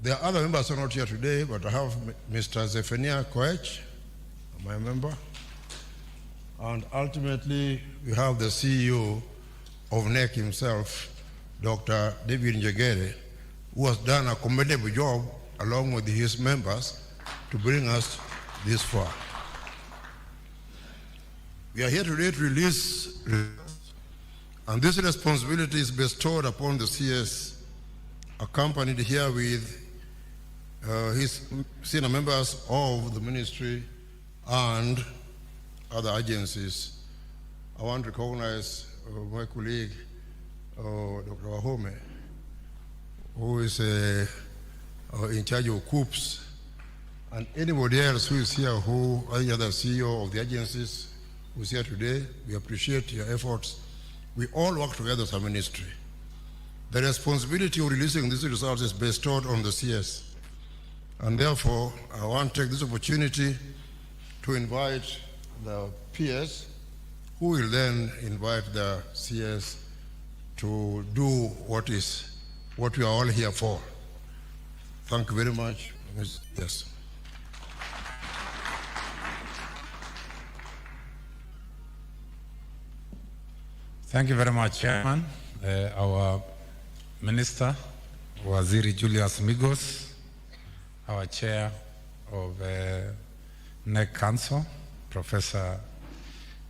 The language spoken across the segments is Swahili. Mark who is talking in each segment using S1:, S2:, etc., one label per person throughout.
S1: There are other members who are not here today, but I have Mr. Zephaniah Koech, my member. And ultimately, we have the CEO of NEC himself, Dr. David Njegere, who has done a commendable job along with his members to bring us this far. We are here today to release results, and this responsibility is bestowed upon the CS, accompanied here with his senior members of the ministry and other agencies. I want to recognize my colleague, Dr. Wahome, who is in charge of COOPS, and anybody else who is here, any other CEO of the agencies who is here today. We appreciate your efforts. We all work together as a ministry. The responsibility of releasing these results is bestowed on the CS. And therefore, I want to take this opportunity to invite the PS, who will then invite the CS to do what we are all here for. Thank you very much. Yes.
S2: Thank you very much, Chairman. Our Minister, Waziri Julius Migos, our Chair of NEC Council, Professor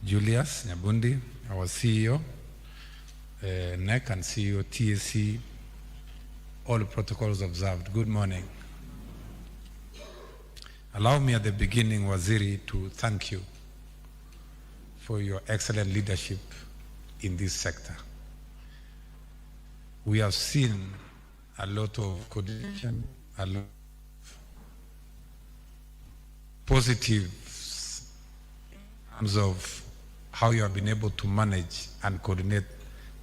S2: Julius Nyabundi, our CEO, NEC and CEO TSC, all the protocols observed. Good morning. Allow me at the beginning, Waziri, to thank you for your excellent leadership in this sector. We have seen a lot of coordination, a lot of positives in terms of how you have been able to manage and coordinate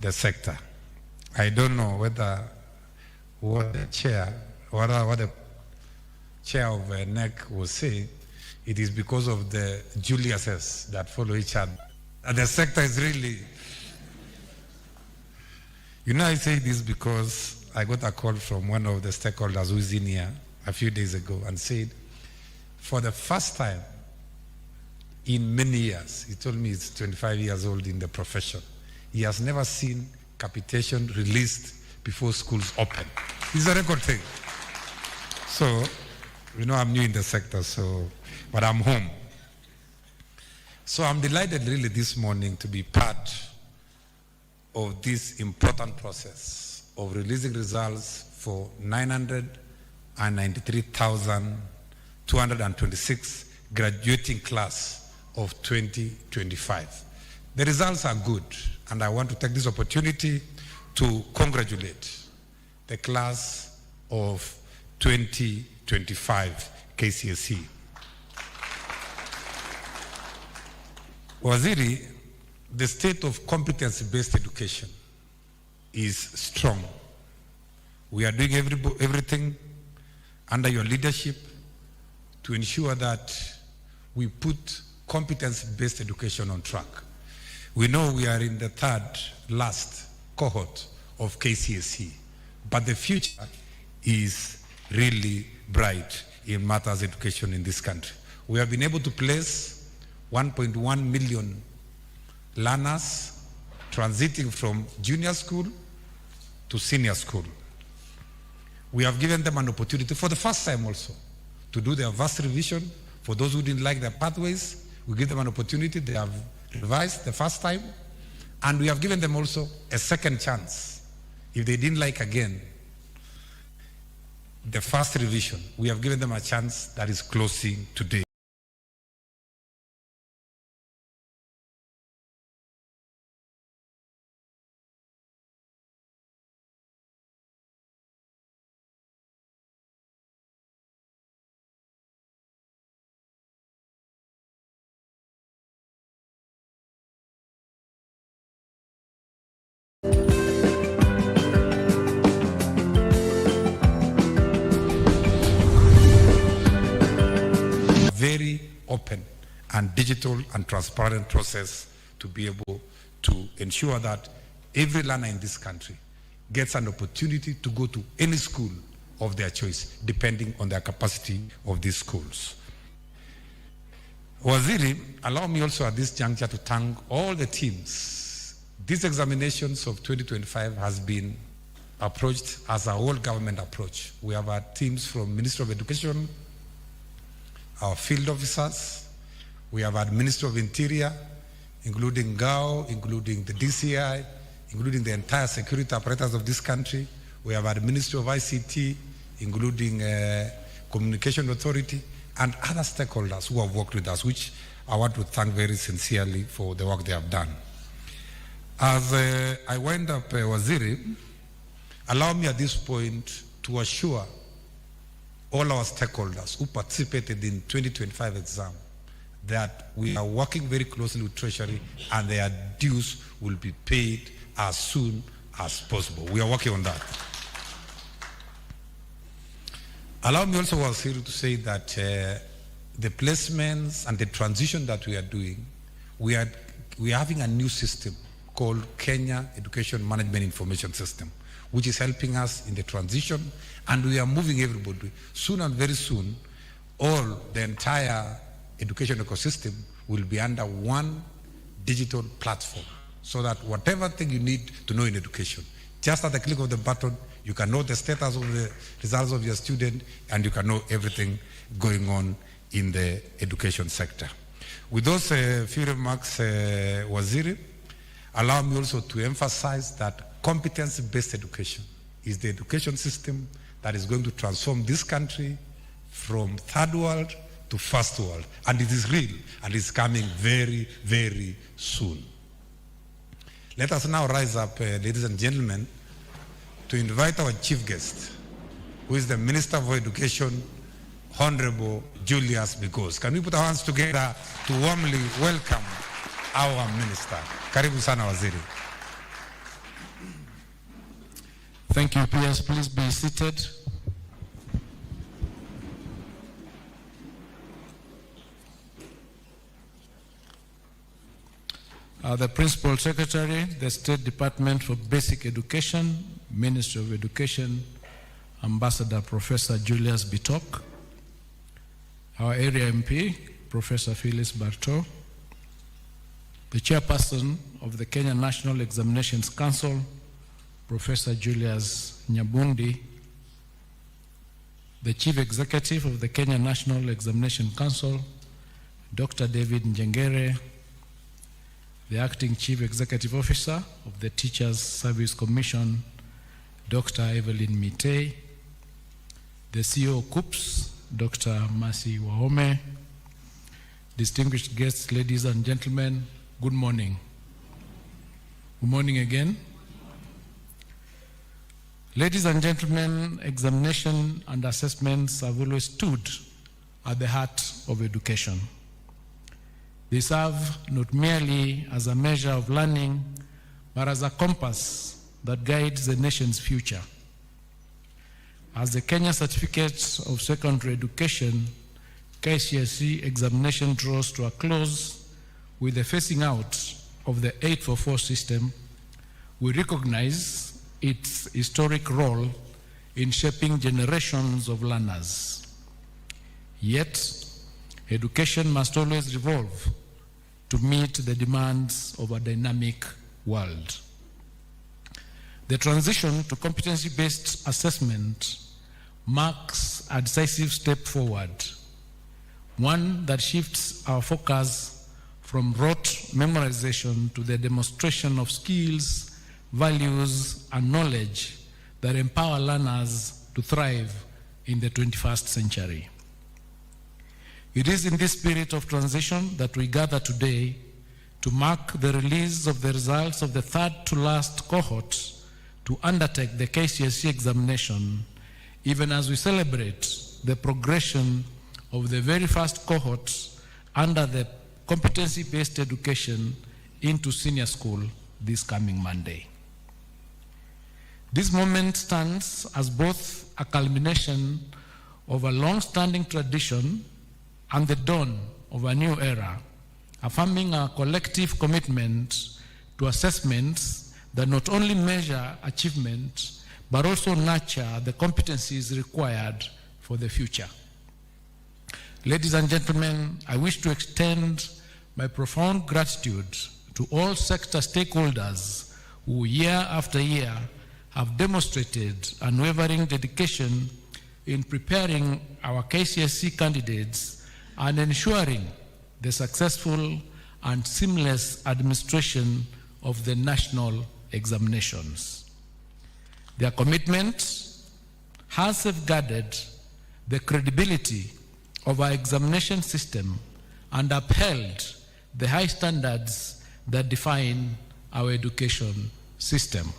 S2: the sector. I don't know whether what the chair of NEC will say, it is because of the Juliuses that follow each other. And the sector is really... I say this because I got a call from one of the stakeholders who is in here a few days ago and said, for the first time in many years, he told me he's 25 years old in the profession, he has never seen capitation released before schools open. It's a record thing. So, I'm new in the sector, but I'm home. So I'm delighted really this morning to be part of this important process of releasing results for 993,226 graduating class of 2025. The results are good, and I want to take this opportunity to congratulate the class of 2025 KCSE. Waziri, the state of competency-based education is strong. We are doing everything under your leadership to ensure that we put competence-based education on track. We know we are in the third last cohort of KCSE, but the future is really bright in matters of education in this country. We have been able to place 1.1 million learners transiting from junior school to senior school. We have given them an opportunity for the first time also to do their vast revision. For those who didn't like their pathways, we give them an opportunity. They have revised the first time, and we have given them also a second chance. If they didn't like again the first revision, we have given them a chance that is closing today. Very open and digital and transparent process to be able to ensure that every learner in this country gets an opportunity to go to any school of their choice, depending on their capacity of these schools. Waziri, allow me also at this juncture to thank all the teams. These examinations of 2025 has been approached as a whole government approach. We have had teams from Ministry of Education, our field officers, we have had Ministry of Interior, including GAO, including the DCI, including the entire security apparatus of this country. We have had Ministry of ICT, including Communication Authority, and other stakeholders who have worked with us, which I want to thank very sincerely for the work they have done. As I wind up, Waziri, allow me at this point to assure all our stakeholders who participated in 2025 exam that we are working very closely with Treasury and their dues will be paid as soon as possible. We are working on that. Allow me also, Waziri, to say that the placements and the transition that we are doing, we are having a new system called Kenya Education Management Information System, which is helping us in the transition, and we are moving everybody. Soon and very soon, the entire education ecosystem will be under one digital platform, so that whatever thing you need to know in education, just at the click of the button, you can know the status of the results of your student, and you can know everything going on in the education sector. With those few remarks, Waziri, allow me also to emphasize that competence-based education is the education system that is going to transform this country from third world to first world. And it is real, and it's coming very, very soon. Let us now rise up, ladies and gentlemen, to invite our chief guest, who is the Minister for Education, Honorable Julius Bigos. Can we put our hands together to warmly welcome our Minister? Karibu sana, Waziri.
S3: Thank you, PS. Please be seated. The Principal Secretary, the State Department for Basic Education, Ministry of Education, Ambassador Professor Julius Bitok, our area MP, Professor Phyllis Bartow, the Chairperson of the Kenya National Examinations Council, Professor Julius Nyabundi, the Chief Executive of the Kenya National Examination Council, Dr. David Njengere, the Acting Chief Executive Officer of the Teachers Service Commission, Dr. Evelyn Mitei, the CEO of COOPS, Dr. Mercy Wahome, distinguished guests, ladies and gentlemen, good morning. Good morning again. Ladies and gentlemen, examination and assessments have always stood at the heart of education. They serve not merely as a measure of learning, but as a compass that guides the nation's future. As the Kenya Certificate of Secondary Education, KCSE examination draws to a close with the phasing out of the 844 system, we recognize its historic role in shaping generations of learners. Yet, education must always evolve to meet the demands of a dynamic world. The transition to competency-based assessment marks a decisive step forward, one that shifts our focus from rote memorization to the demonstration of skills, values, and knowledge that empower learners to thrive in the 21st century. It is in this spirit of transition that we gather today to mark the release of the results of the third to last cohort to undertake the KCSE examination, even as we celebrate the progression of the very first cohort under the competency-based education into senior school this coming Monday. This moment stands as both a culmination of a long-standing tradition and the dawn of a new era, affirming our collective commitment to assessments that not only measure achievement, but also nurture the competencies required for the future. Ladies and gentlemen, I wish to extend my profound gratitude to all sector stakeholders who year after year have demonstrated unwavering dedication in preparing our KCSE candidates and ensuring the successful and seamless administration of the national examinations. Their commitment has safeguarded the credibility of our examination system and upheld the high standards that define our education system.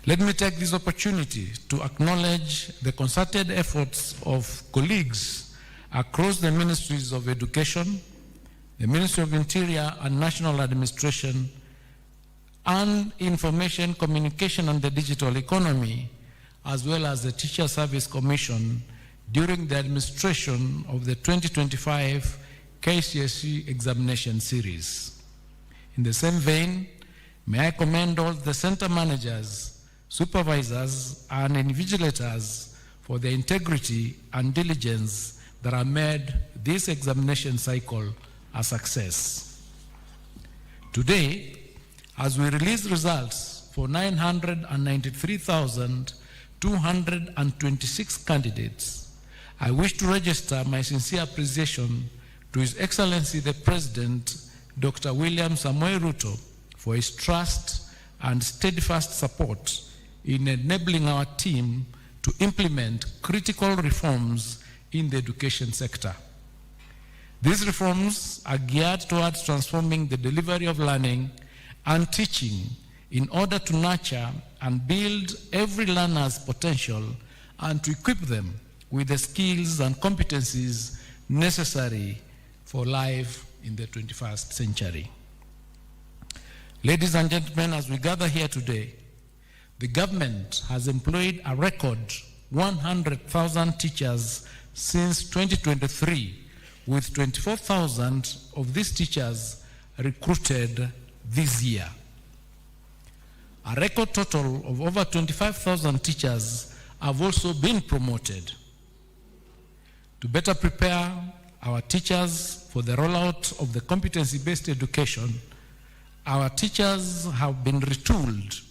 S3: Let me take this opportunity to acknowledge the concerted efforts of colleagues across the Ministries of Education, the Ministry of Interior and National Administration, and Information, Communication and the Digital Economy, as well as the Teacher Service Commission during the administration of the 2025 KCSE examination series. In the same vein, may I commend all the center managers, supervisors, and invigilators for their integrity and diligence that have made this examination cycle a success. Today, as we release results for 993,226 candidates, I wish to register my sincere appreciation to His Excellency the President, Dr. William Samoei Ruto, for his trust and steadfast support in enabling our team to implement critical reforms in the education sector. These reforms are geared towards transforming the delivery of learning and teaching in order to nurture and build every learner's potential and to equip them with the skills and competencies necessary for life in the 21st century. Ladies and gentlemen, as we gather here today, the government has employed a record 100,000 teachers since 2023, with 24,000 of these teachers recruited this year. A record total of over 25,000 teachers have also been promoted. To better prepare our teachers for the rollout of the competency-based education, our teachers have been retooled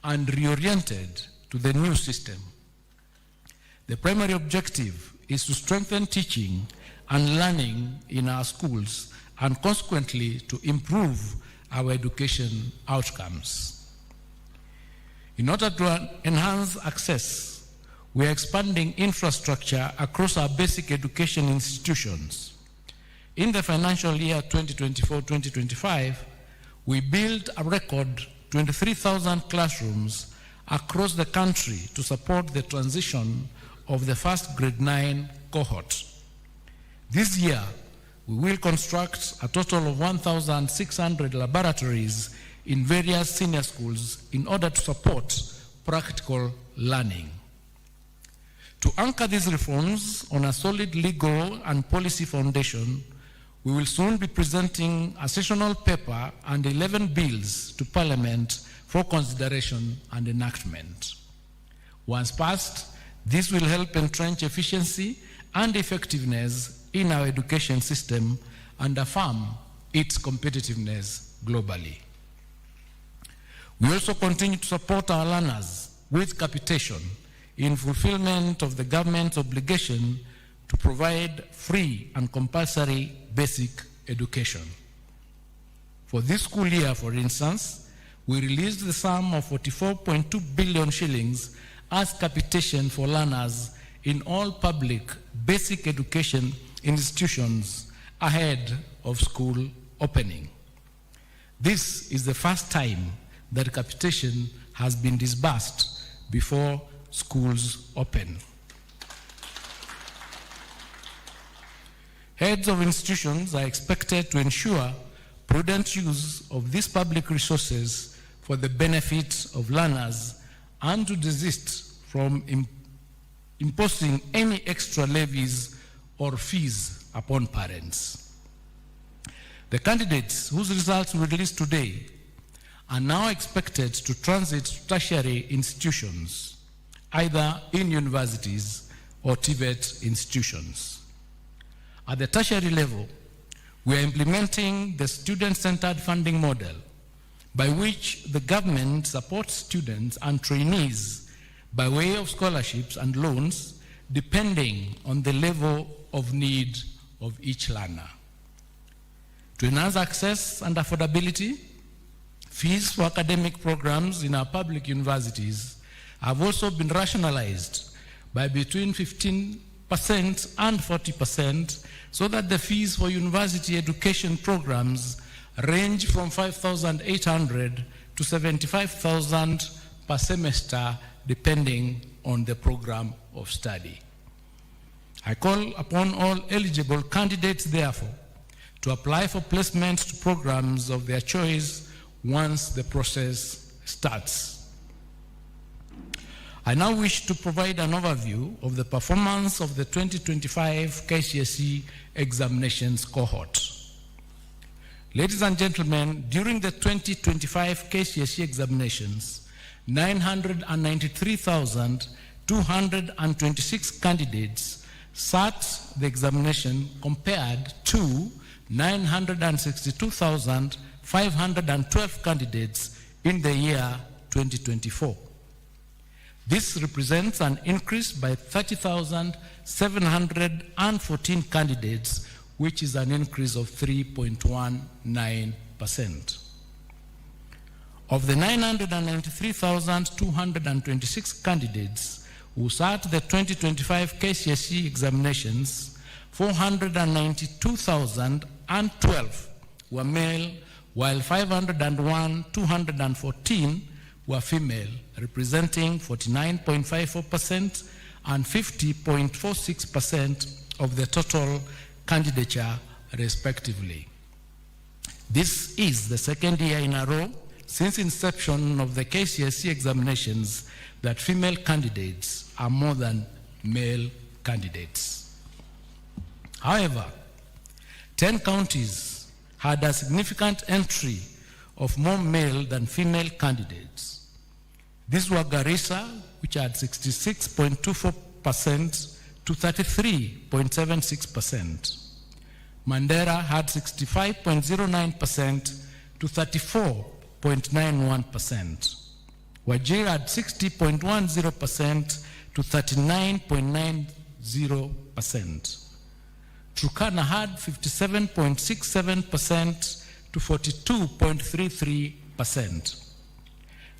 S3: and reoriented to the new system. The primary objective is to strengthen teaching and learning in our schools and consequently to improve our education outcomes. In order to enhance access, we are expanding infrastructure across our basic education institutions. In the financial year 2024-2025, we built a record 23,000 classrooms across the country to support the transition of the first grade 9 cohort. This year, we will construct a total of 1,600 laboratories in various senior schools in order to support practical learning. To anchor these reforms on a solid legal and policy foundation, we will soon be presenting a sessional paper and 11 bills to Parliament for consideration and enactment. Once passed, this will help entrench efficiency and effectiveness in our education system and affirm its competitiveness globally. We also continue to support our learners with capitation in fulfillment of the government's obligation to provide free and compulsory basic education. For this school year, for instance, we released the sum of 44.2 billion shillings as capitation for learners in all public basic education institutions ahead of school opening. This is the first time that capitation has been disbursed before schools open. Heads of institutions are expected to ensure prudent use of these public resources for the benefit of learners and to desist from imposing any extra levies or fees upon parents. The candidates whose results we release today are now expected to transit to tertiary institutions, either in universities or TVET institutions. At the tertiary level, we are implementing the student-centered funding model by which the government supports students and trainees by way of scholarships and loans depending on the level of need of each learner. To enhance access and affordability, fees for academic programs in our public universities have also been rationalized by between 15% and 40%, so that the fees for university education programs range from 5,800 to 75,000 per semester, depending on the program of study. I call upon all eligible candidates, therefore, to apply for placement to programs of their choice once the process starts. I now wish to provide an overview of the performance of the 2025 KCSE examinations cohort. Ladies and gentlemen, during the 2025 KCSE examinations, 993,226 candidates sat the examination compared to 962,512 candidates in the year 2024. This represents an increase by 30,714 candidates, which is an increase of 3.19%. Of the 993,226 candidates who sat the 2025 KCSE examinations, 492,012 were male, while 501,214 were female, representing 49.54% and 50.46% of the total candidature, respectively. This is the second year in a row since inception of the KCSE examinations that female candidates are more than male candidates. However, 10 counties had a significant entry of more male than female candidates. These were Garissa, which had 66.24% to 33.76%. Mandera had 65.09% to 34.91%. Wajir had 60.10% to 39.90%. Turkana had 57.67% to 42.33%.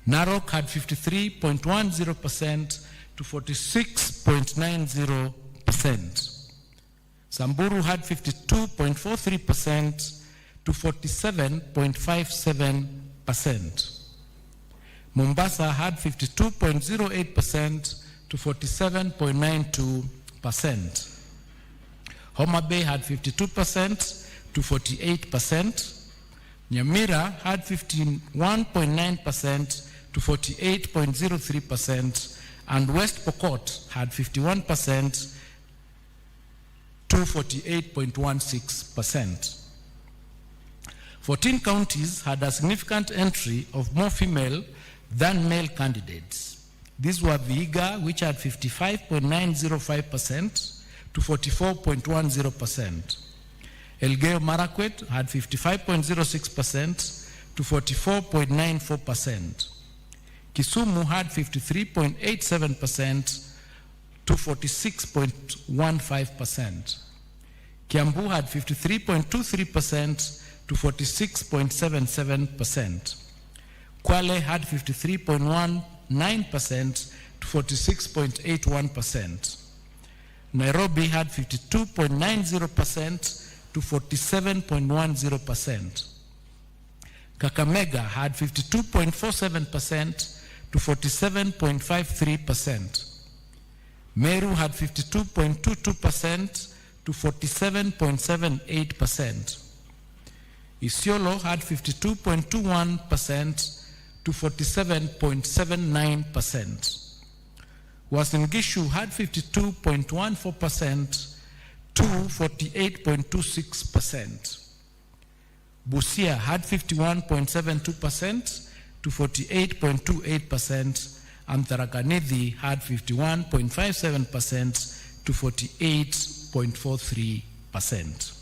S3: Narok had 53.10% to 46.90%. Samburu had 52.43% to 47.57%. Mombasa had 52.08% to 47.92%. Homa Bay had 52% to 48%. Nyamira had 51.9% to 48.03%, and West Pokot had 51% to 48.16%. 14 counties had a significant entry of more female than male candidates. These were Vihiga, which had 55.905% to 44.10%. Elgeyo Marakwet had 55.06% to 44.94%. Kisumu had 53.87% to 46.15%. Kiambu had 53.23% to 46.77%. Kwale had 53.19% to 46.81%. Nairobi had 52.90% to 47.10%. Kakamega had 52.47% to 47.53%. Meru had 52.22% to 47.78%. Isiolo had 52.21% to 47.79%. Uasin Gishu had 52.14% to 48.26%. Busia had 51.72% to 48.28%, and Tharaka Nithi had 51.57% to 48.43%.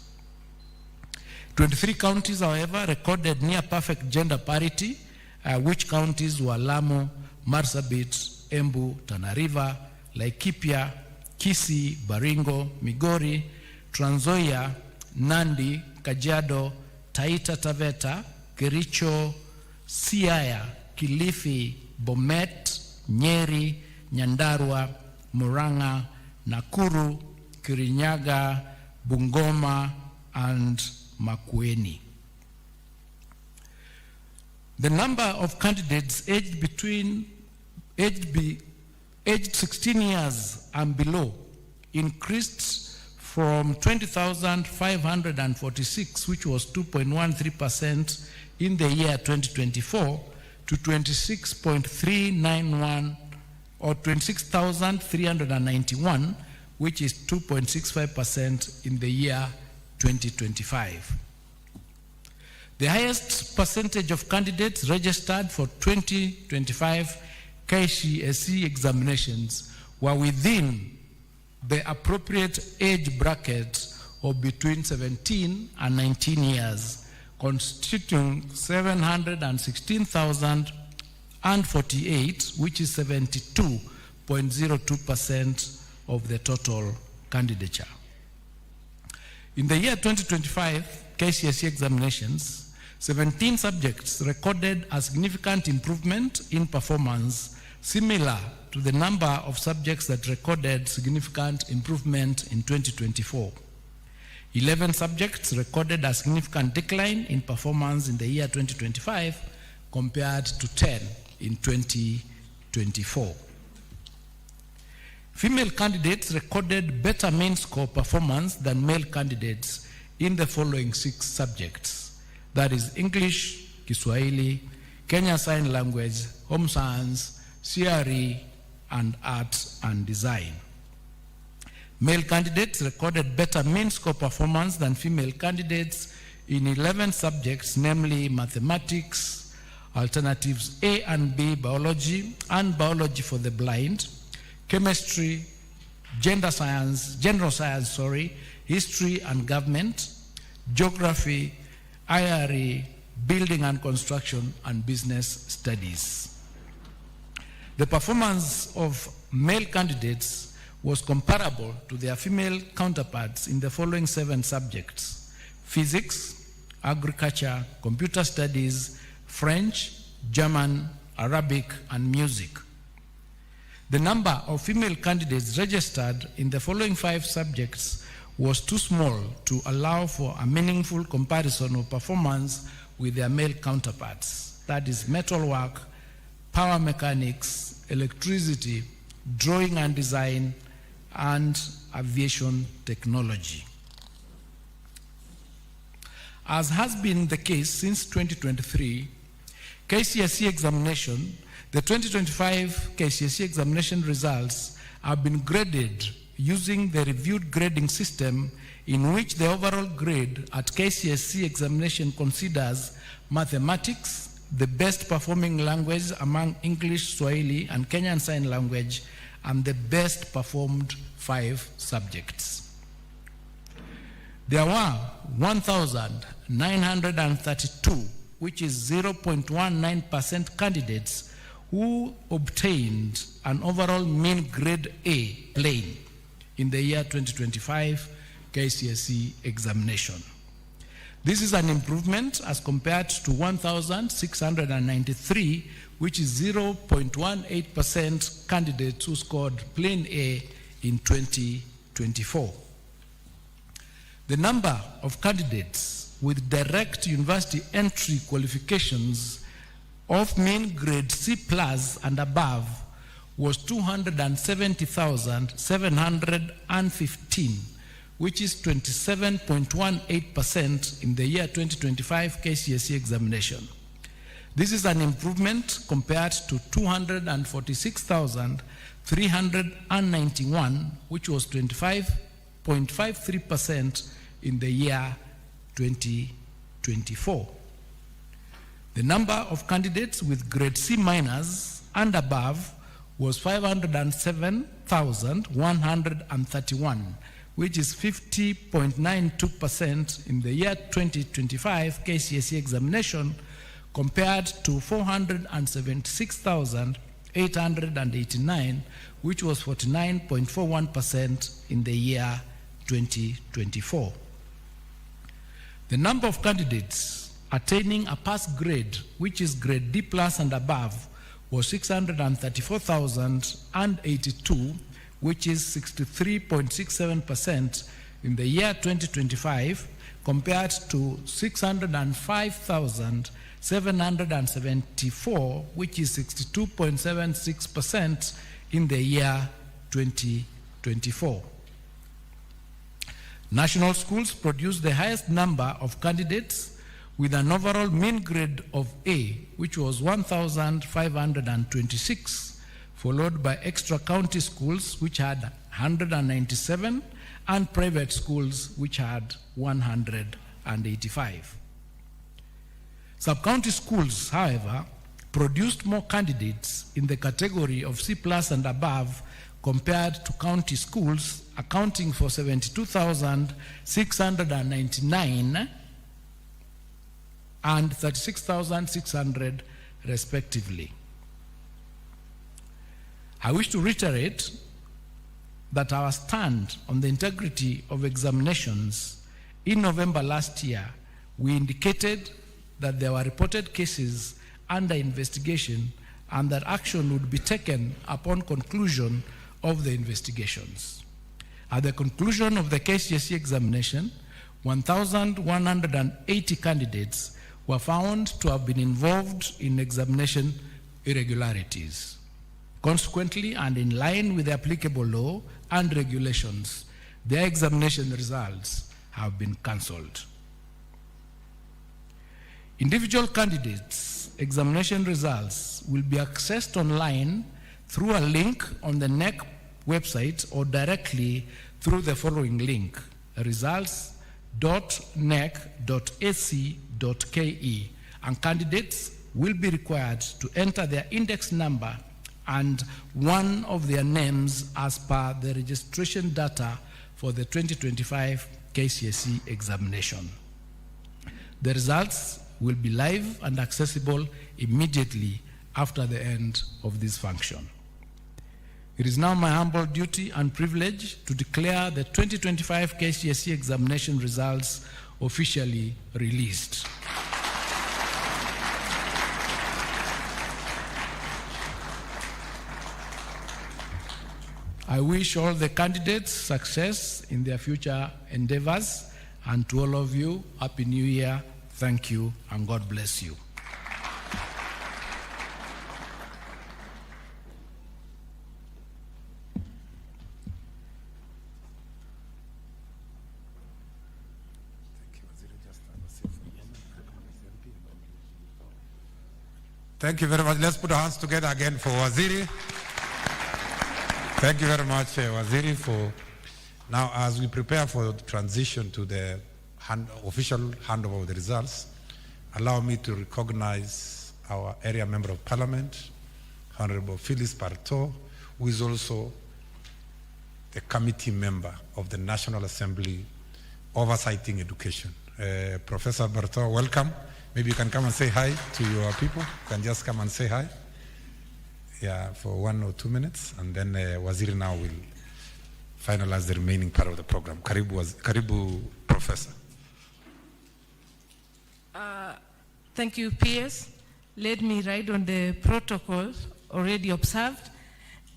S3: 23 counties, however, recorded near perfect gender parity, which counties were Lamu, Marsabit, Embu, Tana River, Laikipia, Kisii, Baringo, Migori, Trans Nzoia, Nandi, Kajiado, Taita Taveta, Kericho, Siaya, Kilifi, Bomet, Nyeri, Nyandarua, Murang'a, Nakuru, Kirinyaga, Bungoma, and Makueni. The number of candidates aged 16 years and below increased from 20,546, which was 2.13% in the year 2024, to 26.391 or 26,391, which is 2.65% in the year 2025. The highest percentage of candidates registered for 2025 KCSE examinations were within the appropriate age bracket of between 17 and 19 years, constituting 716,048, which is 72.02% of the total candidature. In the year 2025 KCSE examinations, 17 subjects recorded a significant improvement in performance, similar to the number of subjects that recorded significant improvement in 2024. 11 subjects recorded a significant decline in performance in the year 2025 compared to 10 in 2024. Female candidates recorded better main score performance than male candidates in the following 6 subjects. That is English, Kiswahili, Kenya Sign Language, Home Science, CRE, and Arts and Design. Male candidates recorded better mean score performance than female candidates in 11 subjects, namely Mathematics, Alternatives A and B, Biology, and Biology for the Blind, Chemistry, General Science, History and Government, Geography, IRE, Building and Construction, and Business Studies. The performance of male candidates was comparable to their female counterparts in the following 7 subjects: Physics, Agriculture, Computer Studies, French, German, Arabic, and Music. The number of female candidates registered in the following 5 subjects was too small to allow for a meaningful comparison of performance with their male counterparts. That is metalwork, power mechanics, electricity, drawing and design, and aviation technology. As has been the case since 2023, KCSE examination, the 2025 KCSE examination results have been graded using the reviewed grading system, in which the overall grade at KCSE examination considers mathematics the best performing language among English, Swahili, and Kenyan Sign Language, and the best performed 5 subjects. There were 1,932, which is 0.19% candidates who obtained an overall mean grade A plain in the year 2025 KCSE examination. This is an improvement as compared to 1,693, which is 0.18% candidates who scored plain A in 2024. The number of candidates with direct university entry qualifications of mean grade C+ and above was 270,715, which is 27.18% in the year 2025 KCSE examination. This is an improvement compared to 246,391, which was 25.53% in the year 2024. The number of candidates with grade C minus and above was 507,131, which is 50.92% in the year 2025 KCSE examination, compared to 476,889, which was 49.41% in the year 2024. The number of candidates attaining a pass grade, which is grade D plus and above, was 634,082, which is 63.67% in the year 2025, compared to 605,774, which is 62.76% in the year 2024. National schools produced the highest number of candidates with an overall mean grade of A, which was 1,526, followed by extra county schools, which had 197, and private schools, which had 185. Sub-county schools, however, produced more candidates in the category of C plus and above compared to county schools, accounting for 72,699 and 36,600 respectively. I wish to reiterate that our stand on the integrity of examinations in November last year, we indicated that there were reported cases under investigation and that action would be taken upon conclusion of the investigations. At the conclusion of the KCSE examination, 1,180 candidates were found to have been involved in examination irregularities. Consequently, and in line with the applicable law and regulations, their examination results have been cancelled. Individual candidates' examination results will be accessed online through a link on the NEC website or directly through the following link: results.nec.ac.ke, and candidates will be required to enter their index number and one of their names as per the registration data for the 2025 KCSE examination. The results will be live and accessible immediately after the end of this function. It is now my humble duty and privilege to declare the 2025 KCSE examination results officially released. I wish all the candidates success in their future endeavors, and to all of you, Happy New Year, thank you, and God bless you.
S2: Thank you very much. Let's put our hands together again for Waziri. Thank you very much, Waziri, for now as we prepare for the transition to the official handover of the results. Allow me to recognize our area member of parliament, Honorable Phyllis Parto, who is also the committee member of the National Assembly Oversighting Education. Professor Parto, welcome. Maybe you can come and say hi to your people. You can just come and say hi. Yeah, for 1 or 2 minutes, and then Waziri now will finalize the remaining part of the program. Karibu, Professor.
S4: Thank you, PS. Let me ride on the protocol already observed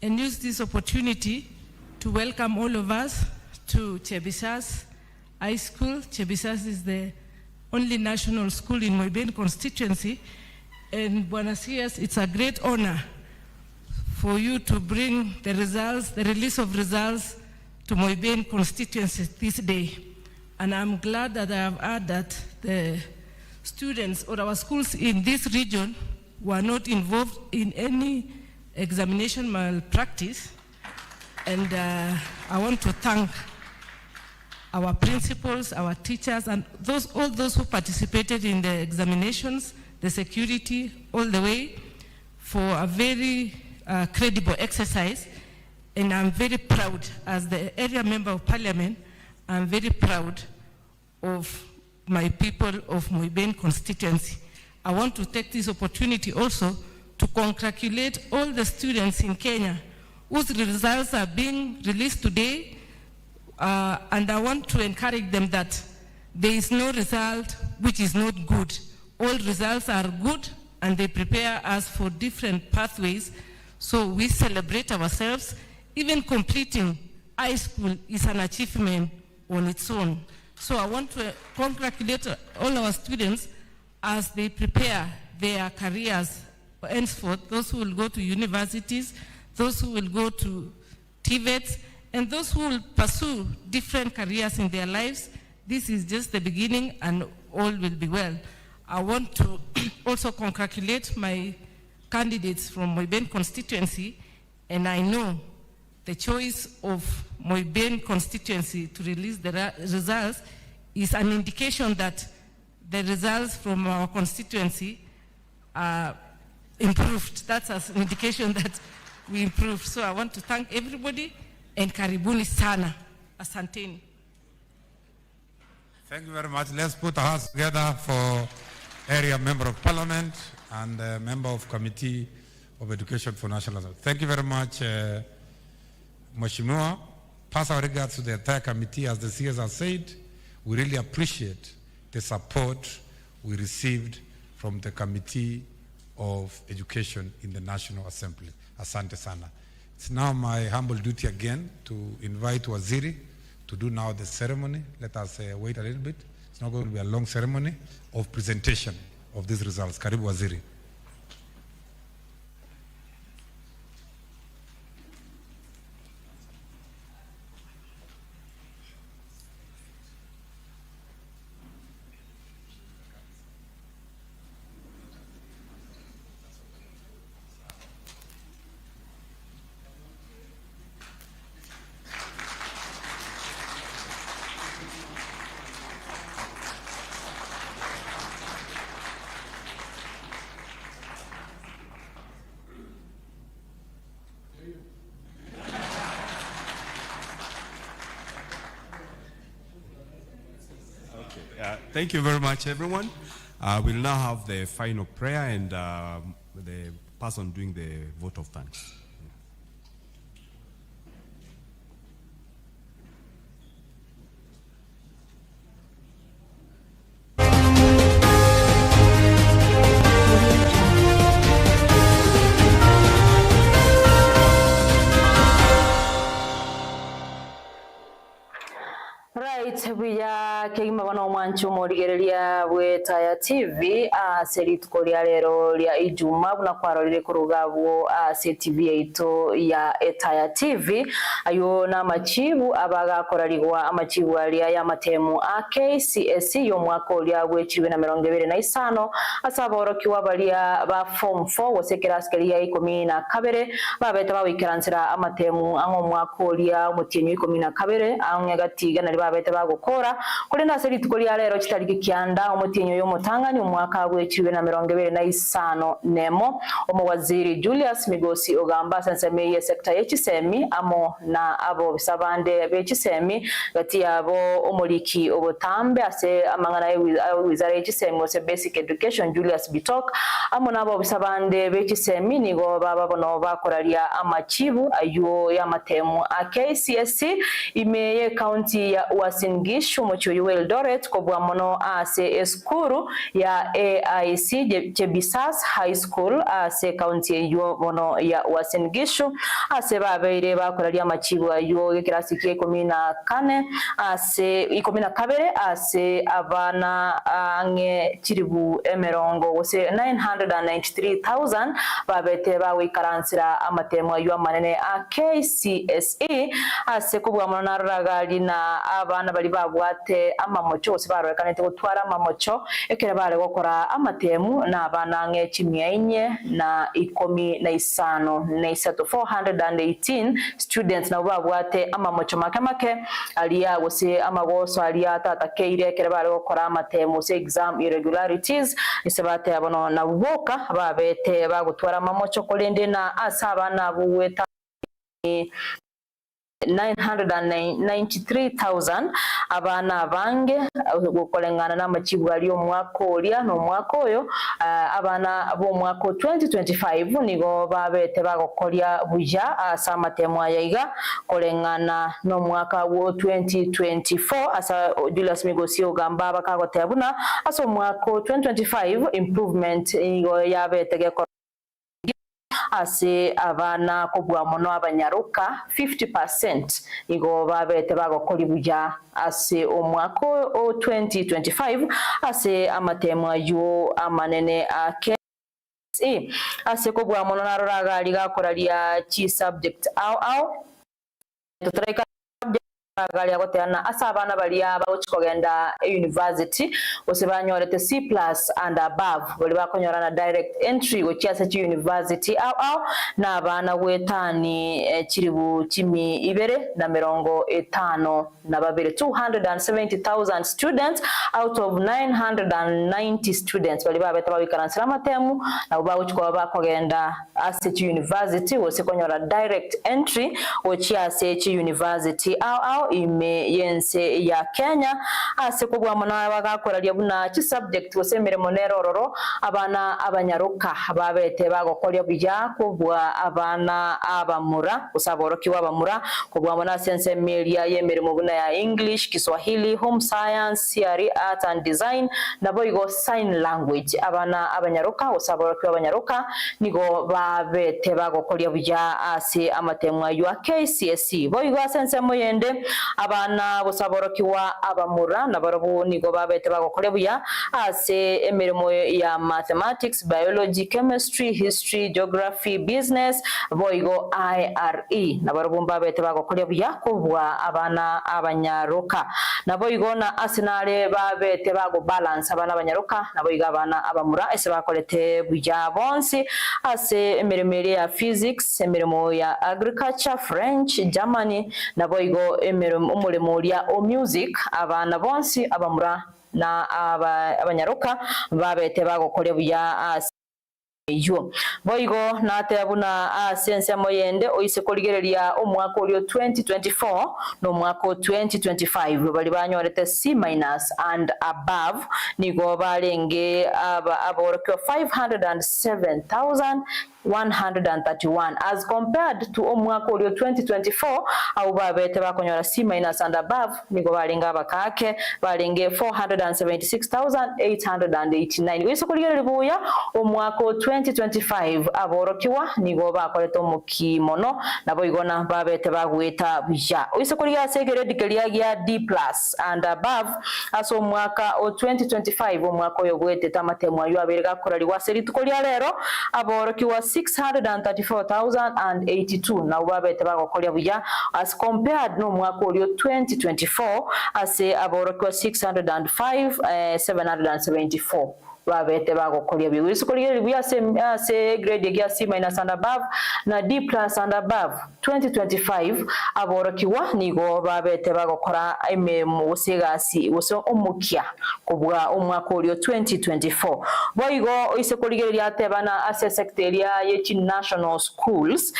S4: and use this opportunity to welcome all of us to Chebisas High School. Chebisas is the only national school in Moiben constituency, and Buenos Aires, it's a great honor for you to bring the results, the release of results to Moiben constituency this day. And I'm glad that I have heard that the students or our schools in this region were not involved in any examination malpractice. And I want to thank our principals, our teachers, and all those who participated in the examinations. the security, all the way for a very credible exercise. And I'm very proud, as the area member of parliament, I'm very proud of my people of Moiben constituency. I want to take this opportunity also to congratulate all the students in Kenya whose results are being released today, and I want to encourage them that there is no result which is not good. All results are good, and they prepare us for different pathways, so we celebrate ourselves. Even completing high school is an achievement on its own. So I want to congratulate all our students as they prepare their careers henceforth, those who will go to universities, those who will go to TVETs, and those who will pursue different careers in their lives. This is just the beginning, and all will be well. I want to also congratulate my candidates from Moiben constituency, and I know the choice of Moiben constituency to release the results is an indication that the results from our constituency are improved. That's an indication that we improved. So I want to thank everybody, and karibuni sana. Asanteni.
S2: Thank you very much. Let's put our hands together for area member of parliament and member of committee of education for national health. Thank you very much, Mheshimiwa. Pass our regards to the entire committee. As the CS has said, we really appreciate the support we received from the Committee of Education in the National Assembly. Asante sana. It's now my humble duty again to invite Waziri to do now the ceremony. Let us wait a little bit. It's not going to be a long ceremony of presentation of these results. Karibu Waziri.
S5: Thank you very much, everyone. We'll now have the final prayer and the person doing the vote of thanks.
S6: Buya kegima bana omwanchu morigereria bwetaya TV seri tukoria lero lya ijuma buna kwarorire kurugabwo TV yaito ya etaya TV ayo na machibu abaga korarigwa amachibu alia ya matemu KCSE yo mwaka lya bwechirwe na 2025 asaborokiwa balia ba form 4 wosekera askeria 12 babeta bawikiransira amatemu ango mwaka lya mutinyu 12 angegatiga na babeta bagukora kuri naseri tukoria lero kitariki kyanda omutinyo yo mutangani umwaka gwechirwe na 2025 nemo omwaziri Julius Migosi ogamba sansemeye sector y'ekisemi amo na abo bisabande b'ekisemi gati yabo omuliki obutambe ase amangana wizara y'ekisemi ose basic education Julius Bitok amo nabo bisabande b'ekisemi nigo baba bono bakoralia amachibu ayo ya matemu KCSE imeye county ya Uasin Gishu mochoyo Eldoret kobwa mono ase eskuru ya AIC Chebisas High School ase county yo mono ya Uasin Gishu ase babeire bakoralia machibu ayo kirasi ke 14 ase 12 ase abana ange chiribu emerongo ose 993,000 babete bawikaransira amatemo ayo manene KCSE ase kobwa mono naragali na abana bali babwate amamocho bose barorekanete gutwara amamocho ekere bale gukora amatemu na abana ng'ekimia inye na 15 na isatu 418 students na babwate amamocho make aliya gose amagoso aliya tatakeire ekere bale gukora amatemu se exam irregularities isebate abono na buboka babete bagutwara amamocho kolende na asaba na buweta 993,000 abana bange gukolengana n'amakibu ali omwaka olya n'omwaka oyo abana b'omwaka 2025 nigo babete bagokolya buja asa amatemu ayaiga kolengana n'omwaka wo 2024 asa Julius Migosi ogamba bakagotera buna asa omwaka 2025 improvement nigo yabete geko ase abana kobwa mono abanyaruka 50% igo babete bagokoli buja ase omwaka o 2025 ase amatemu ayo amanene a KCSE ase kobwa mono naroraga ligakora lya chi subject au tutraika gali agoteana asa abana bali abakigenda university ose banyorete C+ and above bali bakonyorana direct entry gochiasa chi university au na abana gwetani chiribu chimi ibere na 52 na babere 270,000 students out of 990 students bali babeta babikaransira matemu na ubawuchiko bakogenda ase chi university ose konyora direct entry gochiasa chi university au ime yense ya Kenya ase kugwa mona bagakora lya buna chi subject osemere monero roro abana abanyaruka babete bagokolya bija kubwa abana abamura usaboroki wabamura kubwa mona sense media yemeremo buna ya English Kiswahili home science CRE art and design nabo igo sign language abana abanyaruka usaboroki wabanyaruka nigo babete bagokolya bija ase amatemu ya KCSE bo igo sense moyende abana busaborokiwa abamura nabarabu nigo babete bagokore buya ase emirimo ya mathematics biology chemistry history geography business boigo IRE nabarabu babete bagokore buya kubwa abana abanyaruka naboigo na asinale babete bago balance abana abanyaruka naboiga abana abamura ese bakorete buya bonsi ase emirimo ya physics emirimo ya agriculture French Germany naboigo umulimo lya o music abana bonsi abamura na abanyaruka babete bagokole buya yo boigo nate abuna sense moyende oise koligerelia omwaka olyo 2024 no mwaka 2025 bali banyorete C- and above nigo balenge aborokyo 507,131 as compared to omwaka olyo 2024 au babete bakonyora C- and above nigo balenga abakake balenge 476,889 oise koligerelia buya omwaka 2025 aborokiwa nigo bakoreta omukimono nabo igona babete bagweta bija oise kuri ase grade kelia D+ and above aso mwaka o 2025 omwaka oyo gwete tamatemu ayo abere gakorali waserituko lya lero aborokiwa 634,082 na babete bagokolya bija as compared no mwaka olyo 2024 ase aborokiwa 605,774 babete bagokolya biwisi kolya bya se grade ya C- and above na D+ and above 2025 aborokiwa nigo babete bagokora ememu usigasi uso omukya kubwa omwaka olyo 2024 boigo ise kolya lya tebana ase sector ya national schools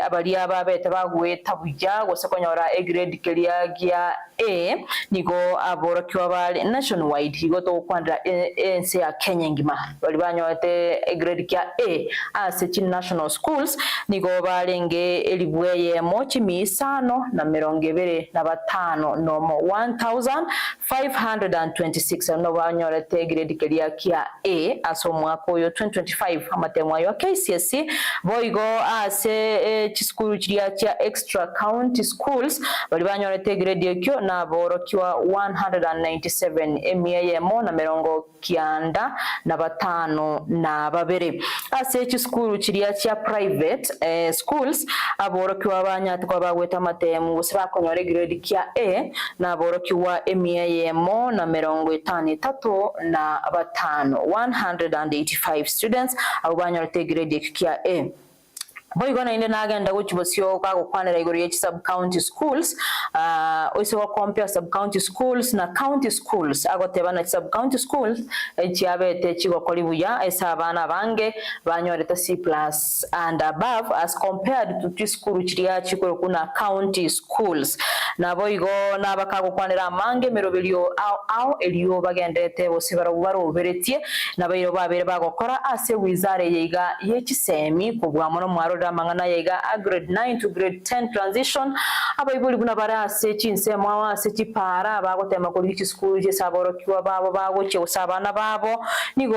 S6: abali ababete bagweta buja gosokonyora grade kelya gya A nigo aborokiwa bali nationwide higo to kwandra ense ya Kenya ngima bali banyote grade kya A ase national schools nigo balenge elibweye mochi misano na 25 nomo 1,526 no banyorete grade kya A aso mwaka oyo 2025 amatemu ayo KCSE boigo ase chiskuru chiria cha extra county schools bali banyorete grade kyo na borokiwa 197 emiyemo na 90 852 ase ekisukuru kiria kya private schools aborokiwa banyatikwa bagweta amatemu gose bakonyora grade kya A na aborokiwa emiyemo na 55 185 students abo banyorete grade kya A. Boigona inde nagenda guchibosyo kwagukwanira iguru ye sub county schools oise wa compare sub county schools na county schools agoteba na sub county schools ekyabete kigokoli buya esa abana bange banyoreta C+ and above as compared to this school kiriya kikoro kuna county schools na boigo nabakagukwanira mange merobelio ao eliyo bagendete bose baroberetie na bayiro babere bagokora ase wizare yiga yekisemi kubwa mono mwaro mangana yiga grade 9 to grade 10 transition abayibuli buna barase chinsemo awase chipara bagotema kuri iki school je saborokiwa babo bagoche usabana babo nigo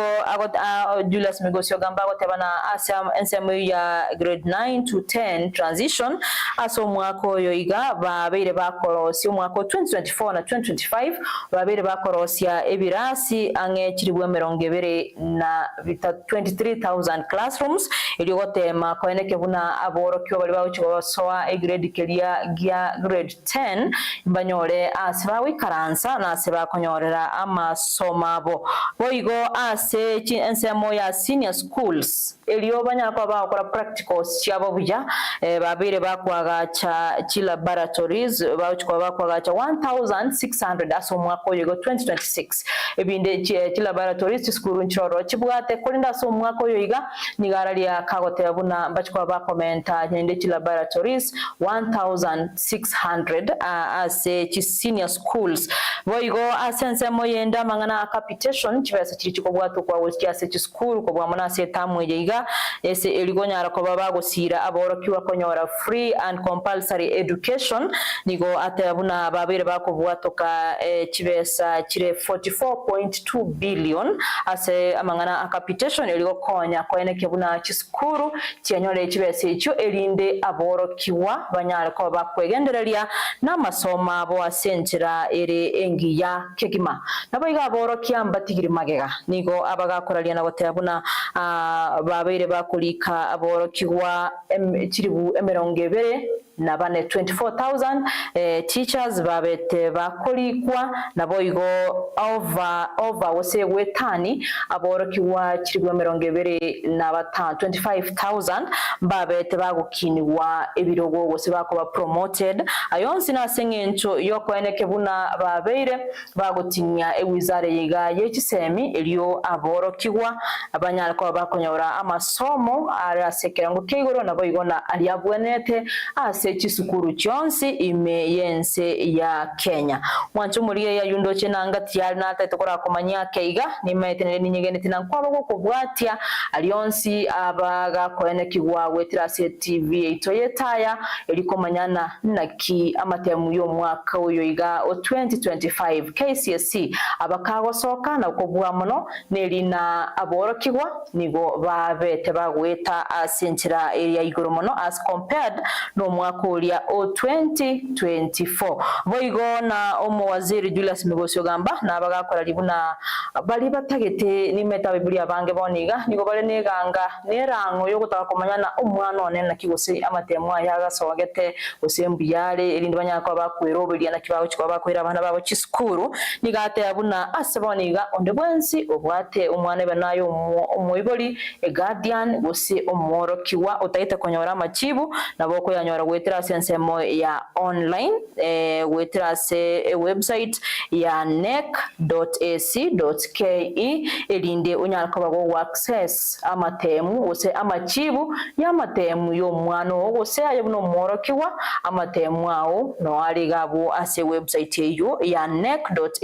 S6: Julius Migosio gamba gotebana asa ensemo ya grade 9 to 10 transition aso mwako yoiga babere bakorosi mwako 2024 na 2025 babere bakorosia ebirasi ange kiribwe 23,000 classrooms iliyotema koeneke buna aborokiwa bali bawo soa grade kelia gia grade 10 mbanyore asibawi karansa na asiba konyorera amasomabo boigo ase ensemo ya senior schools eliyo banyakwa bakora practicals cyabo buja babire bakwaga cha laboratories bawchikwa bakwaga cha 1600 aso mwako yogo 2026 ebinde chi laboratories school nchoro chibwate kolinda so mwako yoiga nigaralia kagote buna bachikwa bakomenta nyende chi laboratories 1600 ase chi senior schools boigo asense moyenda mangana capitation chibasa chiri chikobwato kwa wochi ase chi school ko bwamana se tamwe yiga ese eligonyara ko babagosira aborokiwa konyora free and compulsory education nigo atabuna babire bakobwatoka chibesa chire 44.2 billion ase amangana capitation eligokonya koeneke buna chi school cyenyore chibesa icho elinde aborokiwa banyara ko bakwegendereria namasoma abo asenjira ere engiya kegima naboiga aborokia mbatigiri magega nigo abagakoralia na gotabuna babire bakulika aborokiwa kiribu 200 na bane 24,000 teachers babete bakolikwa naboigo over wose wetani aborokiwa kiribu 25,000 babete bagukiniwa ebirogo wose bakoba promoted ayonsi na sengencho yokoeneke buna babere bagutinya ewizare yiga yekisemi eliyo aborokiwa abanyara ko bakonyora amasomo ara sekerango kegoro naboigo na aliabwenete kisukuru chonsi ime yense ya Kenya mwancho muri ya yundo chenanga tiari na tatekora komanya keiga ni metenere ninyegene tinankwabo kubwatia alionsi abaga koene kigwa wetira TV itoyetaya elikomanyana naki amatemu yo mwaka uyo iga 2025 KCSE abakago soka na kubwa muno nelina aborokigwa nigo babete bagweta asenchira area igoro muno as compared no mwaka ya 2024 boigo na omo waziri Julius Migosio gamba na bagakora libuna bali batagete ni meta bibuli abange boniga nigo bale neganga nerango yo gutaka komanyana omwana one na kigose amatemo yagasogete osembuyale elindi banyako bakwerobelia na kibaho kikwa bakwera abana babo kiskuru nigate abuna aseboniga onde bwensi obwate omwana banayo omoiboli e guardian gose omorokiwa otayita konyora amachibu naboko yanyora wetera sensemo ya online wetera se website ya nec.ac.ke elinde unyalako bago access amatemu ose amachibu ya matemu yo mwano ose ayebuno morokiwa amatemu awo no aligabo ase website yeyo ya nec.ac.ke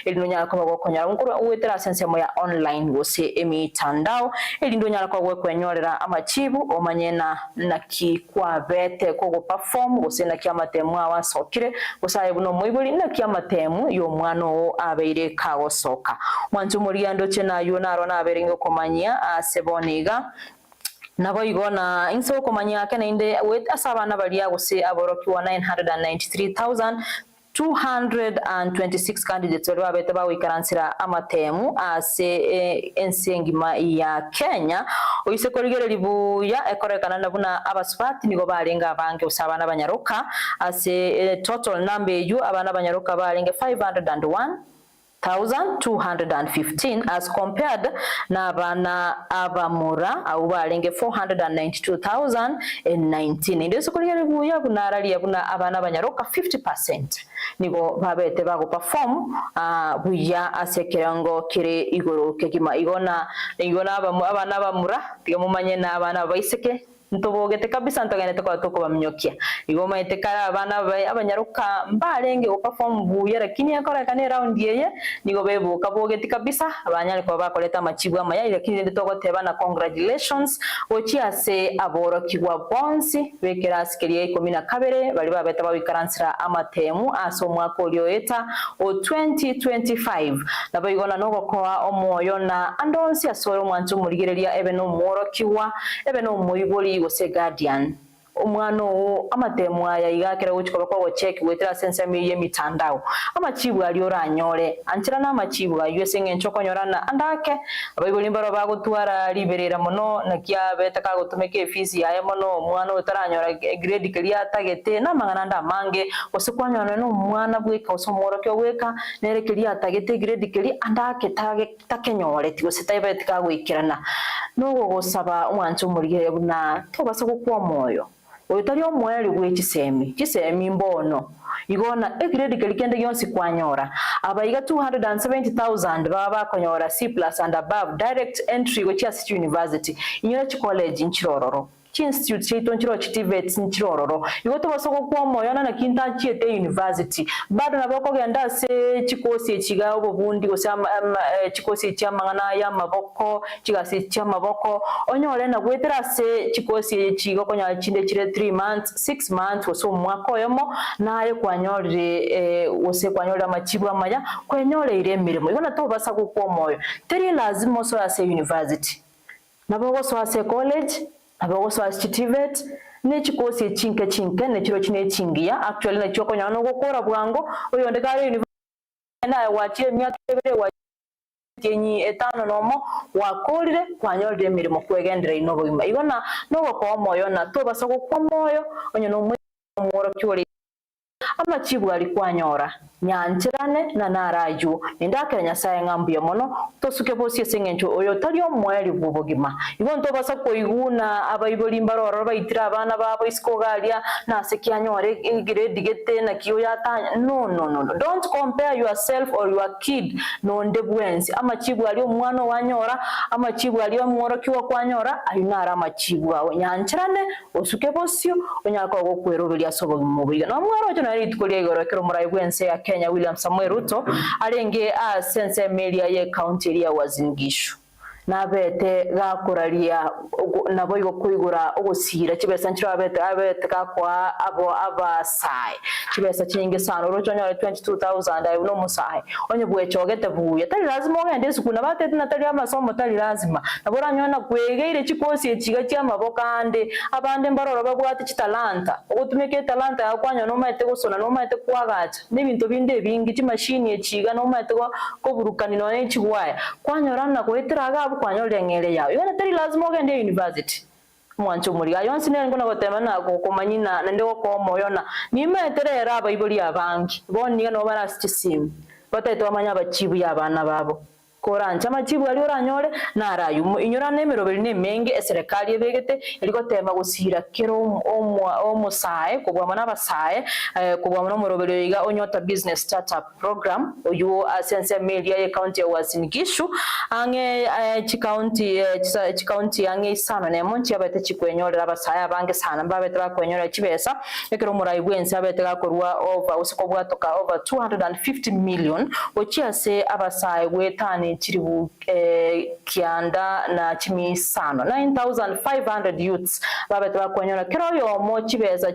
S6: elinde unyalako bago konyara nguru wetera sensemo ya online ose emitandao elinde unyalako bago kwenyorera amachibu omanyena naki kwa bete kogo perform gose naki amatemu awasokire gusaye buno moibuli naki amatemu yo mwano abeire kago soka mwanzu muri ando chena yo naro na aberingo komanya aseboniga nabo igona inso komanya kana inde wet asabana bali yagose aborokiwa 993,000 226 candidates bari babete bawikaransira amatemu ase ensengima ya Kenya oise korigere libuya ekorekana nabuna abaswati nigo barenga abange usabana abanyaruka ase total number you abana abanyaruka barenge 501,215 as compared na abana abamura au barenge 492,019 ndio sokorigere libuya bunarali buna abana abanyaruka 50% nigo babete bago perform buya asekerango kire igoro kegima igona abana bamura tigamumanye na abana baiseke ntobogete kabisa ntogene kwa toko bamnyokia igoma itekara abana abanyaruka mbarenge go perform buya lakini yakora kane round yeye nigo bebo kabogete kabisa abanyali kwa bakoleta machibu amaya lakini nditoko tebana congratulations ochi ase aboro kigwa bonsi bekera askeriye 12 bali babeta babikaransira amatemu aso mwaka olioeta o 2025 nabo igona nogo kwa omoyo na andonsi asoro mwantu muligereria ebe no mworo kiwa ebe no moiboli se guardian umwano amatemu aya igakera uchikoba kwa check wetera sensami ye mitandao amachibu alioranyore anchira na machibu ayesenge nchoko nyorana andake abayibolimba bagotwara liberera mono nakia betaka gotumeke fees ya mono umwana utaranyora grade kaliya tagete na mangana mange osekwanyona no umwana bweka osomoro kyo weka nere kaliya tagete grade kali andake takenyore tigo setayibetaka gwikirana no gosaba umwanzu murigere buna tobasa gukwa moyo oyitali omweli kisemi mbono igona grade kalikende yonsi kwanyora abayiga 270,000 baba bakonyora C+ and above direct entry go City University inyora college inchirororo institute chito nchiro chitivet nchirororo igoto basoko kwa moyona na kinta chiete university bado naboko genda se chikosi echiga obundi gosama chikosi chamangana ya maboko chigasi chamaboko onyole na gwetera se chikosi echigo konya chinde chire 3 months 6 months oso mwaka oyomo naye kwanyore ose kwanyora machibu amaya kwanyore ire mirimo igona to basako kwa moyo teri lazima so ase university naboko so ase college abagoso asitivet nechikosi chinke nechiro chine chingia actually na choko nyano gukora bwango oyonde kare university na watie myaka ebere wa tenyi etano nomo wakolire kwanyolde mirimo kwegendera inobo igona no ko moyo na to basako kwa moyo onyo no mworo kyole amachibu alikwanyora nyanchirane na naraju ndakera nyasaye ngambiye mono tosuke bosie sengencho oyo tali omweli bubogima ibonto basa koiguna abayibolimba roro bayitira abana babo iskogalia na sekianyore grade gete na kiyo yata no don't compare yourself or your kid no ndebwensi amachibu ali omwana wanyora amachibu ali omworo kiwa kwanyora ayunara amachibu awo nyanchirane osuke bosio onyako gokwerobelia sobo mubiga no mwaro cyo nari tukolie gorokero murayibwense ya Kenya William Samuel Ruto arenge sense media ye county ya Uasin Gishu nabete gakuralia nabo yo kuigura ogusira kibesa nchiro abete kakwa abo abasai kibesa kinge sana rocho nya 22,000 ayo no musai onye bwechogete buye tali lazima ogende sukuna batete natali amasomo tali lazima nabora nyona kwegeire kikosi ekiga kyamaboko ande abande mbaroro babwate kitalanta ogutumeke talanta yakwanya no maite gusona no maite kwagacha nebintu binde bingi kimashini ekiga no maite ko burukani no ekigwaya kwanyorana kweteraga kwanyole ngere yawe yona tari lazima ogende university mwancho muri ayonsi nene ngona gotemana kumanyina nande ko moyona nimeterera abayibuli abangi boni no barasisim bataito amanya bachibu yabana babo korancha machibu ali oranyore narayu inyora nemeroberi nemenge eserikali ebegete eliko tema gusira kero omusae kubwa mana basae kubwa mana moroberi yiga onyota business startup program oyu sense media ye county ya Uasin Gishu ange county ange isano ne monchi abete chikwenyorera basae abange sana babete bakwenyora chibesa ekero murayibwense abete gakorwa over usikobwa toka over 250 million ochiase abasae gwetani chiribu kianda na chimisano 9500 youths babete bakonyora kiro yo mo chibeza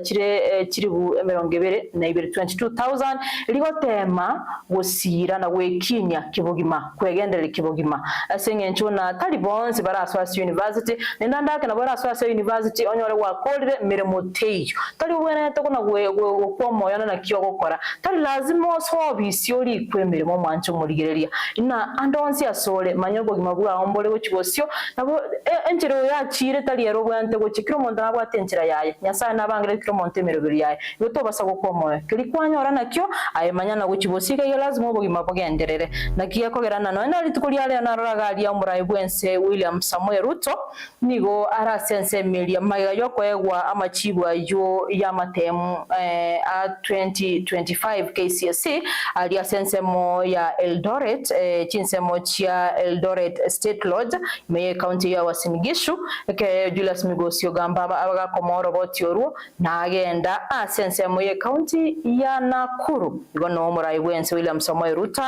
S6: chiribu 22000 ligotema gusira na gwekinya kibogima kwegendera kibogima asengencho na talibons baraswasa university nendandake na baraswasa university onyore wakolire mirimo teyo tali ubwene to kuna gwo moyo na kiyo gukora tali lazima sobisi ori kwemirimo mwancho murigereria ina andonsi asole manyogo gimabwa ombole gochigosyo nabo enjero ya chire tali ero bwante gochikiro monda nabo atenjira yaye nyasa nabangire kiro monte mirobiri yaye goto basa gukwa kili kwanyora nakyo aye manyana gochibosika ye lazima obugima bwenderere nakiya kogerana no ina litukuri ale naroraga ya murai bwense William Samuel Ruto nigo arasense milia maga yokwegwa amachibwa yo ya matemu a 2025 KCSE alia sensemo ya Eldoret chinsemo chia Eldoret State Lodge me county ya Uasin Gishu ke Julius Migosi Ogamba abaga komoro botyoru na agenda asensemo ya county ya Nakuru igono murai bwense William Samuel Ruto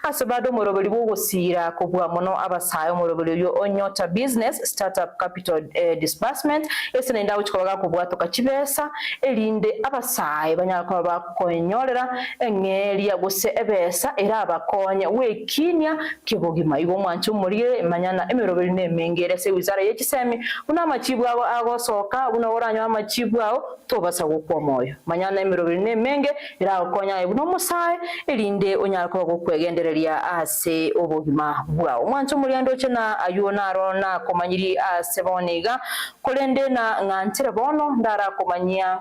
S6: asabado morobeli bugusira kubwa mono abasayo morobeli yo onyota business startup capital disbursement esene ndawo chikobaga kubwato kachibesa elinde abasaye banyako bakonyorera engeria guse ebesa era abakonye wekinya kibogima igo mwanchu muriye manyana emirobeli nemengere se wizara yekisemi una machibu abo agosoka una oranyo amachibu abo tobasa gukwa moyo manyana emirobeli nemenge era akonya ebuno musaye elinde onyako gukwegendereria ase obogima bwao mwanchu muriando chena ayona arona komanyiri aseboniga kolende na ngantire bono ndara komanyia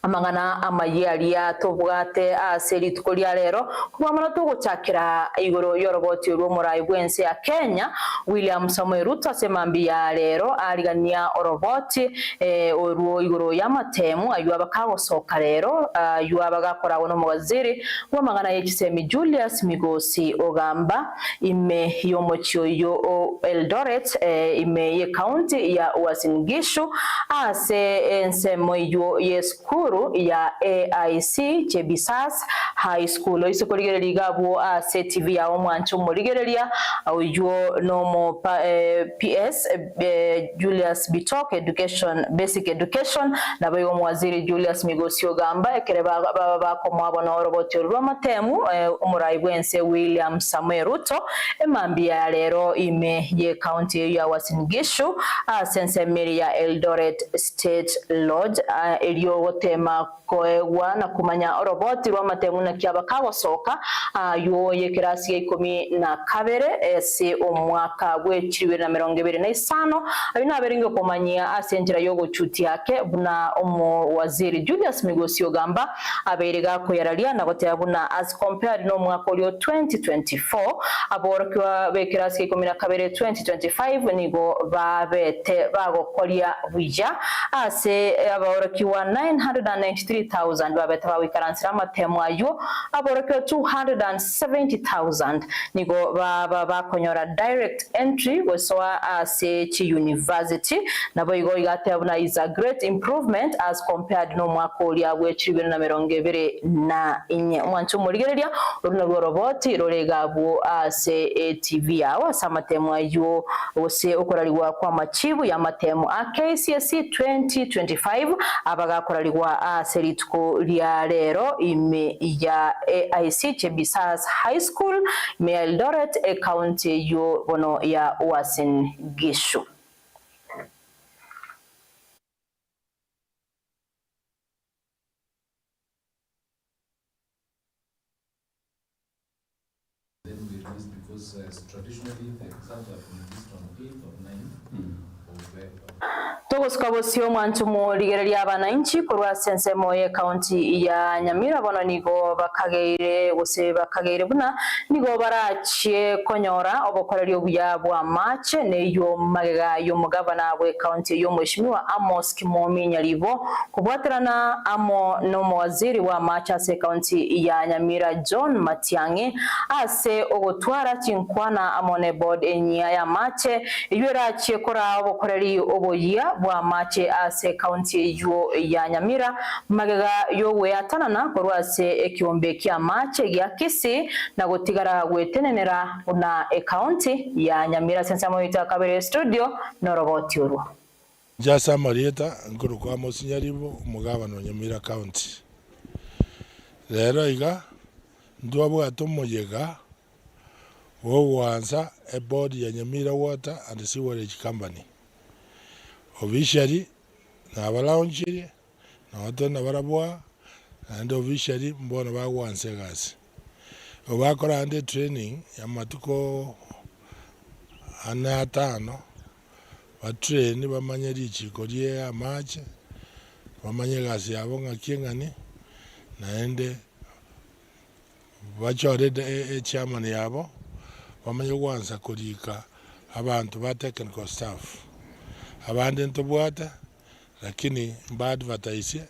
S6: amangana amayalia tobwate aseri tukolia lero kuba mana tuguchakira igoro yoroboti rumorai bwense ya Kenya William Samuel Ruto asemambia lero aligania oroboti oruo igoro ya matemu ayuaba kagosoka lero ayuaba gakora wono mwaziri wamangana yekisemi Julius Migosi Ogamba ime yomochio yo Eldoret ime ye county ya Uasin Gishu ase ensemo yo yeskuru ya AIC Chebisas High School oisokoligereria ligabo ase TV ya omwancho moligereria aujo nomo PS Julius Bitok Education Basic Education na bayo mwaziri Julius Migosi Ogamba ekereba bakomwa na roboti rwamatemu umurai bwense William Samuel Ruto emambia lero ime ye county ya Uasin Gishu sense ya Eldoret State Lodge elio tema koegwa na kumanya roboti rwa matemu na kiaba kagosoka yo yekirasi ya 12 ese omwaka gwechiriwe na 2025 abina beringo komanyia asenjira yo gochuti yake buna waziri Julius Migosi Ogamba aberega ko yaralia na gote buna as compared no mwaka lyo 2024 aborokwa bekirasi ya 12 2025 nigo babete bagokolia buja ase aborokiwa 993,000 babeta bawikaransira matemu ayo aborokyo 270,000 nigo bakonyora direct entry wesoa ase chi university nabo igo igatebuna is a great improvement as compared no mwaka olya gwechiribwe na 2024 mwancho murigereria uruno rw'roboti roregabo ase TV yawo samatemu ayo ose okoraliwa kwa machibu ya matemu a KCSE 2025 abagakoraliwa serituko lya lero ime ya AIC Chebisas High School me Eldoret county yo bono ya Uasin Gishu.
S7: Because traditionally the exams are from this on 8th or 9th
S6: Togoskabosio mwancho murigereria abananchi kurwa sensemo ye county ya Nyamira bono nigo bakageire gose bakageire buna nigo barachie konyora obokorerio buya bwa match ne yo magega yo mugabana bwe county yo mweshimiwa Amos Kimomi Nyalibo kubwaterana amo no mwaziri wa match ase county ya Nyamira John Matiangi ase ogotwara chinkwana amone board enya ya match yera chie kora okoreri oboyia bwa mache ase county yuo ya Nyamira magega yogweatanana korwa ase ekiombe kia mache gia KCSE na gutigara gwetenenera una county ya Nyamira. Sensa moita kabere studio noroboti oru
S8: Jasa Marieta nkuru kwa musinyaribu mugabano Nyamira county rero iga ndwabo atomuyega wowanza a board ya Nyamira Water and Sewerage Company officially na abalaunchiri na watu na barabwa and officially mbona bawanze gasi obakora ande training ya matuko ana atano batrain bamanye richiko rie amache bamanye gasi yabo ngakingani naende bachore chairman yabo bamanye kwanza kurika abantu ba technical staff abandi ntobwata lakini ba advertise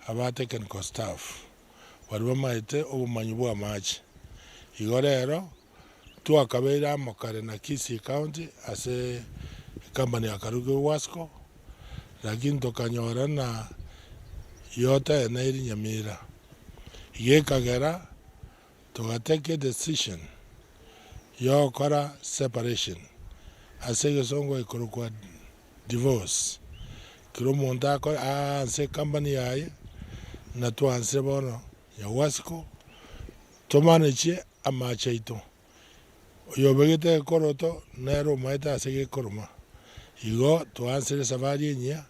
S8: aba technical staff bari bamaite obumanyi bwa amache igorero twakabera mukare na KCSE county ase company ya Karuge Wasco lakini tokanyora na yota na iri Nyamira yekagera tugateke decision yokora separation ase songo ikorokwa divorce kiro monta ko ase company yaye na twanse bono ya Wasco to manage amacheito yobegete koroto nero maita ase koroma igo twanse safari nya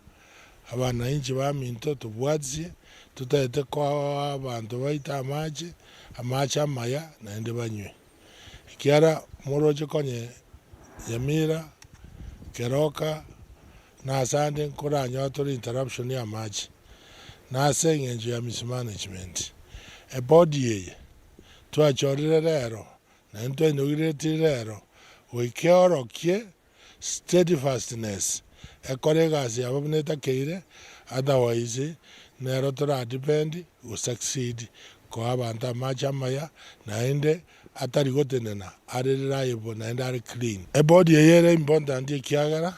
S8: abana inchi ba minto tubwatsie tutete kwa abantu baita amache amaya naende banywe kiara moroje konye Nyamira keroka na sande koranyo to interruption ya amache na sengenje ya mismanagement e body ye twachorire rero na into inogireti rero wikero kie steadfastness ekorega abo neta keire otherwise nero tora depend u succeed ko abantu amache amaya naende atari gotenena ari reliable naende ari clean a body yere important ikiagara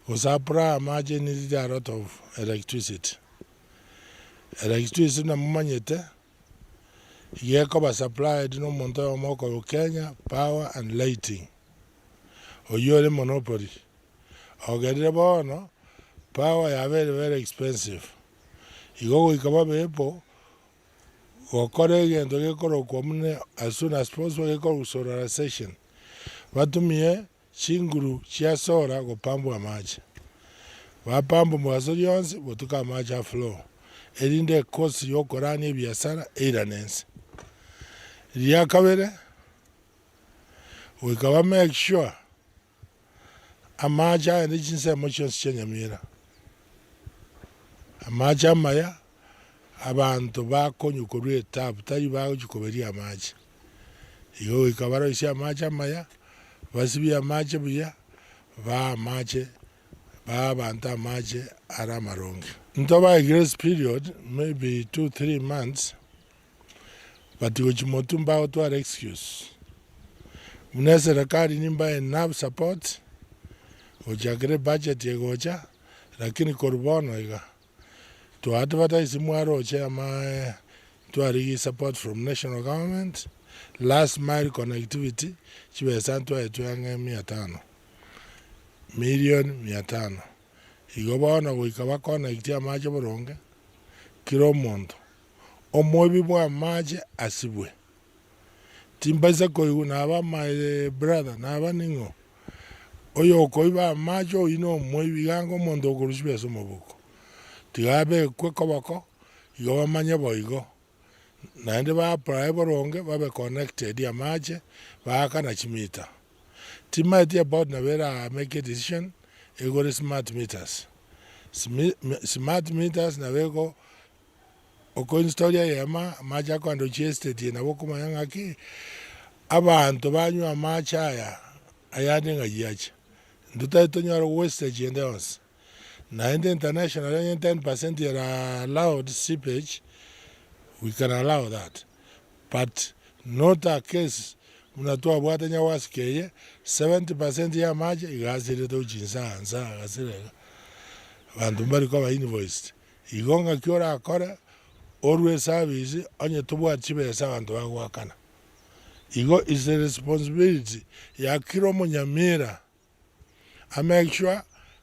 S8: usapra amache need a lot of electricity na mumanyete yeko ba supplied no monto moko Kenya Power and Lighting oyore monopoly ogedere bono power ya very expensive igogo ikaba bepo okore gendo gekoro komune as soon as possible gekoro solarization batumie chinguru chia sora go pambo amache bapambo mwazo yonse botuka amache flow erinde cost yokorani biasara iranense ya kabere we kaba make sure amache and chinse motions chenyamira amache amaya abantu bakonyukorwe tap tayi bagukoberi amache iyo ikabaro isi amache amaya basibi amache buya ba amache ba banta amache ara maronge ntoba a grace period maybe 2-3 months but uchimutumba auto excuse mnese rakari nimba enough support ojagre budget yegocha lakini korbono iga to advertise mwaro chama to arigi support from national government last mile connectivity chibe santo etwange 500 million 500 igobona wikaba connect ya maje boronge kiro mondo omobi bwa maje asibwe timbaza ko na ba my brother na ba ningo oyo koiba majo ino mobi gango mondo kurushibe somobuko tigabe kwekobako igo bamanye boigo naende ba apply boronge babe connected ya mache bakana chimita timati about na vera make a decision ego smart meters na vego oko historia yema macha kwando chestate na bokuma yangaki abantu banywa macha ayade ngayache ndutaito nyaro wastage and else na international 10% are allowed seepage we can allow that but not a case Mnatoa bwata nya wasikeye 70% ya maji igasire to jinsa ansa agasire. Bantu bari ko ba invoice. Igonga kiora akora always service onye tubwa chibesa bantu bagwakana. Igo is the responsibility ya kiro munyamira. I make sure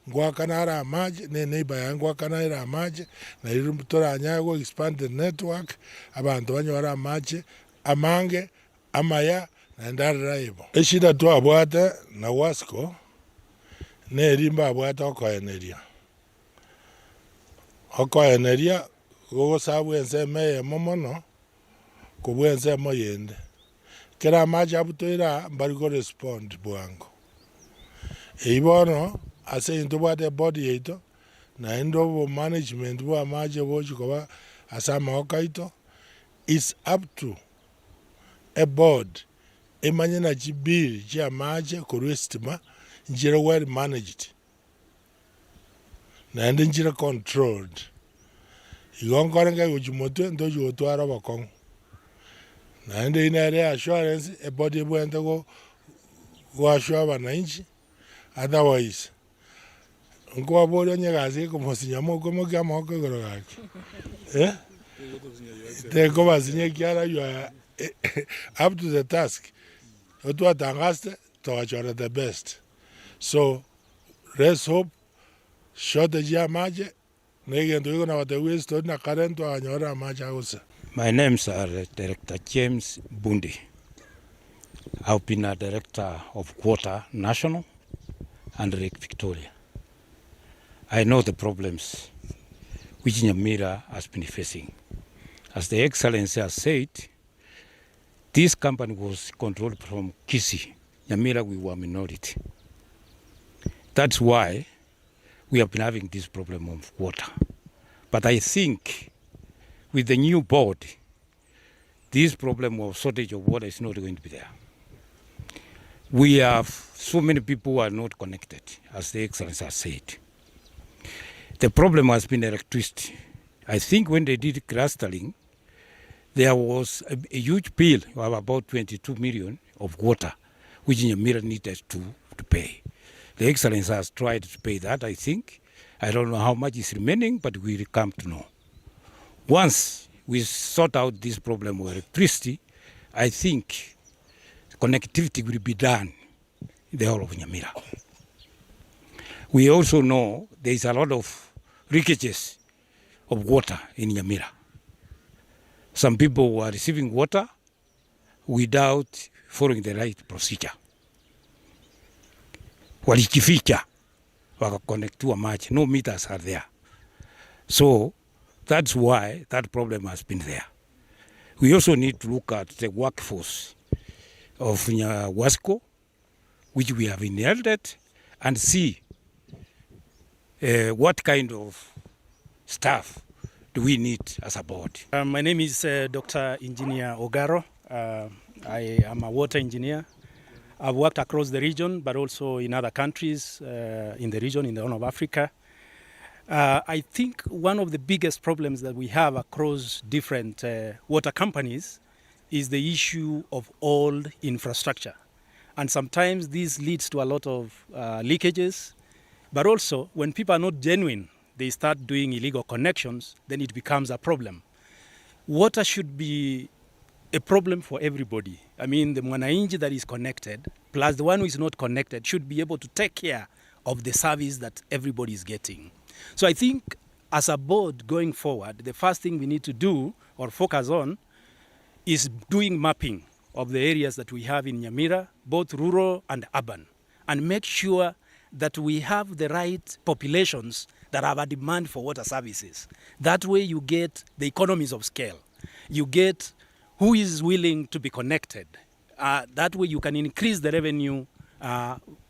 S8: ngwakana ara maji ne neighbor ya ngwakana ara maji na irutora anyago expand the network abantu banyora maji amange amaya na ndara ibo. Eshida tu abwata na wasko ne rimba abwata okoeneria. Okoeneria gogo sabu ense meye momono kubwense moyende. Kera maji abutoira mbarigo respond bwango. Ibono ase into bwate body yeito na indo management bwa maji boji koba asama okaito is up to a board emanyana jibiri ja maji korestima njira well managed na njira controlled. Igongorenga ujumoto ndoji otwara bakong. Na ina assurance a body bwente go assure bananchi. Otherwise, unko bolo nyagazi ko mosinyamo ko mogamo ko gorogaki. Te ko basinye kiara you are up to the task. Otu atangaste to achora the best. So let's hope shortage ya maji negendo iko na watewe story na current anyora maji ausa.
S9: My name's Director James Bundi. I've been a director of Water National and Lake Victoria. I know the problems which Nyamira has been facing. As the Excellency has said, this company was controlled from KCSE. Nyamira, we were minority. That's why we have been having this problem of water. But I think with the new board, this problem of shortage of water is not going to be there. We have so many people who are not connected, as the Excellency has said. The problem has been electricity. I think when they did clustering, there was a huge bill of about 22 million of water, which Nyamira needed to pay. The Excellency has tried to pay that, I think. I don't know how much is remaining, but we will come to know. Once we sort out this problem of electricity, I think connectivity will be done in the whole of Nyamira. We also know there is a lot of leakages of water in Nyamira. Some people were receiving water without following the right procedure. Walijificha wakakonektiwa maji. No meters are there. So that's why that problem has been there. We also need to look at the workforce of Wasco, which we have inherited, and see what kind of staff do we need as a board.
S10: My name is Dr. Engineer Ogaro. I am a water engineer. I've worked across the region, but also in other countries in the region, in the Horn of Africa. I think one of the biggest problems that we have across different water companies is the issue of old infrastructure. And sometimes this leads to a lot of leakages, but also when people are not genuine, they start doing illegal connections, then it becomes a problem. Water should be a problem for everybody. I mean, the mwananchi that is connected, plus the one who is not connected, should be able to take care of the service that everybody is getting. So I think as a board going forward, the first thing we need to do or focus on is doing mapping of the areas that we have in Nyamira, both rural and urban, and make sure that we have the right populations that have a demand for water services. That way you get the economies of scale. You get who is willing to be connected. That way you can increase the revenue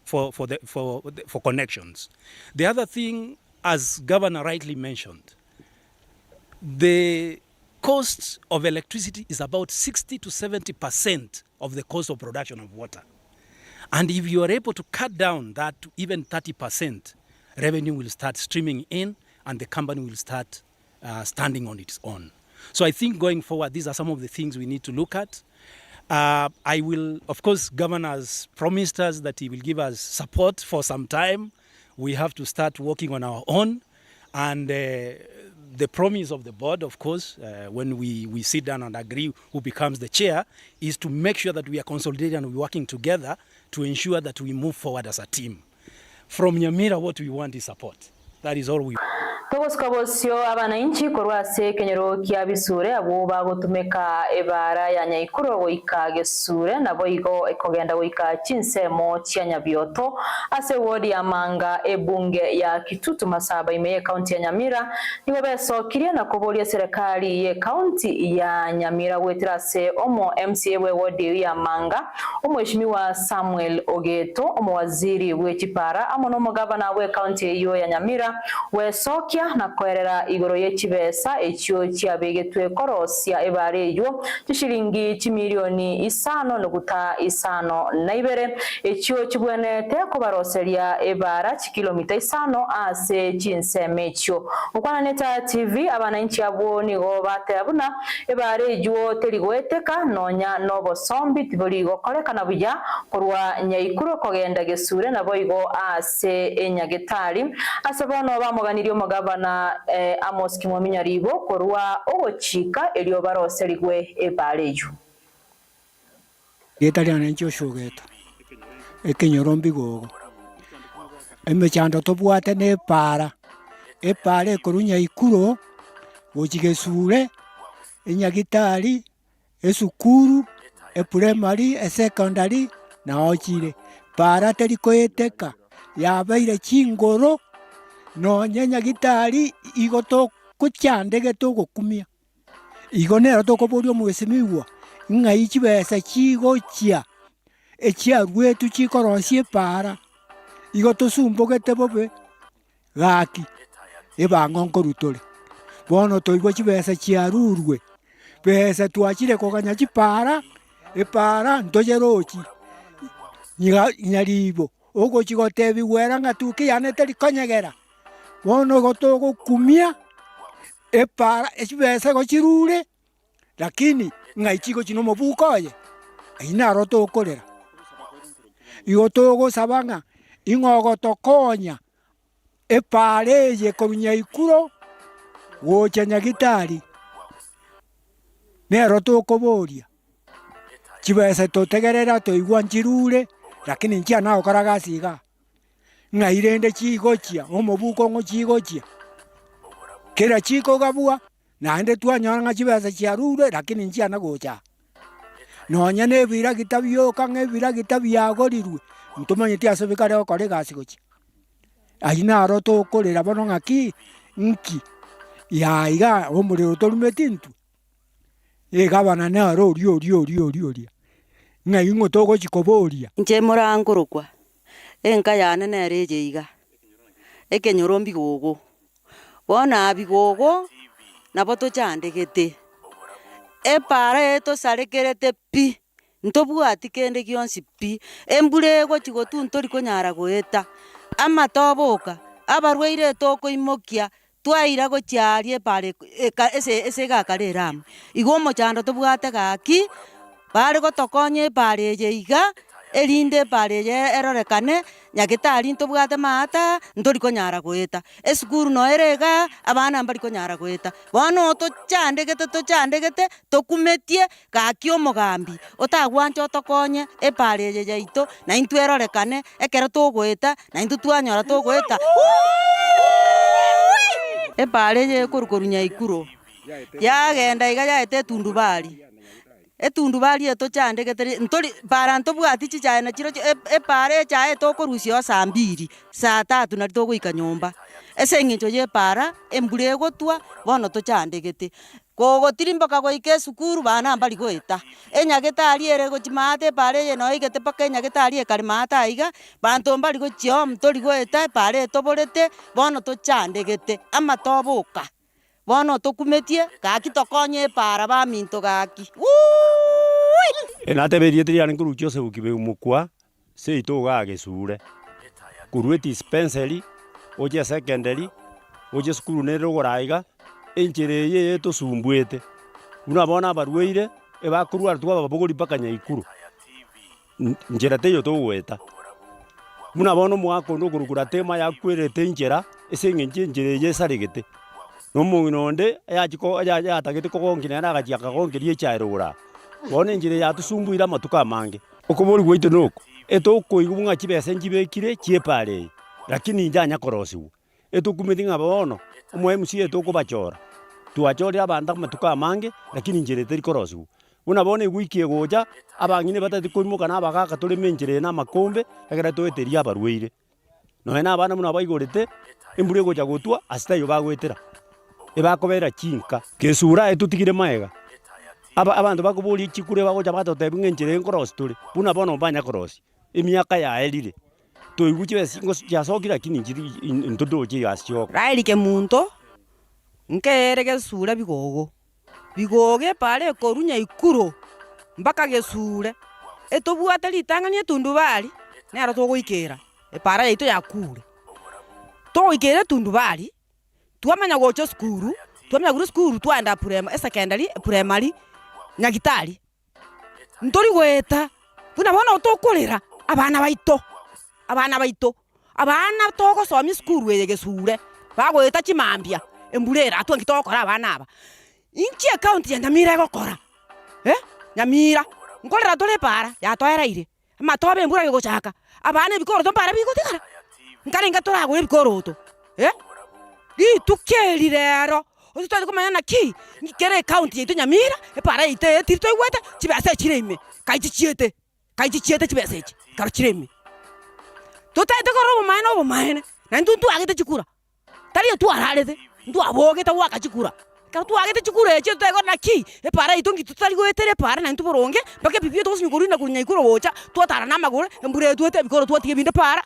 S10: for connections. The other thing, as Governor rightly mentioned, the cost of electricity is about 60 to 70% of the cost of production of water. And if you are able to cut down that to even 30%, revenue will start streaming in and the company will start standing on its own. So I think going forward, these are some of the things we need to look at. I will, of course, Governor has promised us that he will give us support for some time. We have to start working on our own. And the promise of the board, of course, when we sit down and agree who becomes the chair, is to make sure that we are consolidated and we're working together to ensure that we move forward as a team. From Nyamira, what we want is support. That is all we want.
S6: Togosikabosio abananchi korwase kenyero kia bisure abo bagotumeka ebara ya nyaikuro goika gesure nabo igo ekogenda goika chinsemo chia Nyabioto ase wodi ya Manga ebunge ya Kitutu Masaba imeye kaunti ya Nyamira nibo besokirie na kuboria serikali ye kaunti ya Nyamira wetirase omo MCA we wodi ya Manga omweshimiwa Samuel Ogeto omo waziri wechipara amono mugavana we kaunti iyo ya Nyamira wesokia na kwerera igoro y'ekibesa ekyo kyabegetwe korosia ebare yo kishiringi chimilioni 5.52 ekyo kibwenete kubaroseria ebara kilomita 5 ase chinseme ekyo ukwana neta TV abananchi abo nigo batabuna ebare yo terigweteka nonya nobosombi tiboligo kolekana buya korwa nyaikuro kogenda gesure nabo igo ase enyagetari ase bono bamuganirio mugaba na Amos Kimwaminya ribo korwa ogochika elio baroserigwe ebaleju
S11: getali anencho shogeta ekenyorombi gogo emechando tobwate ne para epare korunya ikuro gochigesure enyagitari esukuru eprimary esecondary na ochire para terikoeteka yabaire chingoro no nyanya gitari igoto kuchandege to gokumia igonera to koborio mwesimiwa ngai chibesa chigo chia echia rwetu chikorosie para igoto sumbogete bobe gaki ebangonko rutore bono toigo chibesa chia rurwe pesa tuachire koganya chipara epara ntoyerochi nyaribo ogo chigotebi wera ngatuki yaneteri konyegera bono gotogo kumia epara echibesa gochirure lakini ngaichiko chino mobukoye aina roto okorera igotogo sabanga ingogo tokonya epare ye korunya ikuro gocha nyagitari ne roto okoboria chibesa totegerera toigwanchirure lakini nchia nao karagasiga ngairende chigochia omobuko ngo chigochia kera chiko gabua naende twanyanga chibesa chiarure lakini nchia nagocha nonya ne bira kitabyo kange bira kitabya gorirwe ntumanyiti asobikare okore gasigochi aina roto okorera bono ngaki nki ya iga omuriro torumetintu egabana na ori ngai ngo togo chikoboria
S12: nche morangurukwa enka yane nereje iga ekenyorombi gogo bona bigogo nabo tochandegete epara to sarekerete pi ntobwati kende gionsi pi embulego chigotu ntori konyara goeta amatoboka abarweire toko imokia twaira gochiarie pare ese gakareramu igomo chando tobwate gaki bare gotokonye pare yeiga elinde pare ye erorekane nyagitari ntobwate mata ntori konyara goeta esukuru no erega abana mbari konyara goeta bono tochandegete tokumetie gaki omogambi otagwancho otokonye epare ye yeito na intu erorekane ekero togoeta na intu twanyora togoeta epare ye korukorunya ikuro yagenda iga yaete tundubari etundubari eto chandegete ntori para ntobwati chichana chiro epare chae tokorusio saa 2 saa 3 na togoika nyomba esengecho ye para embure gotwa bono tochandegete gogotirimboka goike sukuru bana mbari goeta enyagetari ere gochimate pare ye noigete paka enyagetari ekari mata iga banto mbari gochio mtori goeta pare toborete bono tochandegete amatoboka bono tokumetie gaki tokonye para ba minto gaki
S13: enate tiriane kuruchio se ukibe umukwa se itoga gesure kurwe dispensary oje secondary oje skulu nero goraiga enjere ye to sumbwete una bona barweire ebakurwa twa babogori paka Nyaikuru njera teyo tugweta muna bono mwako ndo kurugura tema yakwirete njera esengenje njere yesaregete no munonde yachiko yatagete kokongina na gachaka kongerie chairura bone njere yatusumbuira matuka mange okobori gweito noko etoko igubunga chibese njibekire chiepare lakini njanya korosiu etokumetinga bono omwe MC etokobachora tuachori abanda matuka mange lakini njere teri korosiu una bone wikie goja abangine batati koimuka na bagaka tole menjere na makombe agera toeteria barweire no ena abana muna baigorete embure goja gotwa asitayo bagwetera ebakobera chinka kesura etutigire maega abantu bakubuli chikure bagoja batotebi ngenjere nkorosi tole buna bono banya korosi emiaka ya elire toiguche singo jasokira lakini njiri ntodoje yasyo
S12: railike muntu nkere gesura bigoge pare korunya ikuro mpaka gesure etobwate litangania tundubali nero togoikera epara yaito yakure togoikera tundubali twamanya gocho skuru twamanya guru skuru twanda primary nyagitari ntori gweta buna bona otokorera abana baito abana togo somi skuru yegesure bagweta chimambia emburera atwangitokora abana aba inchi account ya Nyamira gokora Nyamira nkorera tole para ya toeraire amatobe embura gegochaka abana bikoro tompara bigotikara nkarenga toragwe bikoroto tukeri rero utotari kumanya na ki ngikere account yetu Nyamira epara ite tirito igwete chibase chireme kaiti chiete chibase chi karo chireme totaite koro bomaine na ntuntu agete chikura tari tu ararete ntu aboge ta waka chikura karo tu agete chikura eche tutego na ki epara itongi tutari gwetere para na ntu boronge bake bibio to sinyuguru na kunya ikuro wocha twatara na magore embure tuete bikoro twatige binde para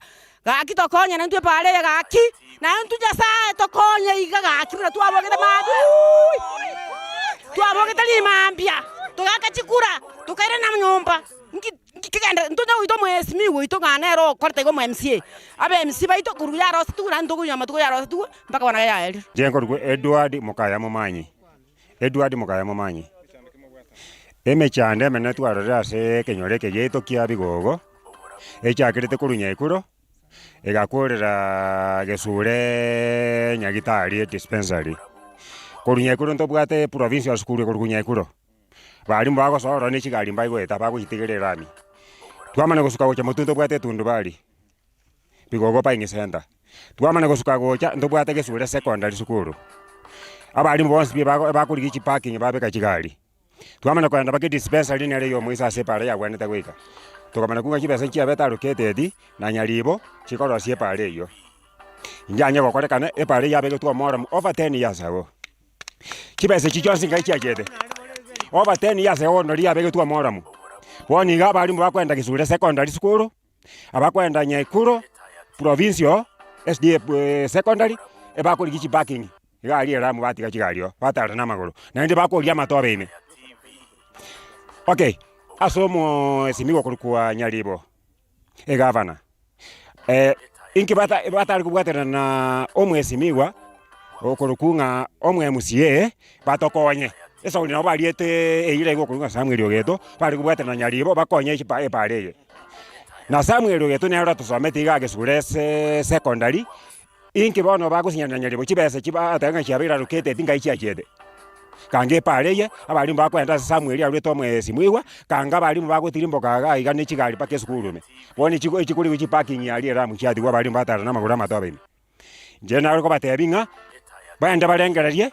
S12: gaki tokonya na ntu epare gaki na ntu jasa tokonya iga gaki na tu aboge ta mabi tu aboge ta limambia to gaka chikura to kaire na mnyomba kigenda ntunja uito mwesimi uito ganero korte go MCA abe MC baito kuruya rosi tu ran togo nyama togo ya rosi tu mpaka wana ya eli
S14: jengo rwo Edward Mukaya Mumanyi emechande mena twarora se kenyoreke yeito kia bigogo echakirite kurunya ikuro egakorera gesure nyagitari dispensary kurunya ikuro ntobwate provincial school kurunya ikuro bari mbago soro ni chigari mbai gweta baguitigerera ami twamana gusuka gocha mutunto bwate tundubari bigogo pa ingisenda twamana gusuka gocha ndobwate gesure secondary school abari mbonsi bakurigichi parking babeka chigari twamana kwenda bake dispensary ni ariyo mwisa separe ya gwaneta gwika tukamana kunga chibesa chia beta located na Nyaribo chikoro separe iyo njanya gokorekana epare ya bege twa mora over 10 years ago chibesa chichonsi ngai chiagete over 10 years ago no ria bege twa moramu woni ga bari mbakwenda gisure secondary school abakwenda Nyaikuru provincial SDA secondary ebakurigichi parking gari era mu batiga chigario batara na maguru na ndi bakoria matobe ime okay asomo esimigo kulikuwa Nyaribo gavana inki batari kubwatera na omwe esimigwa okulukunga omwe MCA batokonye esa uli no baliete eire go kulunga Samuel Ogeto bali kubwatera na Nyaribo bakonye chipa epareye na Samuel Ogeto ne ora tusomete igage surese secondary inki bono bagusinya na Nyaribo chibese chiba atanga chiabira rukete tinga ichiachede kange pareye abali mbakwenda Samuel alweto mwezi mwigwa kanga bali mbagutirimbo kaga igane chigari pake skulume woni chiko chikuri kuchi parking yali era muchadi wa bali mbatara na magura matobe nje na ko batebinga baenda balengererie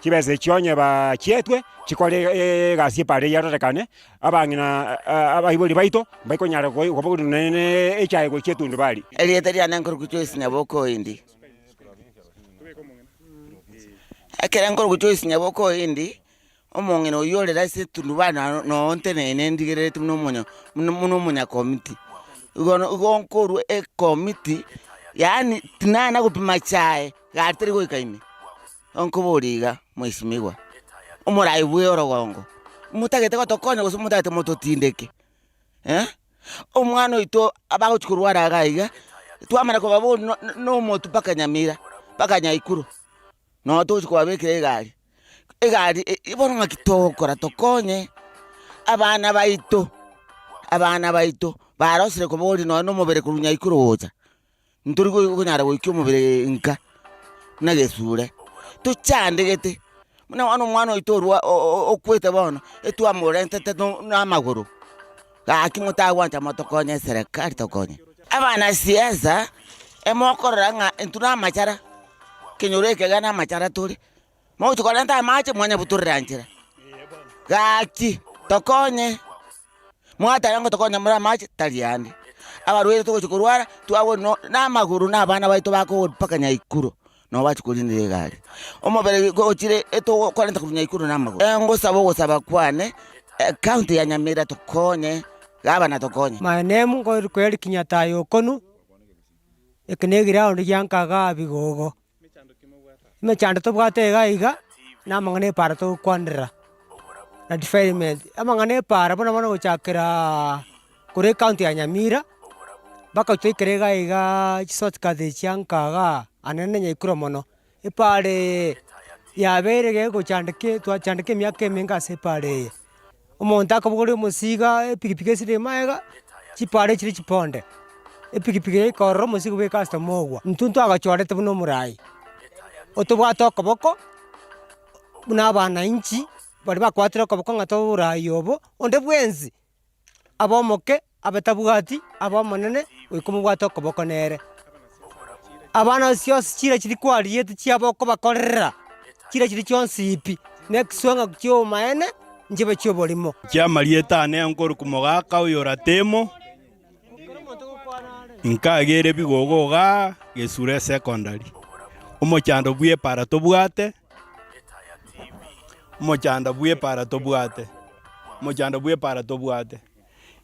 S14: chibeze chionye ba chietwe chikole gasi pare yarekane abangina abaiboli baito baikonyara ko ko nene echaye ko chetundu bali
S15: elietaria nankuru kuchoisi nyaboko indi akera ngoro kuchoisi nyaboko indi omongeno yolera se tundu bana no ontenene ndigere tuno munya committee ugonkuru committee yani tinana kupima chae gatiri goikaini onkoboriga mwisimiwa umurai bwe orogongo mutagete gotokonya gusu mutagete mutotindeke omwana ito abagochikurwara gaiga twamara ko babo no motu paka Nyamira paka Nyaikuru no tochi kwa bekire egari ibono ngakitokora tokonye abana baito barosire kubori no mubere kurunya ikuruza nturi kunyara wikyo mubere nka na gesure tuchandegete muna wano mwana itorwa okwete bono etu amorente na maguru akimuta wanta motokonye serikali tokonye abana siasa emokoranga entuna machara kinyoreke gana machara turi mo tukolenta mache mwanya buturanjira gaki tokonye mwata yango tokonye mura mache taliandi abarwere tukochikurwara tuawo na maguru na abana baito bako paka nyaikuru no bachikulinde gari omobere gochire eto kwalenta kunya ikuru na maguru ngosaba kwane county ya Nyamira tokonye abana tokonye
S11: my name ngo kweli kinyatayo konu ekenegira ondi yankaga bigogo mechanda to bwate gaiga na mangane para to kwandira na development amangane para bona gochakira kure county ya Nyamira baka tuikere gaiga chisot kade chankaga anene nyikuro mono ipare yaberege gochandike twachandike myaka eminga separe umuntu akabugore musiga epikipiki sire maega chipare chiri chiponde epikipiki ikorro musiga be customer ogwa ntuntu agachorete buno murai otobwata okoboko buna abana inchi bari bakwatira okoboko ngato burai obo onde bwenzi abomoke abatabwati abomonene oikumubwata okoboko nere abana sios chira chiri kwariete chiaboko bakorera chira chiri chonsipi nekisonga kyo maene njibe chyo bolimo
S16: chiamarieta ne nkoro kumogaka uyora temo nkagere bigogo ga gesure secondary omochando bwie para tobwate mochando bwie para tobwate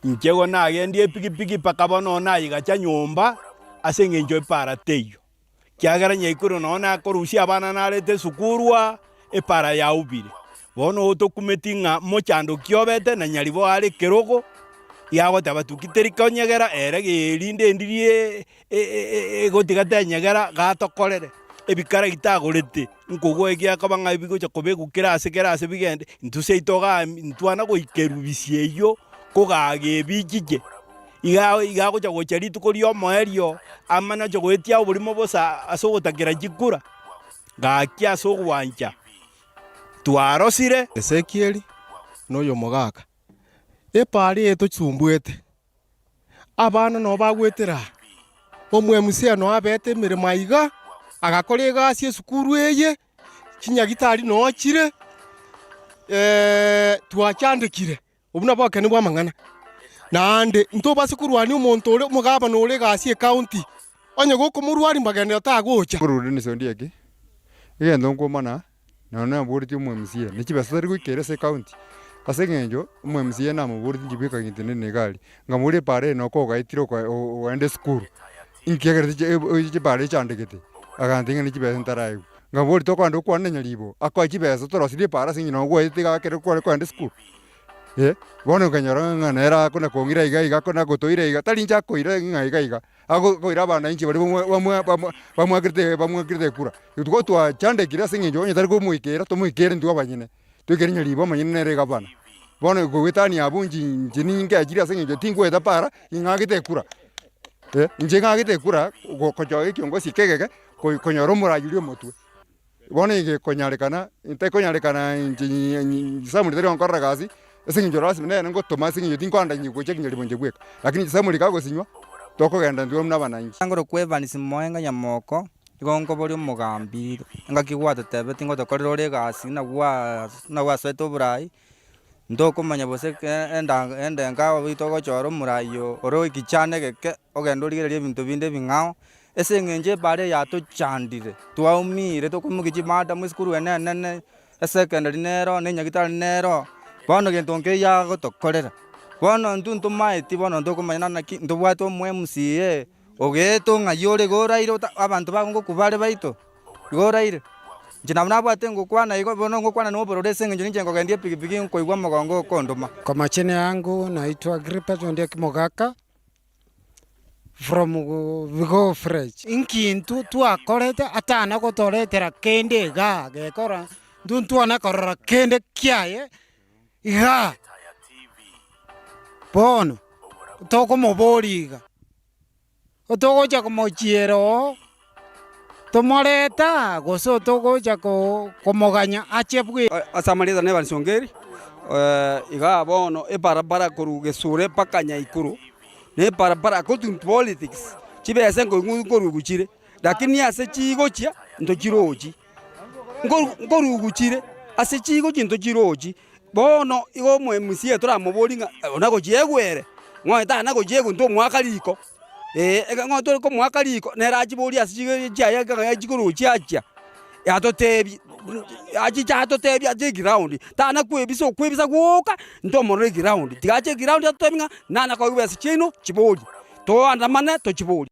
S16: nchego nagendie pikipiki pakabono na igacha nyomba asenge njoy para teyo kiagara nyeikuru nona korusia abana narete sukurwa para ya ubire bono otokumetinga mochando kiobete na nyaribo ari kerogo yago tabatukiteri konyegera erege erinde ndirie gotigate nyegera gatokorere ebikara itagorete nkogo egia kabanga ibigocha kobegukira ase bigende ntuse itoga ntwana goikerubisia yo kogage bijije iga gocha gochari tukorio moerio amana jogoetia oburimo bosa asogotakira jikura gakia sogwanja twarosire
S17: Ezekieli noyo mogaka epari eto chumbwete abana no bagwetera omwe musia no abete mirimo iga agakora egasi esukuru eye kinyagitari no chire twachandikire obuna bwake ni bwamangana nande nto basikurwani omonto ole mugaba no ole gasi county onye goko murwari mbagane tagocha
S18: bururi ni sondieke igendo ngomana na buriti umwe msie ni kibasa tari kwikere se county asengenjo umwe msie na muburiti njibika ngitene ne gali ngamuri pare no ko gaitiro kwa wende school inkegere je pare chandekete agantinga ni kibasa ntarayo ngamuri to kwando kwanne nyalibo akwa kibasa torosire para singino gwe tiga kere kwa wende school bono kanyora nganera kuna kongira iga kuna gotoire iga talinja koira iga ago koira bana inchi bari bamwakirte kura tuko twa chande kira singinjo nya tariko muikera to muikera ndu abanyine to kerinya libo manyine rega bana bono gowetani abunji njini nge ajira singinjo tingwe da para ingagite kura nje ngagite kura kojo kiongozi kegege konyoro murajulio motwe bono ige konyarekana inte konyarekana inji samuri tari onkorra gazi singinjo rasmi nene ngo toma singinjo tinkwanda nyiko chekinyali bonje bweka lakini samuri kago sinywa toko genda ndio mna bananyi
S19: ngoro kwevanisi moenga nyamoko igongo bori mugambi ngakigwata tebe tingo tokorero re gasi na gwa sweto burai ndoko manya bose enda ngao bitoko choro murayo oro ikichane geke ogendo rigere ebintu binde bingao esengenje bare yato chandire twaumire tokumugichi mata muskuru enene secondary nero nenyagitari nero bono gento nke ya gotokorera bono ntuntu maiti bono ntokumanya na ntubwato mwe MCA ogeto ngayore gorairo abantu bagongo kubare baito goraire njina nabwate ngokwana igo bono ngokwana no borore senge nje ngo gendie pikipiki nkoigwa mogongo kondoma.
S11: Kwa machine yangu naitwa Gripa Jondia Kimogaka from Vigo Fresh inkintu twakorete atana gotoretera kende ga gekora nduntu anakorora kende kiaye iga bono tokumuburiga otogocha kumuchiero tumoreta gose togocha kumuganya ache bwi
S20: asamarita ne barisongeri iga bono ebarabara koru gesure paka nyaikuru ne barabara kotu politics chibese ngoru guchire lakini ase chigochia ndo chiroji ngoru guchire ase chigochi ndo chiroji bono igo mwemusie turamuboringa onago chiegwere ng'oeta nago chiegu ndo mwakariko ega ng'oto ko mwakariko nerachibori ase chiaya ga chikuru chiacha yatotebi achi chatotebi ate ground tana kwebisa gwoka ndo more ground tigache ground atotebinga nana ko wese chino chibori to andamane to chibori.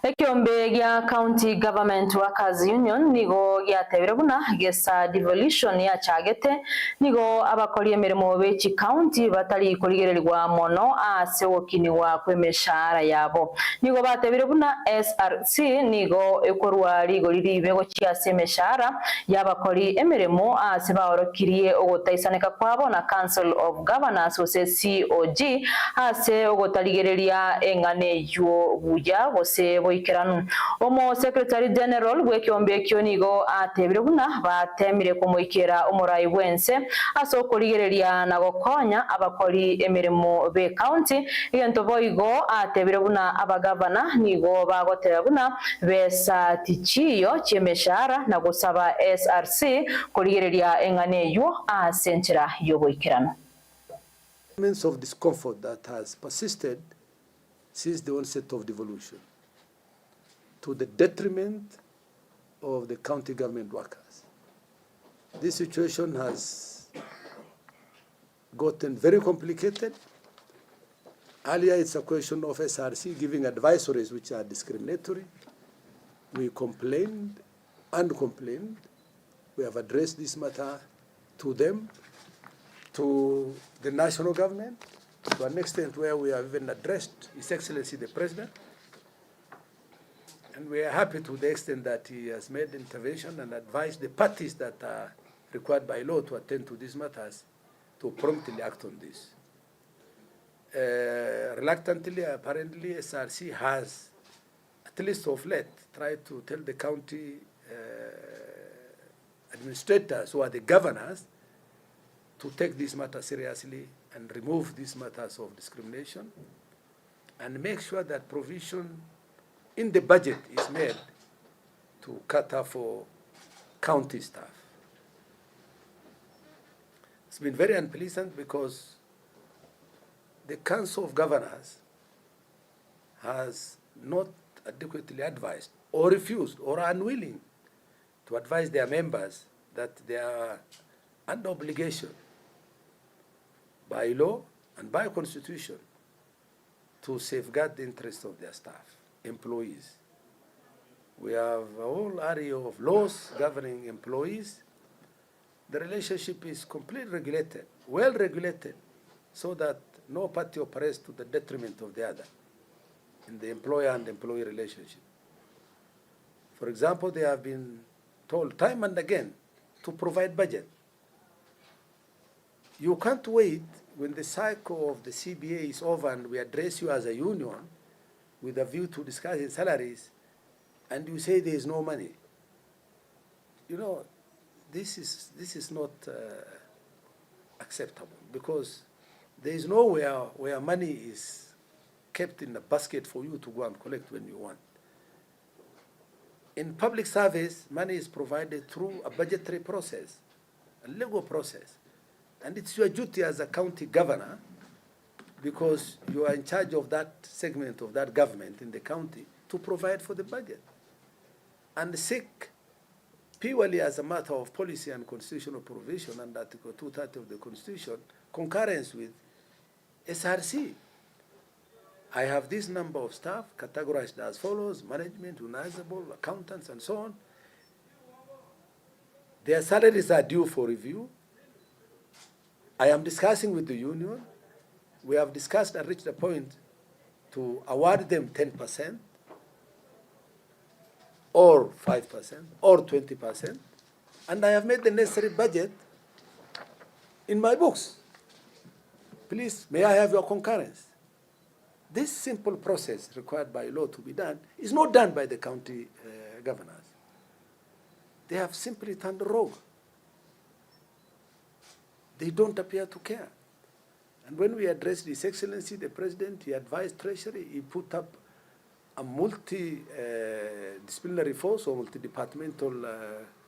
S6: Ekiombe gya County Government Workers Union nigo gyatebire buna gesa devolution ya chagete nigo abakori emirimo bechi county batari kurigererwa mono ase okini wa kwemeshara yabo nigo batebire buna SRC nigo ekorwa ligo liribego chiase meshara yabakori emirimo ase baorokirie ogotaisaneka kwabo na Council of Governors ose COG ase ogotarigereria engane yo buya gose boikeranu omo Secretary General bwekiombe kionigo atebire buna batemire kumuikera omurai bwense aso kurigereria na gokonya abakori emirimo be county igento boigo atebire buna abagavana nigo bagotera buna besa tichiyo chemeshara na gusaba SRC kurigereria engane yo asenchera yo boikeranu.
S21: Elements of discomfort that has persisted since the onset of devolution, to the detriment of the county government workers. This situation has gotten very complicated. Earlier, it's a question of SRC giving advisories which are discriminatory. We complained and complained. We have addressed this matter to them, to the national government, to an extent where we have even addressed His Excellency the President. And we are happy to the extent that he has made intervention and advised the parties that are required by law to attend to these matters to promptly act on this. Reluctantly, apparently, SRC has, at least of late, tried to tell the county administrators, who are the governors, to take this matter seriously and remove these matters of discrimination and make sure that provision in the budget is made to cater for county staff. It's been very unpleasant because the Council of Governors has not adequately advised or refused or are unwilling to advise their members that they are under obligation by law and by constitution to safeguard the interests of their staff, employees. We have a whole area of laws governing employees. The relationship is completely regulated, well regulated, so that no party operates to the detriment of the other in the employer and employee relationship. For example, they have been told time and again to provide budget. You can't wait when the cycle of the CBA is over and we address you as a union with a view to discussing salaries, and you say there is no money. You know, this is not acceptable, because there is nowhere where money is kept in a basket for you to go and collect when you want. In public service, money is provided through a budgetary process, a legal process. And it's your duty as a county governor, because you are in charge of that segment of that government in the county, to provide for the budget. And seek, purely as a matter of policy and constitutional provision under Article 230 of the Constitution, concurrence with SRC. I have this number of staff categorized as follows: management, unizable, accountants, and so on. Their salaries are due for review. I am discussing with the union. We have discussed and reached a point to award them 10% or 5% or 20%. And I have made the necessary budget in my books. please, may I have your concurrence? This simple process required by law to be done is not done by the county governors. They have simply turned rogue. They don't appear to care. And when we addressed His Excellency, the President, he advised Treasury, he put up a multi-disciplinary force or multi-departmental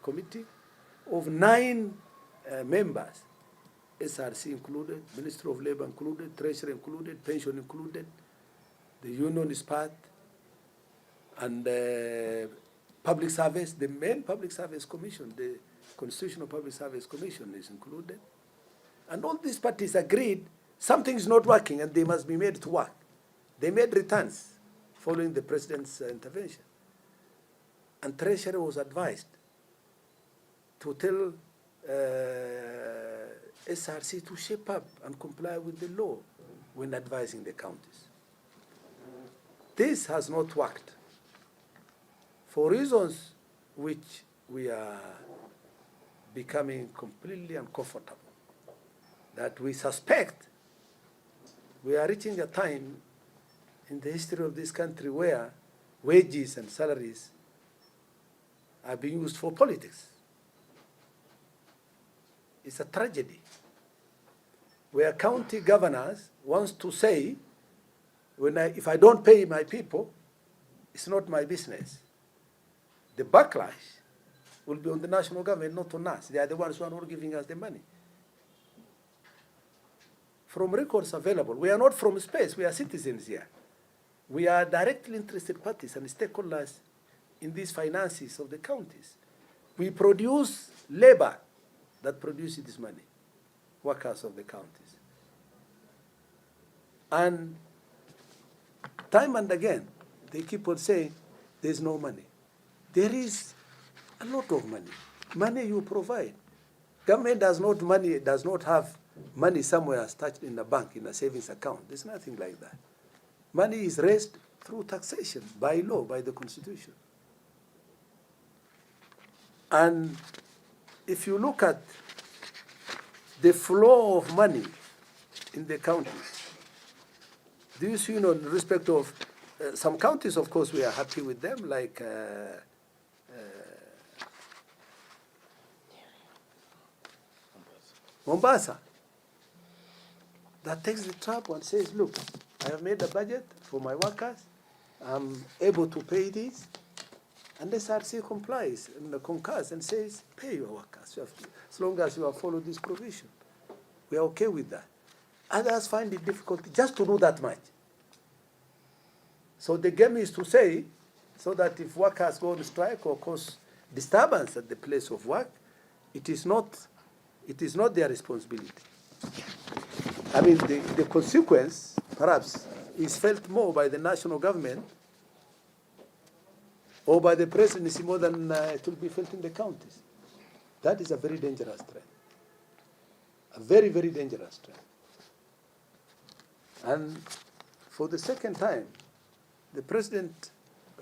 S21: committee of 9 members, SRC included, Ministry of Labor included, Treasury included, Pension included, the union is part, and public service, the main public service commission, the Constitutional Public Service Commission is included. And all these parties agreed something is not working and they must be made to work. They made returns following the President's intervention. And Treasury was advised to tell SRC to shape up and comply with the law when advising the counties. This has not worked for reasons which we are becoming completely uncomfortable, that we suspect we are reaching a time in the history of this country where wages and salaries are being used for politics. It's a tragedy where county governors wants to say, if I don't pay my people, it's not my business. The backlash will be on the national government, not on us. They are the ones who are not giving us the money. From records available, we are not from space, we are citizens here. We are directly interested parties and stakeholders in these finances of the counties. We produce labor that produces this money, workers of the counties. And time and again, they keep on saying, there's no money. There is a lot of money. Money you provide. Government does not have money somewhere attached in a bank, in a savings account. There's nothing like that. Money is raised through taxation, by law, by the Constitution. And if you look at the flow of money in the counties, do you see, in respect of some counties, of course, we are happy with them, like Mombasa, that takes the trap and says, look, I have made a budget for my workers, I'm able to pay this, and the SRC complies and concurs and says, pay your workers, as long as you have followed this provision. We are okay with that. Others find it difficult just to do that much. So the game is to say, so that if workers go on strike or cause disturbance at the place of work, it is not their responsibility. I mean, the consequence, perhaps, is felt more by the national government or by the presidency more than it will be felt in the counties. That is a very dangerous trend. A very, very dangerous trend. And for the second time, the president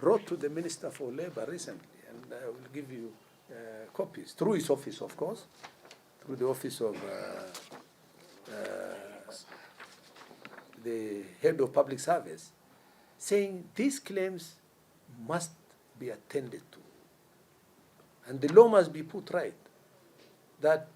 S21: wrote to the Minister for Labor recently, and I will give you copies, through his office, of course, through the office of the head of public service, saying these claims must be attended to. And the law must be put right. That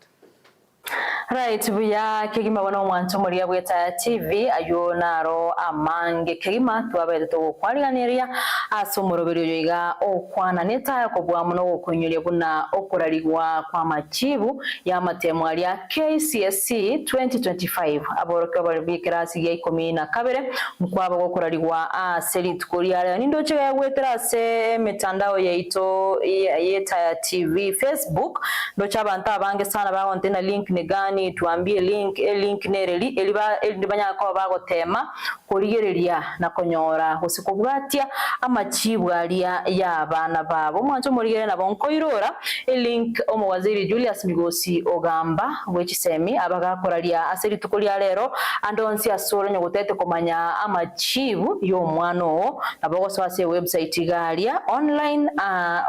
S6: Right, buya kegima wana mwancho muria bweta TV ayonaro amange kegima twabete to kwaliganiria asomoroberio yoiga okwana neta yakobwa muno okunyuria buna okurarigwa kwa machibu ya matemo aria KCSE 2025 aboroka baribikira sigia 12 mkwabo gokurarigwa serit kuria nindo chega gwetera se mitandao yaito yeta TV Facebook ndo chabanta bange sana ba kontena link ni gani tuambie link nereli elibanya ko bagotema kurigereria na konyora gusikubwatia amachibwa aria y'abana babo mwanzo murigere na bonko irora link omo waziri Julius Migosi ogamba wechisemi abagakoraria aseri tukulia lero andonsi asoro nyogotete komanya amachibu yo mwano nabo swase website galia online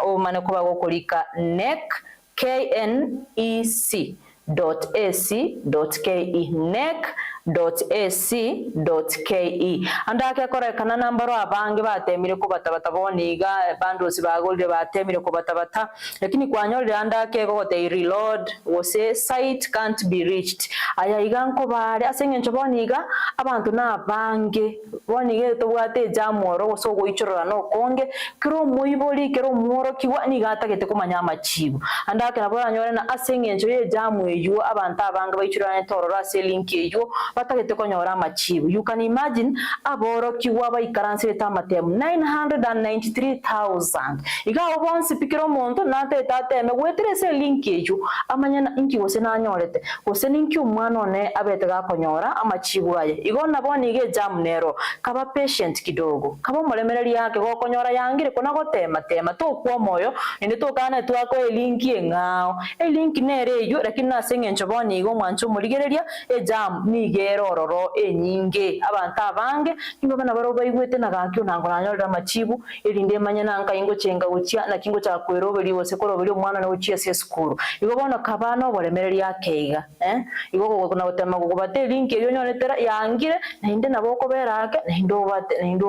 S6: o maneko bagokolika NEC KNEC nec.ac.ke nec.ac.ke andake korekana nambaro abange batemire ko batabataboniga bandosi bagolde batemire ko batabata lakini kwanyorira andake ko they reload wose site can't be reached aya iganko bare asengencho boniga abantu na bange bonige to bwate jamoro goso goichorora no konge kiro muibori kiro muoro kiwa ni gatagete kumanya amachibu andake nabora nyore na asengencho ye jamu eyo abantu abange baichorora torora se link eyo batagete konyora amachibu. You can imagine aboro kiwa baikaransire tamatem 993,000 iga obonsi pikiro monto nate tate me wetre se link ejo amanyana inki wose na nyorete wose ninki umwana ne abetega konyora amachibu aye igo naboni ige jam nero kaba patient kidogo kaba molemereri yake go konyora yangire kona gotema to kwa moyo inde to kana twako link engao link nere ejo lakini nasengencho boni igo mwancho murigereria jam ni gerororo enyinge abantu abange nimba bana baro bayigwete nagakyo nango nanyorera machibu irinde manyana nka ingo chenga guchia na kingo cha kweroberi wose koroberi umwana na uchiya se skuru igo bona kabano bolemereri yakeiga igo kuna gutema gubate link iyo nyoretera yangire na inde naboko berake na indo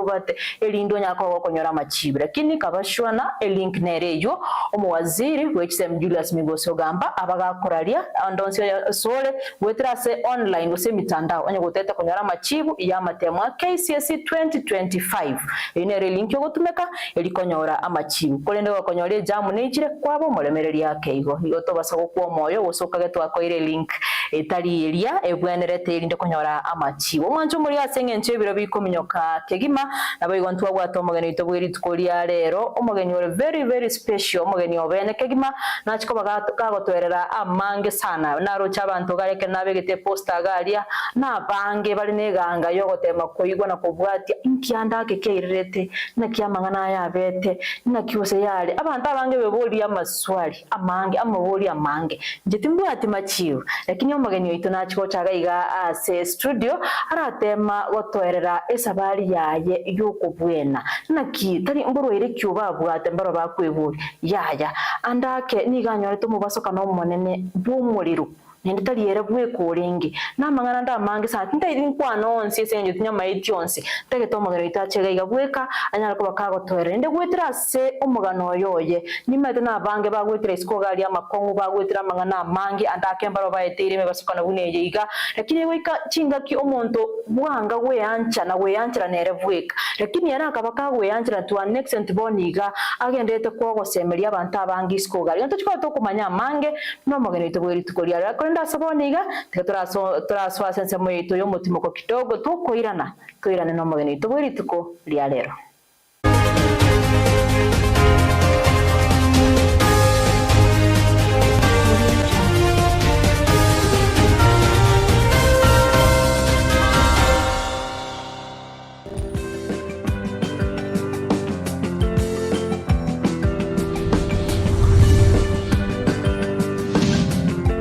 S6: bate elindo nyako konyora machibu lakini kabashwana link nerejo omuwaziri wHSM Julius Migoso gamba abagakoraria andonse sole wetrase online wose mitandao onye guteta konyora machibu ya matemwa KCSE 2025 inere link yo gutumeka elikonyora amachibu kolende gokonyora jamu nechire kwabo molemereri yake igo to basako kwa moyo wosoka twakoire link etali elia ebwenerete irinde konyora amachibu mwancho muri asengenche biro bikominyoka kegima nabayigo ntwa bwatomogeni itobwiri tukoria rero omogeni ore very special omogeni obene kegima nachiko bagagotwerera amange sana naro chabantu gareke nabegete posta garia na bange bali neganga yo gotema koigwa na kubwati inkianda kekeirete na kiamangana yabete na kiose yale abantu abange beboli amaswali amange amaboli amange njetimbu ati machiu lakini omageni oito nachiko chagaiga ase studio aratema gotwerera esabari yaye yokubwena naki tari mboro ere kyuba bwate mbaro bakwebuli yaya andake niganyorete mubasoka no monene bw'umuriro nenditali era bwekorengi namangana ndamange sa ntairi nkwano onsi senje tunyama ityonsi tege tomagero itachega igabweka anyara ko bakagotwera nde gwetira se omugano oyoye nimete nabange bagwetira iskogali amakongu bagwetira mangana amange andake mbaro baetere me basukana buneje iga lakini wika chingaki omonto bwanga weyancha na weyanchira nere bweka lakini era akabaka weyanchira to next and boniga agendete ko gosemeria abantu abange iskogali nto chiko to kumanya amange no mageno itobweri tukoria nda saboniga turaswa sense moito yo mutimo ko kidogo tukoirana no mageni tubwiri tuko ria lero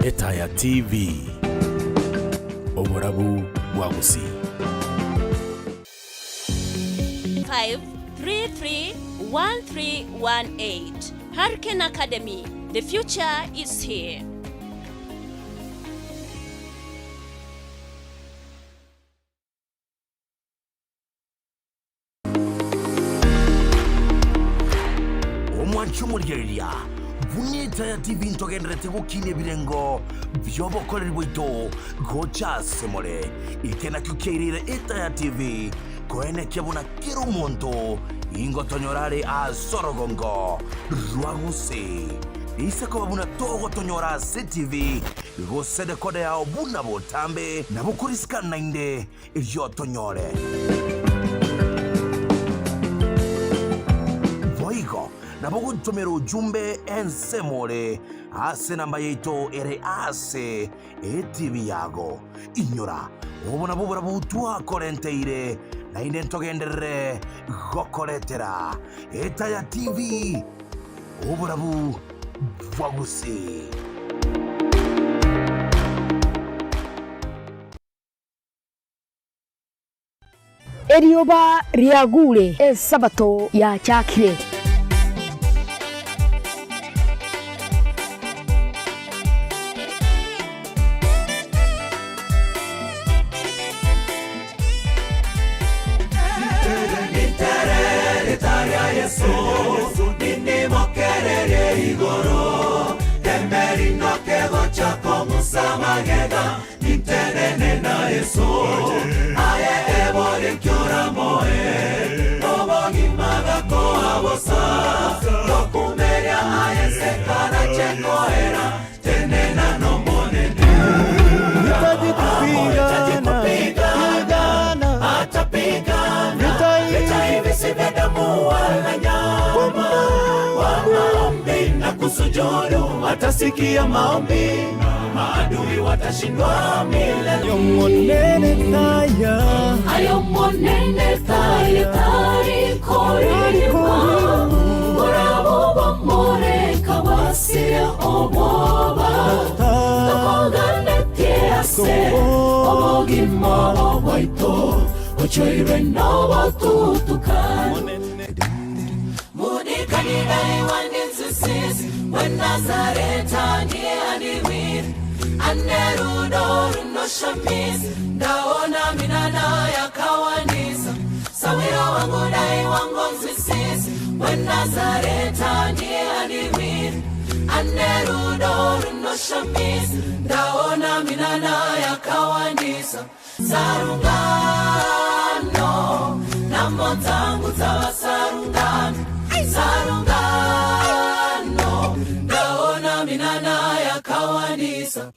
S1: Etaya TV Oborabu Wagusi 5331318 Hurricane Academy. The future is here.
S22: Omwanchumurigeria Etaya TV ntogendrete gukine birengo byobokorera bwito gocha semore ikena kukeirire Etaya TV koene kebuna kiro monto ingotonyorare a sorogongo rwaguse isako babuna togo tonyora CTV gosede kode ya obuna botambe na bukuriska nainde iryo tonyore voigo na bogutomera ujumbe ensemore ase namba yeito ere ase ETV yago inyora ubona bubura butua korenteire na ine ntogendere gokoretera Etaya TV ubura bu Wagusi.
S23: Erioba riagure esabato ya chakire
S2: magega iterene na Yesu aye ebori kyora moe obogi magako abosa dokumeria aye sekana chekoera tenena no monene nitaji kupigana atapigana vita hivi si vya damu wala nyama wa maombi na kusujudu atasikia maombi maadui watashindwa milele. Ayo monene thaya tari korima Bravo bamore kabasire oboba Tokogane tiase Obogima oboito Ochoire no watutukan Mudikanida iwandizusis When Nazareta ni adiwir Anerudo no shamis Daona minana ya kawanisa Sawira wangu dai wangu zisis When Nazareta ni adiwir Anerudo no shamis Daona minana ya kawanisa Sarungano Namo zangu zawa sarungano Sarungano Daona minana ya kawanisa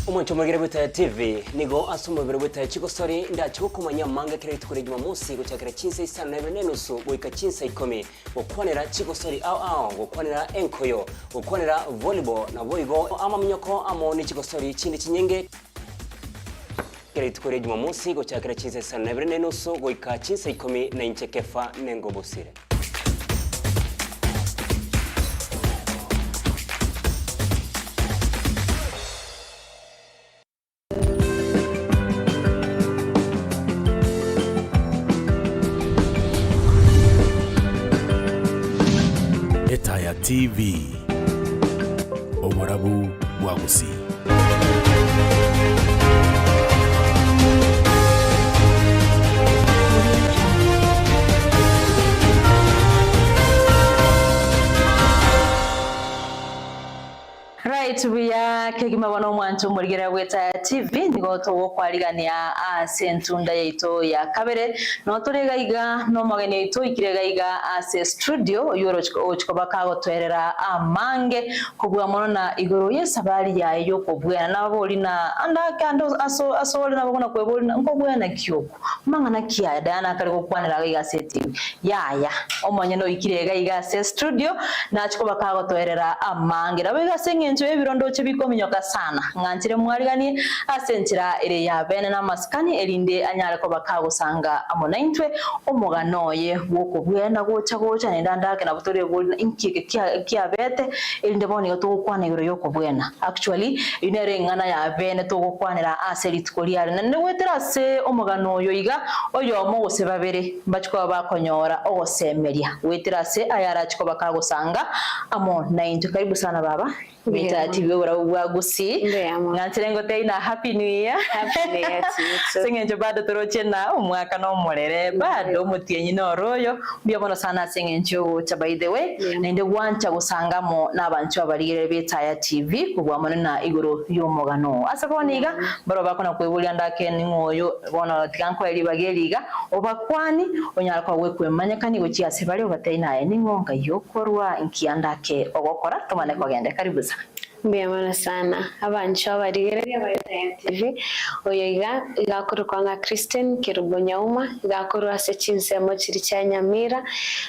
S3: Umuntu mugire bita TV nigo asumubire bita chigosori ndachiko kumanya manga kire tukore Jumamosi gucyakira 5:30 boika 5:10 gukwanira chigosori au gukwanira enkoyo gukwanira volleyball na voigo ama myoko amo ni chigosori chindi chinyenge kire tukore Jumamosi gucyakira 5:30 boika 5:10 na inchekefa nengo bosire
S22: Etaya TV Oborabu Bwagusi.
S6: Right, we are kegima bano mwantu murigera weta TV nigo to kwarigania sentunda yeito ya kabere no turega iga no magene yeito ikirega iga ase studio yoro ochikoba kago twerera amange kubwa mono na igoro yesabari ya yo kubwa na boli na anda kando aso boli na bogona kweboli na nkobwa na kyoko mangana kiya dana kali kokwanira iga setting ya omonye no ikirega iga ase studio na chikoba kago twerera amange rabega sengenjo ebirondo chebikominyoka sana ngantire mwarigani asentira ere ya bene na maskani erinde anyare ko bakagusanga amonaintwe omuganoye woko bwena gocha ndandake na butore bwo inkike kya bete erinde boni to kwana igoro yoko bwena actually inere ngana ya bene to gukwanira aseri tukoliare na ne wetera se omuganoyo iga oyo mo gose babere bachiko bakonyora ogosemeria wetera se ayara chiko bakagusanga amonaintwe karibu sana baba Mita TV Bwagusi ngantire ngote ina happy new year sengenje bado toroche na umwaka no morere bado mutienyi no royo byabono sana sengenje cha by the way nende wancha gusangamo nabantu abarigere betaya TV kubwamana na igoro y'umugano asakoniga baro bakona kwebulya ndake ningoyo bona tikanko eri bageriga obakwani onyala kwa wekwe manyakani gochi asebali obateina ningonga yokorwa inkiandake ogokora tomane kogende karibu.
S4: Mbiyamana sana abancho abarigere bayitaya TV oyiga igakorwa Christian Kirubonyauma igakorwa se chinsemo chiri cha Nyamira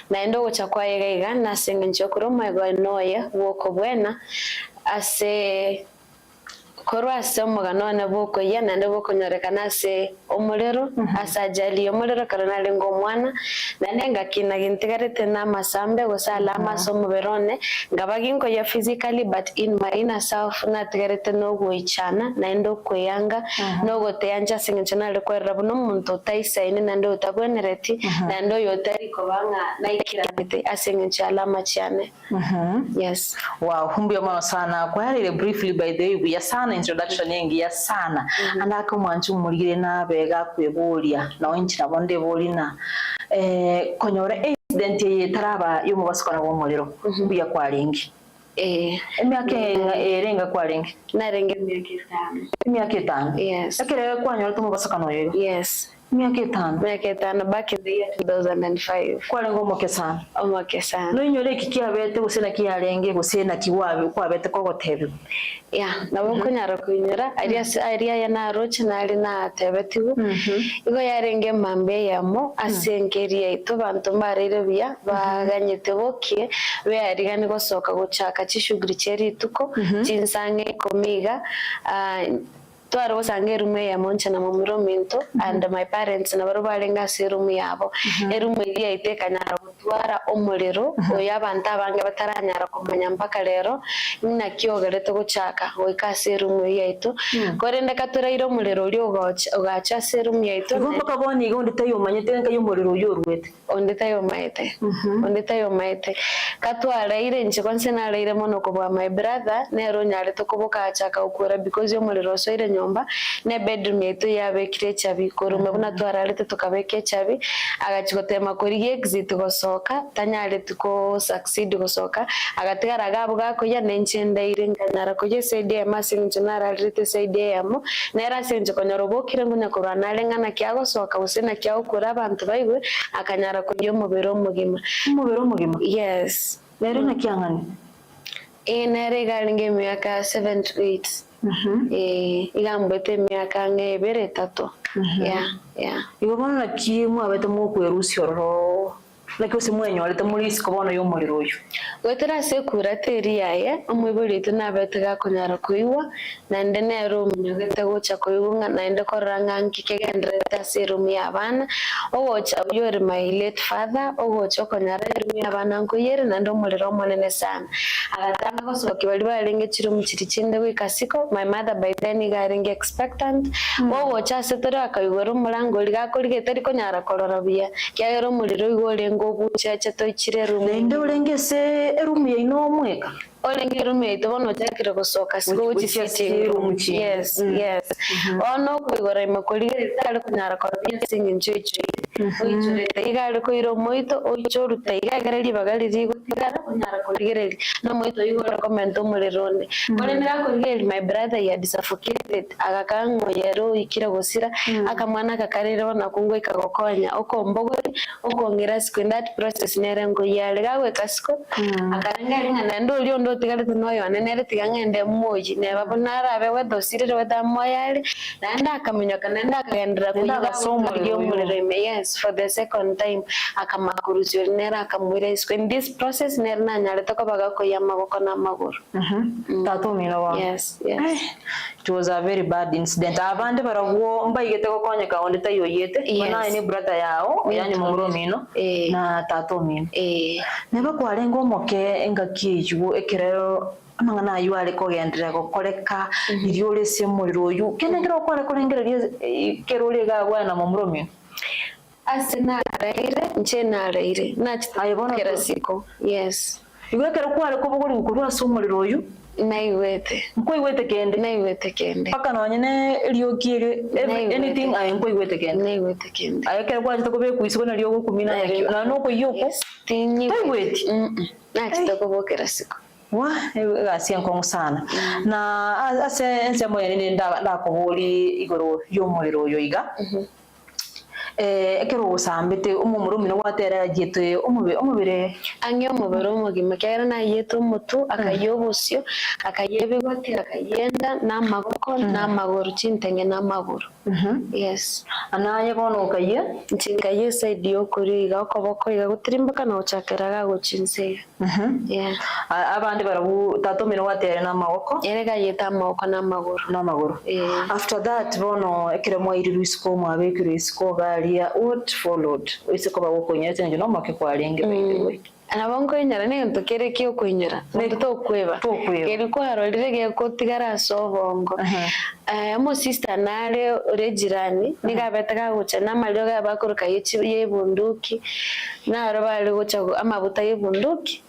S4: na endo gocha kwa yiga na sengenjo kuroma noye woko bwena ase korwa se omugano na boko ya na ndo boko nyorekana se omulero asajali omulero karana lengo mwana na nenga kina gintigarete na masambe gosala masomo berone ngabaginko ya physically but in my inner self na tigarete no goichana na ndo kweyanga no goteyanja singenchana lekwerra buno muntu taisaine na ndo tabwenereti na ndo yotari kobanga na ikirabite asengenchala machane. Yes,
S6: wow, humbyo mama sana kwa ile briefly by the way ya sana bona introduction yengi ya sana andaka mwanchu murigire na bega kweburia na inchira bonde bolina konyora incident yetaraba yo mubasukana bo muriro buya kwaringi emyaka erenga kwaringi
S4: narenge
S6: emyaka 5
S4: yes
S6: akere kwanyora tumubasukana yo
S4: yes
S6: Miaka 5
S4: back in the year 2005
S6: kwale ngomoke sana
S4: omoke sana
S6: no inyore kikiabete gusena kiarenge gusena kiwabe kwabete kogotebe
S4: nabo kunyara kunyura aria yana roche nari na tebetigu igo yarenge mambe yamo asengeria ito bantu marire bia baganyete bokie be arigani gosoka guchaka chishuguri cheri tuko chinsange komiga twaro sange rume ya moncha na mumiro minto and my parents na baro barenga serumu yabo erumu iri itekanyara gutwara omuriro oyabanta abange bataranyara kumanya mpaka rero nina kiogerete guchaka goika serumu yaito korende katurairo omuriro uri ugacha serumu yaito
S6: igomba kaboni igo ndite yomanyete nka yomuriro yorwete
S4: ondita yomaite katwara ire nche kwanse na leire mono kubwa my brother nero nyare to kubuka achaka ukura because yomuriro so ire nyomba ne bedroom yetu yabekire chabi korume buna twararete tukabeke chabi agachigotema kuri exit gosoka tanyare tuko succeed gosoka agatigara gabo gako ya nenchende ire nganyara koje side masinjo nararite side yamo nera senjo konyarobokire ngunya kurana lengana kyago soka usena kyao kura abantu baigwe akanyara kujyo mubero mugima yes
S6: nere na kyangani
S4: nere galinge miaka 7 to 8 igambete miaka ngebere 3
S6: igobona kimu abete mu kwerusi ro like usimwenyo alete muri sikobona yo muri royo
S4: wetera sekura teri yaye omwibuli tunabete gakunyara kuiwa na ndene room nyogete gocha kuiwa na ende koranga nkikegendreta serum yabana ogocha yori my late father ogocha konyara room yabana nkuyere na ndo muliro monene sana agatanga gosoki bali balenge chirum chiri chinde wikasiko my mother by then igaringe expectant ogocha setero akayigoro mulango ligakorige teri konyara korora bia kyagero muliro igore ngobuchacha toichire room
S6: ende urengese erumu yaino mweka
S4: olenge room yaito bono chakire gosoka siko uchifiti yes ono kuigora imakorige tari kunyara korobia singi nchoicho oichorete igare koiro moito oichoruta igagereri bagariri gotigara kunyara korigereri no moito igora comment omurerone kore nirakorigeri my brother ya suffocated agakango yero ikira gosira akamwana kakarero na kungo ikagokonya okombogori okongira siko that process nerengo yale gawe kasiko akaranga ringa ndo lyo ndo tigarete noyo anenere tigangende moji ne babonara abe wedosirire wedamoyale nanda akamenya kananda akagendera kuyiga somo lyo murero yes for the second time akamakuruzyo nera akamwira iswe in this process nerna nyarete ko bagako yamaboko namaguru
S6: tatumira wa
S4: yes
S6: it was a very bad incident abande baragwo mbayigete ko konyeka ondeta yoyete bona ni brother yao yani mumuromino na tatumino neba kwarengo moke engakiyugo ekerero amangana yuale ko gendera ko koleka iryole se muriro yu kenengero kware kolengereria kerole gagwa na mumuromino
S4: asena raire nchena raire nachitayibona kera siko yes
S6: igwekera kware ko buguri gukurwa somuriro uyu
S4: naiwete naiwete kende
S6: paka nonyene lyokire anything naiwete
S4: kende
S6: ayekera kwanje ko be kuisiko na lyo 10 na no ko yoko naiwete
S4: nachitokobokera siko
S6: wa gasi nkongo sana na ase nsemo yene ndakoboli igoro yomuriro uyu iga ekero usambite umumurumino watera gite umubire
S4: ange umubere umugima kera na yeto mutu akayobusyo akayebigoti akayenda namaboko namaguru chintenge namaguru yes
S6: anaye bono ukaye
S4: ntingaye side yo kuriga okoboko iga gutirimbaka na uchakeraga guchinse
S6: abandi barabu tatomino watera namaboko
S4: erega yeta amaboko namaguru
S6: after that bono ekero mwairi rusko mwabekiro isko gali what followed isiko bagukonyete nje no make kwarenge by the way
S4: anabongo inyara ne nto kere kyo kuinyara nto kweba keri ko harolire ge ko tigara sobongo mo sister nale ore jirani nigabetaka gucha na malio ga bakuruka ye bunduki na robale gucha amabuta ye bunduki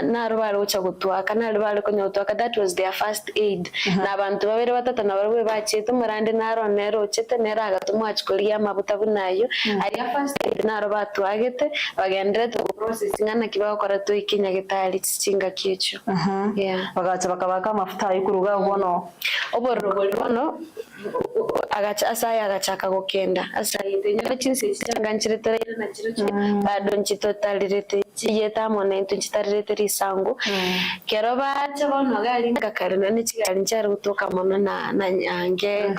S4: na robale gucha gutwaka na robale konyo gutwaka. That was their first aid na abantu babere batata na barwe bacite murande na ronero chete nera gatumwa chikoria amabuta bunayo ari first aid na robatwagete bagendere to processing na kibao kora to ikinya gitari chinga kicho
S6: bagacha bakabaka amafuta ayikuruga bono
S4: oborobori bono agacha asaya agachaka gokenda asayite nyama chinse changa nchiretera na chiroche bado nchitotalirete chiyeta mona nchitarete risangu kero bacha bono gali ngakarina n'ikigali ncyari gutoka mono na nyange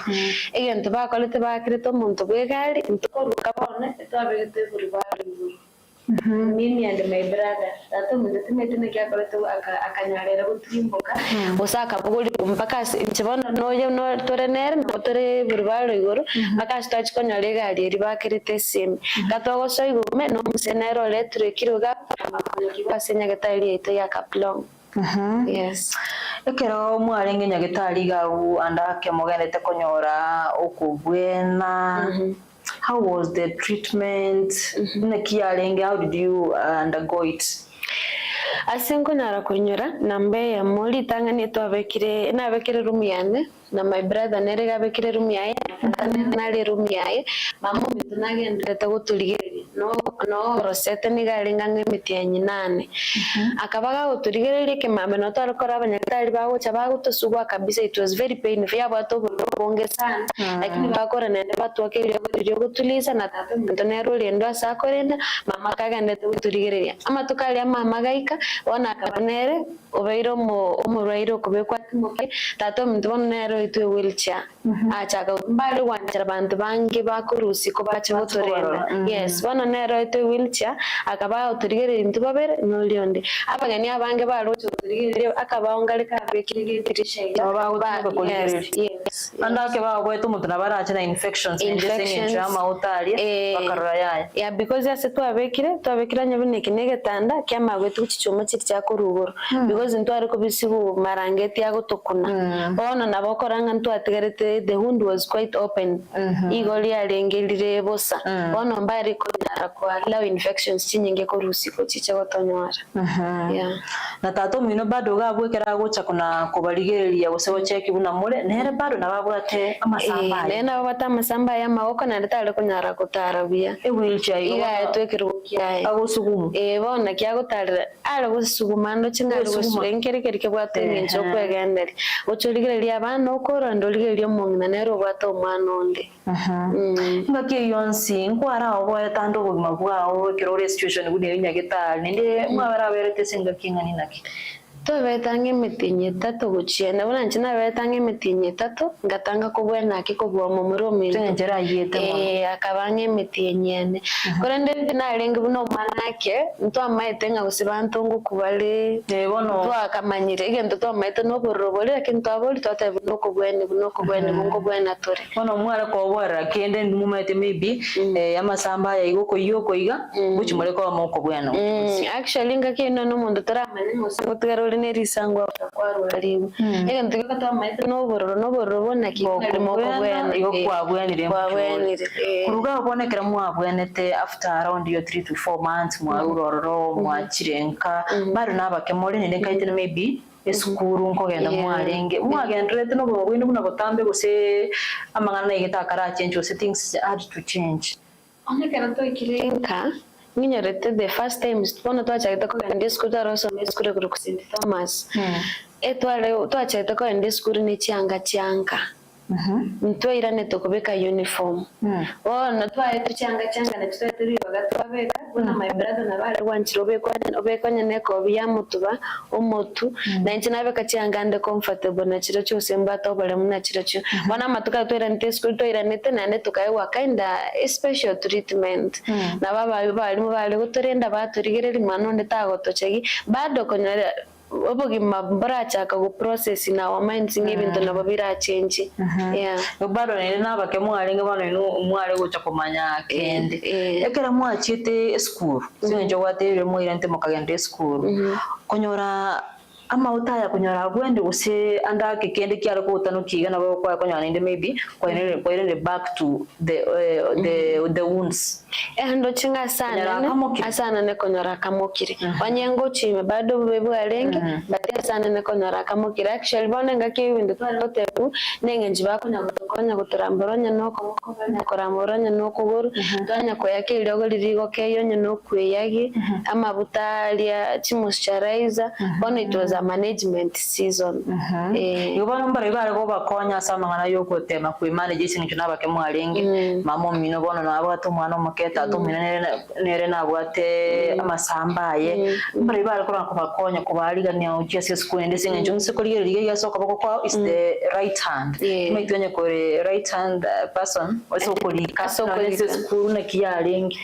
S4: egento bakolete bakirito muntu bwegali ntukoruka bono twabegete buri bari mimi and my brother tato mudete ne kya kolete akanyarera butimboka usaka buguli mpaka nchibono no torenere no tore buri bari igoro mpaka stach konyare gali ri bakirite sim gatogo so igume no musenero letro kiruga kibasenya gatali ito ya kaplong. Yes.
S6: Ekero mwarenge nyagetari gau andake mugenete konyora okubwena. How was the treatment? Nekiarenge, how did you undergo it?
S4: Asengo nara kunyora nambe ya moli tanga neto abekire na abekire room yane na my brother nerega abekire room yaye nale room yaye mama mitu nagendete guturigeri no rosete nigalinga ngemiti ya nyinane akabaga guturigeri ke mama no tarokora abanyatari bago chabago tosugwa kabisa. It was very painful yabo to bonge sana lakini bakora nende batuake ibyo gutuliza na tata mitu nero liendo asakorenda mama kagandete guturigeri ama tukali mama gaika wana kabanere obeiro umurairo kubekwa timoke tato mtubonero itwe wheelchair achaga mbali wanjara bantu bangi bakurusi ko bacha gutorenda. Yes wana nero itwe wheelchair akaba uturigere ntubabere nolionde abagani abange barocho uturigere akaba ongaleka bekirige tirishe
S6: andake bagwetu mutuna baracha na infections ama utalie bakarora yaye
S4: because yase twabekira nyabine kinege tanda kyama gwetu chichoma chyakurugoro because ntwari ko bisibu marangeti yago tokuna bona nabokoranga ntwatigarete the wound was quite open igoli yarengelire bosa bona mbari ko kwa law infections chinyinge ko rusiko chicha gotonyora
S6: na tato mino bado gabwekera gocha kuna kubarigereria gusebo cheki buna mure nere bado nababwate amasamba
S4: nena babata amasamba ya maboko na ndetale kunyara kutarabia
S6: wheelchair
S4: iga twekirukia
S6: agusugumu
S4: bona kyagotarira ale gusugumando chingari gusurenkereke bwate ngencho kwegendere ucurigereria abana okoro ndoligereria omongina nero bwate omwana onde
S6: ngaki yonsi nkwara obo tando bugima bwao kirore situation gune nyageta ninde mwabara berete singa kingani naki
S4: tobetange mitinye tato guchienda bona nchina betange mitinye tato ngatanga kubwena akikobwa mu muromi
S6: tenjera yete
S4: akabange mitinye korende narenga buno manake nto amaitenga gusibanto ngukubale
S6: bono
S4: to akamanyire igento to amaite no borobole lakini to aboli to ata buno kubwene bungo bwena tore
S6: bono mwara ko bwara kende ndumumaite maybe amasamba ya igoko iga buchimure ko amoko bwena
S4: actually ngakino no mundo taramane musango nerisangwa kwarura libu egento kata maite no bororo bona kikali moko bwena
S6: iyo kwabwenire kuruga bonekera mwabwenete after around your 3 to 4 months mwaruroro mwachirenka bari nabakemore nende kaite maybe esukuru nkogenda mwarenge mwagendrete no bwindi buna botambe guse amangana igitakara change things had to change
S4: onekera to ikirenka Minyorete the first time bona twachagita ko ndi school taroso ndi school kuri ku St Thomas twachagita ko ndi school ni cyanga ntwaira neto kubeka uniform bona twaye tucyanga na tutari bagatwabeka bona my brother na bari wanchiro obekwa nyene ko byamutuba omotu na nchina beka cyanga ande comfortable na chiro cyose mbata obale muna chiro cyo bona matuka twira nte school twira nete na neto kai wa kinda special treatment na baba bali gutorenda baturigereri mano ndetago tochegi bado konyara obogima barachaka go process na wa minds ng'ebintu nabo birachange. Yeah.
S6: Bado nene nabake mwalinga bano ino mwale gocha komanya kende ekera mwachite school sinjo watebe mwirante mukagende school konyora ama utaya kunyora gwende use anda kikende kyalo ko utano kiga nabo kwa konyora inde maybe kwa ine back to the wounds
S4: ndo chinga sana ne konyora kamokire wanyengo chime bado bebu alenge batia sana ne konyora kamokire actually bona ngake windu twandotepu nenge njibako nyagotokonya guturamboronya noko koramboronya noko guru twanya ko yake irogo lirigo keyo nyo kweyagi ama butalia chimoisturizer bona it was a management season
S6: yobana mbare bare go bakonya sama ngana yoko tema ku manage isinyo nabake mwalenge mamo mino bona nabwato mwana muketa tumina nere nabwate amasambaye mbare bare ko bakonya ko baliganya ukiase school ndese nje nsekoliye liye yasoka bako kwa is the right hand maitonye ko right hand person also kolika so ko school na kiyalenge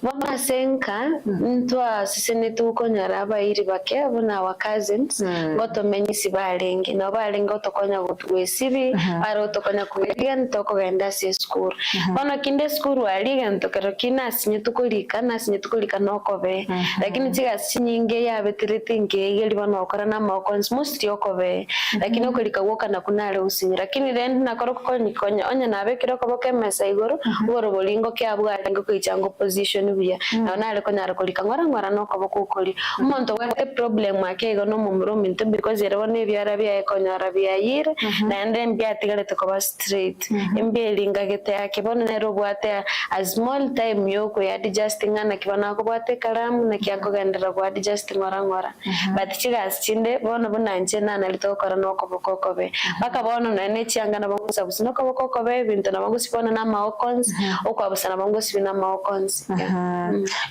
S4: mama senka ntwa sisene tukonyara abairi bake abona wa cousins goto menyisi balenge no balenge otokonya gutwesibi ari otokonya kuiga ntoko genda se school bana kinde school aliga ntokero kina sinye tukolika nokobe lakini tiga sinyinge ya betirete ngege libana okora na makons most yokobe lakini okolika woka na kunale usinyi lakini rend na koroko konya onya nabe kiroko boke mesa igoro uboro bolingo kya bwalengo kwichango position bia na nale konya kolika ngora noko bokukoli umuntu wete problem akego no mumrominto because era bone byara bya ekonyara bya yire na ndem bya tigalete ko straight imbelinga gete yake bone nero bwate a small time yoko ya adjusting na kibana ko bwate kalamu na kyako gendera ko adjusting ngora but chigas chinde bone bonanje na litokora noko bokokobe baka bono na ne chianga na bangu sabusino ko bokokobe bintu na bangu sipona na maokons okwabusana bangu sipina maokons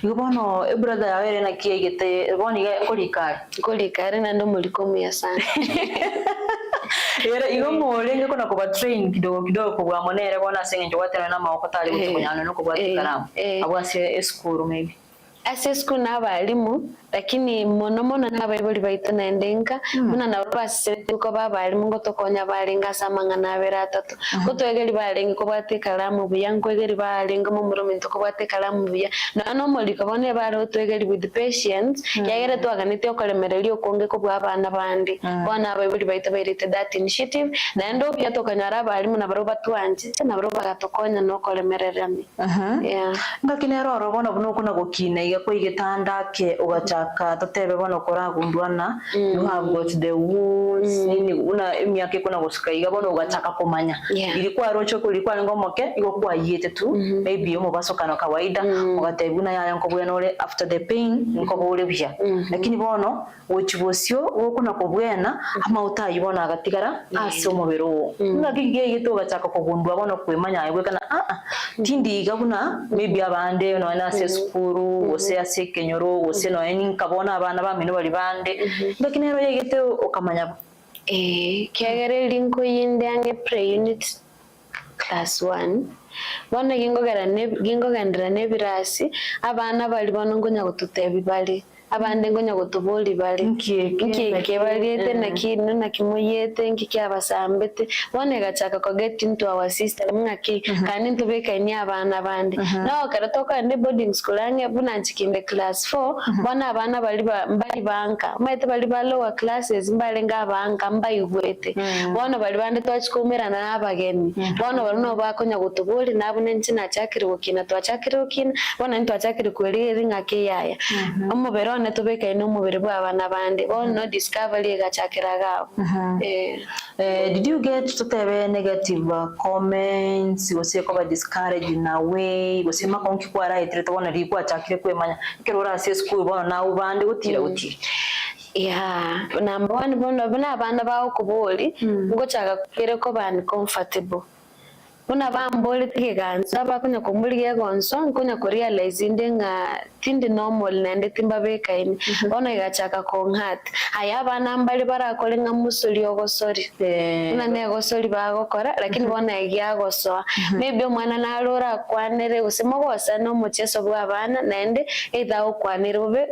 S6: yubono brother yawe na kiegete boni kolikari
S4: na ndo mulikomia sana
S6: era igo molenge kona ko train kidogo kwa monere bona senge watera na maoko tali kutunyana no ko bwatikaramu abwase school maybe
S4: asesku na balimu lakini mono n'abayibuli baito nendenga muna na base ko babalimu ngo tokonya balinga samanga na beratatu ko twegeri balinga ko batekalamu buyango egeri balinga mu murominto ko batekalamu buya no moliko bone baro twegeri with patience yagere twaganite okolemereri okonge ko bwabana bandi bona abayibuli baito bairite that initiative na ndo bya tokanyara balimu na baro batwanje na baro bagatokonya no kolemererami
S6: ngakinero robona buno kuna gukine ko igitanda ke ugachaka totebe bono koragundwana you have got the wounds nini una imyake kuna gusika igabono ugachaka kumanya ilikuwa rocho kulikuwa ngomoke iko kwa yete tu maybe yo mubaso kana kawaida ugatebuna yaya nkobwe nole after the pain nkobule bya lakini bono wochibosyo ukuna kobwena ama utayibona agatigara ase omubero ngagige yito ugachaka kugundwa bono kwemanya yegwe kana tindi igabuna maybe abande no na se skuru ose ase kenyoro ose no eni nkabona abana bamino bali bande ndakinero yegete okamanya
S4: kiagere linko yindange pre-unit class 1 bona gingogendera nebirasi abana bali banongonya gututebi bali abande ngonya gutuboli bali nkike balete na kino na kimuyete nkike abasambete bone gachaka ko get into our system ngaki kandi ntubeka ni abana bande no karatoka ndi boarding school ange buna nchikinde class 4 bona abana bali banka maite bali ba lower classes mbale ngabanga mbayigwete bona bali bande twachikumirana nabageni bona baruno bakonya gutuboli nabune nchina chakiri wokina twachakiri wokina bona ntwachakiri kweli ngake yaya omubero ne tubeka ino mubiri bw'abana bande bono discovery gachakira gabo
S6: did you get tutebe negative comments wose ko ba discourage na way wose makonki kwa right reto bona rikwa chakire kwemanya kerora se school bona na ubande gutira
S4: number 1 bono abana bawo kuboli ngo chaka kire ko bani comfortable una bambole tikiganza bakunya kumbulige gonso nkunya kurealize indenga tindi normal nende timba bekaini ona igachaka konhat aya bana mbali barakole nga musuli ogosori una ne gosori bagokora lakini bona igia gosoa maybe omwana nalora kwanere usimogosa no mucheso bwa bana nende either okwanire ube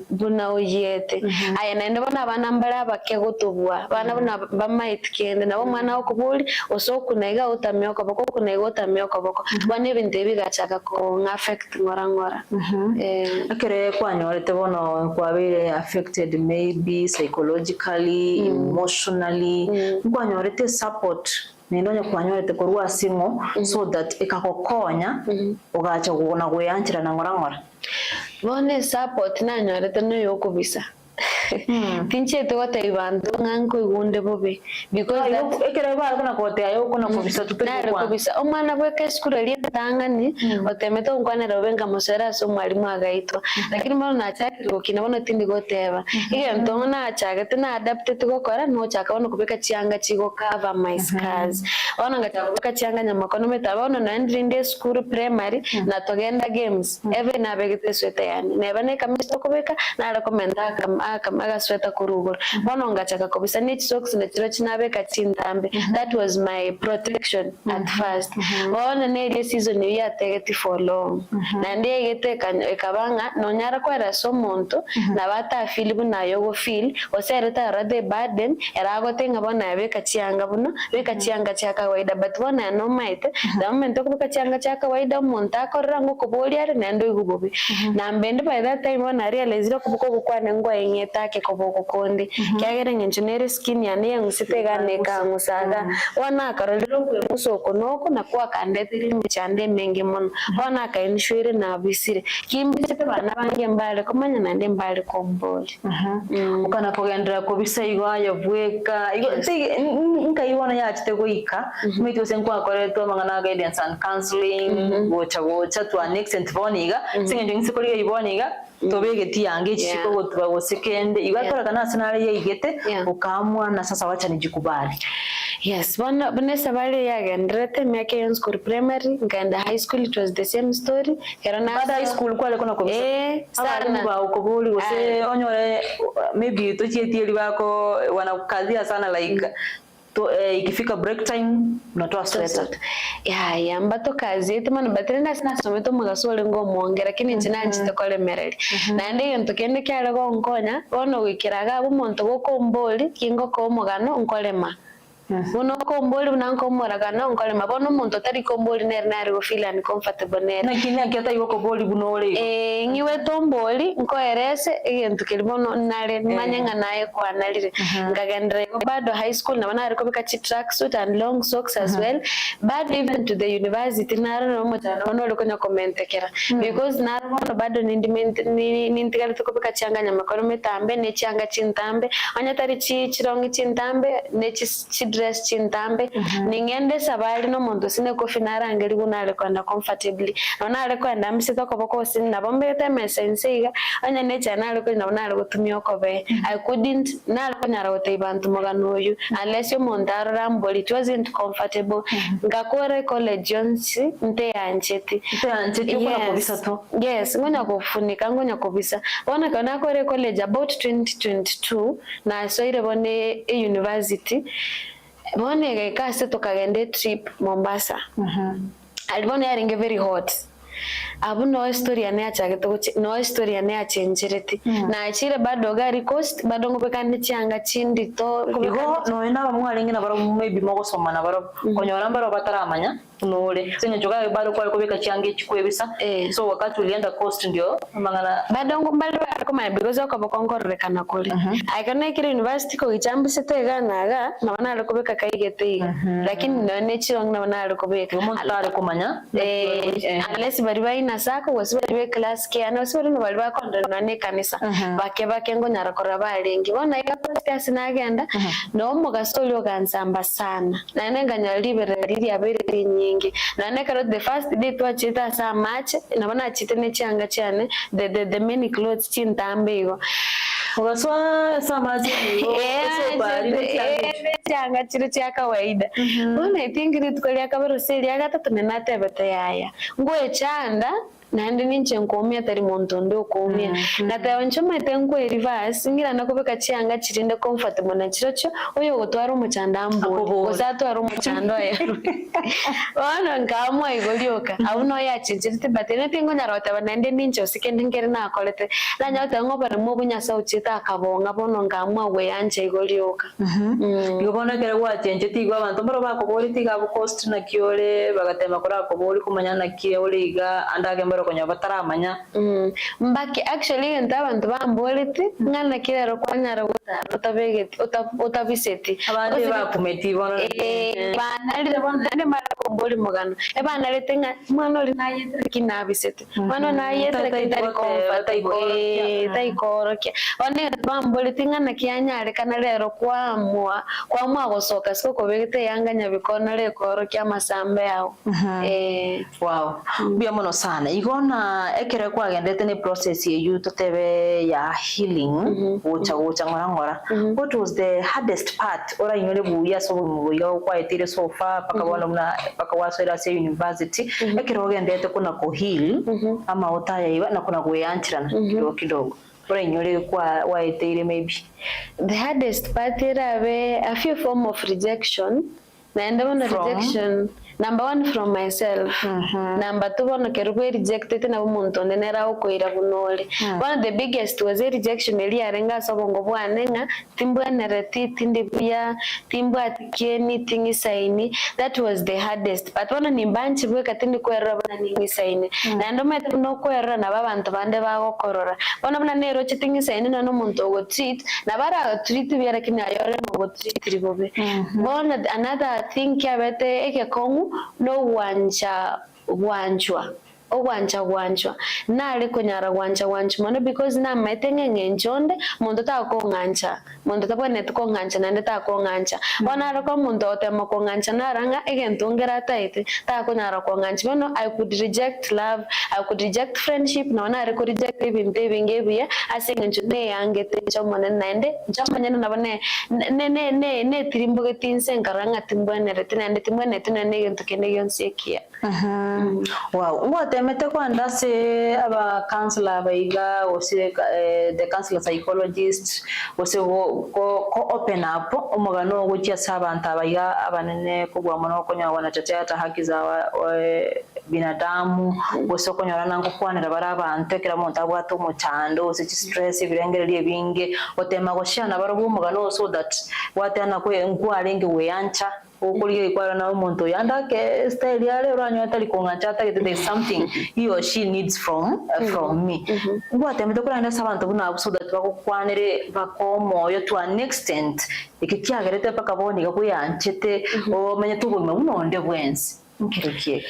S4: buna oyete aya nende bona bana mbali bakegotubwa bana buna bamaiti kende nabo mwana okubuli osokunaiga utamyoko boko kunaiga utamyoko boko bane ibintu bigachaka ko affect ngora
S6: akere kwanyorete bono kwabire affected maybe psychologically emotionally kwanyorete support nindonya kwanyorete korwa simo so that ikakokonya ugacha kugona guyanchira na ngora
S4: bone support nanyorete no yokubisa tinche to what ibantu nganko igunde bobe because that
S6: ekere ba kana kote ayo kuna kubisa tutari
S4: kwa kubisa omwana bwe ka school ali tangani otemeto ngwana robenga musera so mwalimu agaitwa lakini mwana nachakira gukina bona tindi goteba iyo ntona achaga tena adapted gukora no chaka bona kubeka chianga chigo cover my scars ona ngachaka kubeka chianga nyamakono metabona na ndinde school primary na togenda games every na begete sweta yani nebane kamisto kubeka na recommenda kama sweta kurugora bona ngachaka kubisa ni socks na chiro chinabeka chintambe that was my protection at first bona ne season ya tegeti for long na ndegete ekabanga nonyara kwera so monto na bata filibu nayo go feel osereta rade burden erago tenga bona yabeka chianga buno beka chianga cha kawaida but bona no maite the moment okubeka chianga cha kawaida monto akorango kuboliare nendo igubobi na mbende by that time bona realize kubuko gukwana ngwa yenyetake kuboko konde kyagere ngenjinere skin yani ngusitega kangusaga wana karolero kwemusoko noko na kwa kandetiri mchande menge mono wana kainshwire na bisire kimbite bana bange mbale komanya nande mbale kombole
S6: ukana kogendera ko bisaigo yavweka nkayibona yachite goika mwito senkwa koreto mangana guidance and counseling gocha to an extent boniga singenje nsikoriga iboniga tobegeti yange chiko gotwa gosekende igakora kana sinari yigete ukamwa na sasa wacha nijikubali.
S4: Yes, bana sabali yagendrete miaka ya school primary nganda high school it was the same story kerana
S6: baada high school kwale kuna komisa sana ba ukobuli wose onyore maybe tochietieli bako wanakazia sana like to ikifika break time unatoa sweater
S4: ya mbato kazi yetu mana batrenda sina someto mugasole ngo muongera lakini njina njitokole mereli na ndiyo ntokende kyala go nkonya ono wikiraga abo monto go komboli kingo ko mugano nkolema Uno komboli unanko moragana unkole mabono muntu tari komboli neri go feel uncomfortable neri
S6: na kinya kyata yo komboli bunole
S4: ngiwe tomboli nko erese igentu kilibono nare manyanga naye kwa nalire ngagendere bado high school na bana ariko bika tracksuit and long socks as well but even to the university naro no mutana bano liko nya comment kera because naro bado nindigale tuko bika changanya makono metambe ne changa chintambe anya tari chirongi chintambe ne dress chintambe ningende sabali no muntu sine ko finara ngeli kunale kwanda comfortably nonale kwanda msito ko boko sin na bombe teme senseiga anya ne chana ko na nale kutumia ko be I couldn't nale ko nyara wote bantu mogano yu unless you montaro ramboli it wasn't comfortable ngakore college jonsi nte ancheti
S6: kuna kubisa to
S4: yes ngonya kufunika ngonya kubisa ona kana kore college about 2022 na so ile bone university bone kasi tukagende trip Mombasa alibone yaringe very hot abu no story ane achage to no story ane achenjereti na achire bado gari coast bado ngopeka ndichanga chindi to
S6: igo no ena bamwaringe na baro maybe mogo soma na baro konyora baro bataramanya nole senye joga bado kwa kubeka change chikwebisa so wakati ulienda coast ndio mangana
S4: bado ngombalo akoma because akobokongorrekana kule aikana ikire university ko ichambise teganaga na bana alikobeka kaigete lakini none chirong na bana alikobeka
S6: montare kumanya
S4: unless bari baina sako wasibari class ke ana wasibari no bari bakonda nane kanisa bake ngo nyarakora balengi bona ikapasta sinagenda no mugasoli okansamba sana nane nganyalibereri abere nyingi nane karo the first day twachita sa match na bana chite ne changa chane the many clothes chintambe igo
S6: Ugaswa samaji
S4: changa chiro cha kawaida. Bona itingiri tukolia kabaro seli agata tunenate bete yaya. Ngwe chanda nandi ninche nkomia tari montondo komia. Natayo nchoma tenko reverse ngira nakobeka chianga chirinde comfortable na chirocho oyo gotwara umuchanda mbo. Gosatu ari umuchando ya. Bona nkamwa igolioka. Auno ya chinchite batene tingo nyarota banande ninche usikende ngere na kolete. Na nyota ngobara mubunya sauchita akabonga bono nkamwa we yanje igolioka.
S6: Yobona kere watenje tigwa abantu baro bakobori tiga cost na kiole bagatema kora kobori kumanya na kiole iga andage mbaro konya bataramanya.
S4: Mbaki actually enta abantu bamboliti ngana kirero kwanyara utabegeti utabiseti
S6: abandi bakumeti bona
S4: banalire bonande mara komboli mugano ebanalite nga mwana oli nayetre kinabiseti mwana nayetre kitari komfa taikoroke one bamboliti ngana kianyare kana lero kwamwa gosoka siko kobegete yanganya bikona le koroke amasambe yao.
S6: Wow, bia mono sana igona ekere kwagendete ni process yeyu totebe ya healing ucha ngora. What was the hardest part ora inyole buya so muyo kwa etire so far pakabona mna pakawasera se university ekere ogendete kuna ko heal ama utaya iwa na kuna kuyanchirana kidogo ora inyole kwa waetire maybe
S4: the hardest part era a few form of rejection na enda one rejection. Number one from myself. Number two, one kerwe rejected na umuntu nera ukoira bunole. One of the biggest was a rejection eli arenga sobongo bwanenga timbwa nereti tindibia timbwa tikieni tingi saini. That was the hardest. But one ni banchi bwe katindi kwera bana ningi saini. Na ndo mete no kwera na babantu bande bago korora. Bona bana nero chitingi saini na no muntu go treat na bara treat biara kina yore no go treat ribobe. Bona another thing yabete eke kongu no wanjwa nali kunyara wanjwa mono because na metenge ngenjonde muntu ta ko ngancha muntu ta bone ko ngancha nande ta ko ngancha bona ro ko muntu otema ko ngancha naranga egentongera taite ta ko nyara ko ngancha bono I could reject love, I could reject friendship no na re ko reject even behavior asinga njune yange te chomone nande chomone na bone ne tirimbo getinse ngaranga timbone retinande timbone tinane gento kene yonsekia.
S6: Wow, mete kwa ndase aba counselor baiga ose the counselor psychologist ose ko open up umugano gukia sabanta baiga abanene kugwa mono konya wanatetea haki za binadamu ose konya nango kwanira barabante kira muntu abwato muchando ose stress ibirengerere binge otema goshana barubu umugano so that watana ko ngwarenge weyancha ukuriye kwara na umuntu yandake style yale uranyo atali kongacha there is something he or she needs from me ngwate mutokora sabantu buna so that bakukwanire bakomoyo to an extent ikikiagerete pakaboni gakuyanchete o menye tubulme unonde bwensi nkireke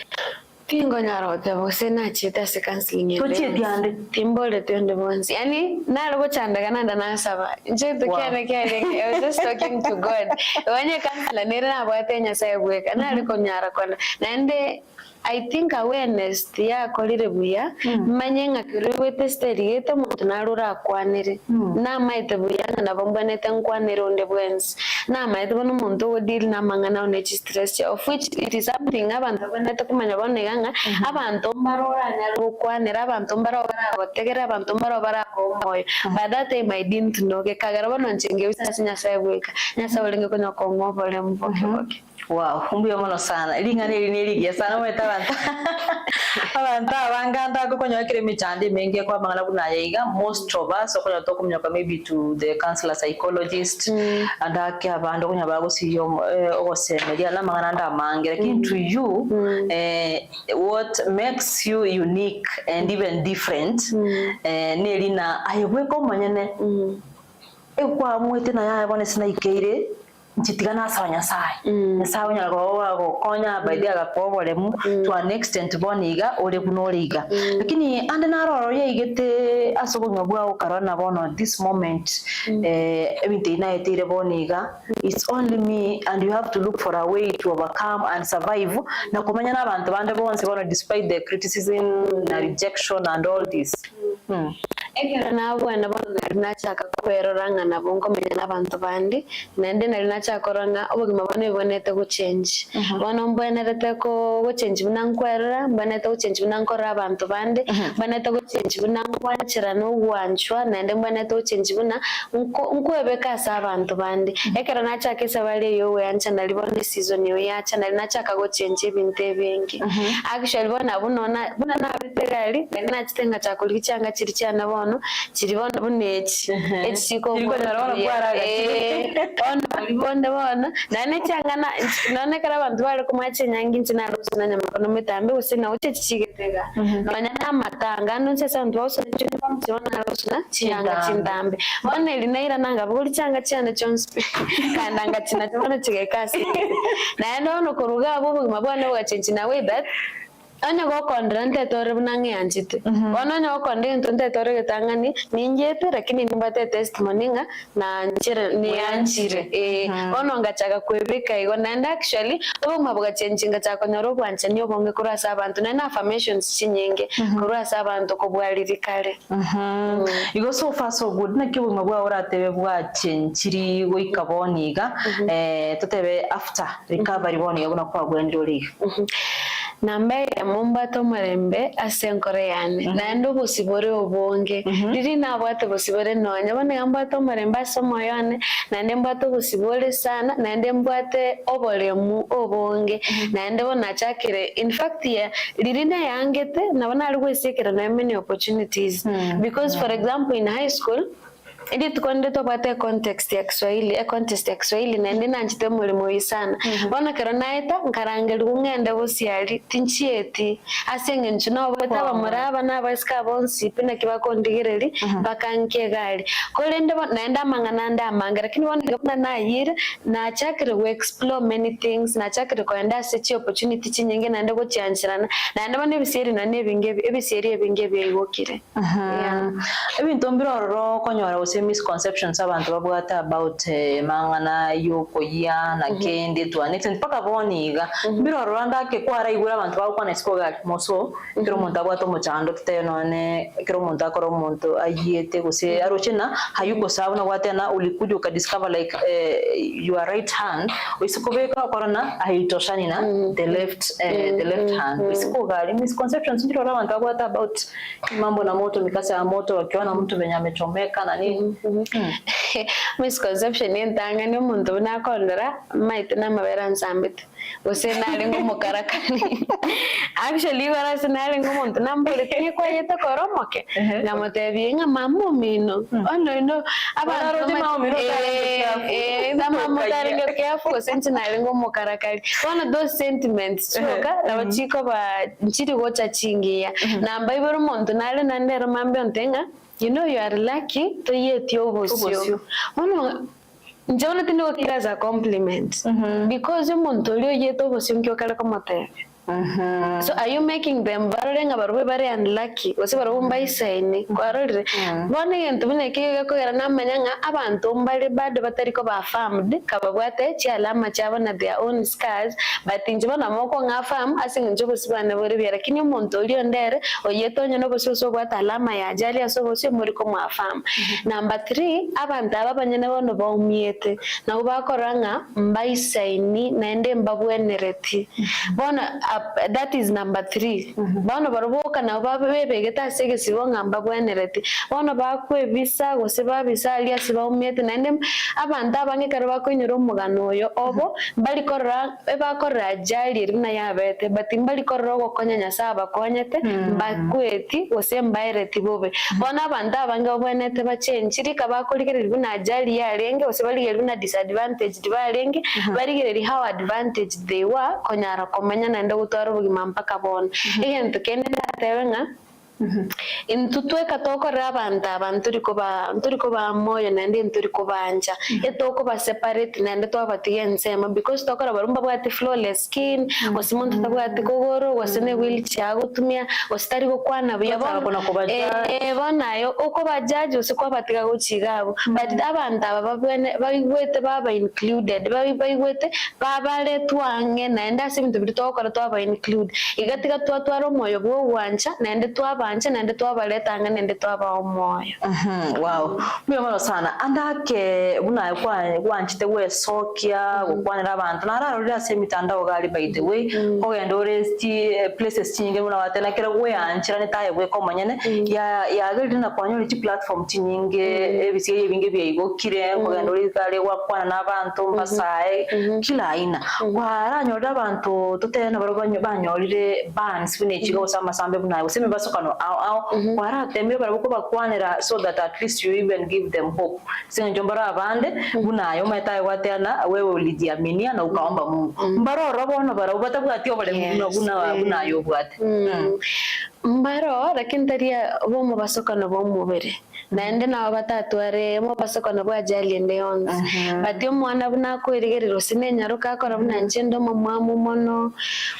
S4: Tingo nyarote bose na chita se counseling yende timbole tionde bonsi yani nalo chanda kananda nasaba nje tukene kene I was just talking to God wanye counselor nere na bwate nyasaye bweka nalo konyara kona nande I think awareness ya kolire buya manyenga kirwete steriete muntu narura kwanire na maite buya na bambane tankwanire onde bwens na maite bono muntu odil na mangana one stress of which it is something abantu banete kumanya boneganga abantu marora nyalgo kwanire abantu marora gotegera abantu marora komoyo by that time I didn't know ke kagara bono nchenge bisa sinya saibweka nyasa olenge konya kongo bole mboke.
S6: Wow, umbiyo mono sana. Ilingane ilineligia sana mweta abantu abanganda kukonya kire michandi mengi kwa mangana kuna yaiga most of us okonya tokumnyoka maybe to the counselor psychologist and abantu kunya bago siyo ogosemedia la mangana ndamange lakini to you what makes you unique and even different nelina ayebweko manyene ekwa mwete na yabone sinaikeire nchitigana asanya sai nsawo nyarwa konya baidia gakobolemu to an extent boniga ole kunoliga lakini ande naroro yeigete asobonga bwa ukarana bono this moment everything na etire boniga it's only me and you have to look for a way to overcome and survive na kumanya nabantu bande bonse bono despite the criticism na rejection and all this
S4: ekero nabwana bono nari nachaka kweroranga nabo ngomenya n'abantu bandi nende nari nachakoranga obugima bwane bibonete guchange bono mbwenerete ko guchange buna nkwerora mbonete guchange buna nkora abantu bandi mbonete guchange buna nkwanchira n'ugwanchwa nende mbonete guchange buna nkwebeka asa abantu bandi ekero nachaka esabali yo yancha nari bone season yo yacha nari nachaka guchange ebintu ebingi actually bona buna nabitegali nari nachitenga chakuli cyanga kiri cyana bono kiri bono bunechi ekiko bona nane cyangana none kara abantu bari kumwache nyangi ntina rusuna nyamakono metambe usina uche chigetega nanya namatanga nonse santu bose cyane bamubona rusuna cyanga cyindambe bone linaira nanga buri cyanga cyane cyonse kandanga cyina cyone kigekasi naye no kuruga abo mabwana bwachenji nawe that anya go kondrante tore bunangi anjite bono nya go kondrante tore getangani ninjete lakini nimbate testimony nga na njire ni anjire bono ngachaka kwebeka igo nanda actually obo mabwa chenjinga chako nyoro bwancha nyo bonge kurasa abantu na affirmations chinyenge kurasa abantu ko bwalirikale
S6: igo so far so good na kibo mabwa oratebe bwa chenjiri go ikaboniga tutebe after recovery boni yabona kwa gwendori nambe mumbato marembe asenkoreyane nando busibore obonge riri nabwate busibore nonya bone ambato marembe asomoyane nande mbato busibore sana nande mbwate obolemu obonge nande bona chakire in fact ya riri na yangete nabona ari kwesekera na many opportunities because for example in high school ndi tukonde topate context ya Kiswahili nende nanchite mulimo isana bona kero naita nkarangeli kungenda bosiali tinchieti asenge nchino bota bamuraba nabaska bonsi pina kibakondigereri bakanke gali kolende naenda mangana nda manga lakini bona ngapna nayira na chakire we explore many things na chakire kwenda sechi opportunity chinyenge nande go chanchirana nande bane biseri na ebiseri ebingebi yibokire ebintu mbiroro konyora misconceptions abantu babwata about mangana yokoya na kende to an extent paka boniga biro rwanda ke kwara igura abantu bakwana esikoga moso kiro muntu abwato muchando tutenone kiro muntu akoro muntu ayete gose arochena hayuko sawa na watena ulikuja uka discover like your right hand usikobeka korona haitoshani na the left hand usikoga misconceptions biro abantu babwata about mambo na moto mikasa ya moto wakiona mtu venye amechomeka na nini
S4: misconception yentanga ni umuntu nakondora maite namabera nsambite ose nali ngomukarakani actually wara sinali ngomuntu nambole tini kwa yeta koromoke namotebi nga mamu mino ono abantu mamu taringa kefu senchi nali ngomukarakani one of those sentiments choka abachiko ba nchiri gocha chingia namba ibero muntu nali nandera mambe ontenga you know you are lucky to yet yobosyo ono njona tino kira za compliment because umuntu lyo yeto bosyo nkyo kala komote so are you making them barenga barwe bare unlucky wase barumba isaini kwarore bone yento bune kige ko gara namanyanga abantu mbali bado batariko ba farmed kababwate chi alama chabo na their own scars but njibona moko nga farm asinga njobo sibana bore bya lakini umuntu lyo ndere oyetonyo no bosyo so bwata alama ya ajali aso bosyo muri ko mwa farm number 3 abantu ababanyene bono baumiete na ubakoranga mbaisaini naende mbabwenereti bona that is number 3 bano baruboka na babebegeta sege sibonga mbabwenereti bono bakwe visa gose babisa alia sibaumete nande abantu abange karaba konyoro mugano yo obo bali korra ebakorra jali rina yabete batimbali korro gokonya nyasaba konyete bakweti gose mbaireti bobe bono abantu abange obwenete bachenjiri kabakolikere rina jali yarenge gose bali rina disadvantage dibarenge bali how advantage they were konyara komenya nande gutwara bugima mpaka bona egento kene tatewenga intutweka toko rabanda abantu turiko ba moyo nande turiko banja etoko ba separate nande to abatiensema because toko barumba bwati flawless skin wasimuntu tabwati kogoro wasene wheelchair gutumia wasitari go kwana byabo bonayo uko bajaji usiko batiga gucigabo but abantu ababwene bayigwete baba included bayigwete babale twange nande asibintu bitoko to aba include igatiga twatwaro moyo bwo wancha nande twaba wanche nende twabaretanga nende twaba omoyo.
S6: Wow. Mbiyo sana. Andake buna wanchite we sokia gukwanira abantu nararorira se mitandao gali by the way ogenda oresti places chinge buna watena kera we anchira netaye we komanyene ya gari na kwanyori chi platform chinyinge ebisiye binge byayigokire ogenda orizale wakwana nabantu mbasaye kila aina waranyora abantu totena barobanyo banyorire bans bune chigo samasambe buna useme basokano au waratembe barabuko bakwanira so that at least you even give them hope. Sinjombara abande bunayo metaye watena wewe ulijiaminia na ukaomba Mungu. Mbaro robona bara ubatabwati obale bunayo bwate.
S4: Mbaro lakini taria bomo basokano bomubere. Naende na batatware mo basokano bwajali ndeyonze. Bati omwana bunako irigerero sinenyaruka akora bunanchendo mamamu mono,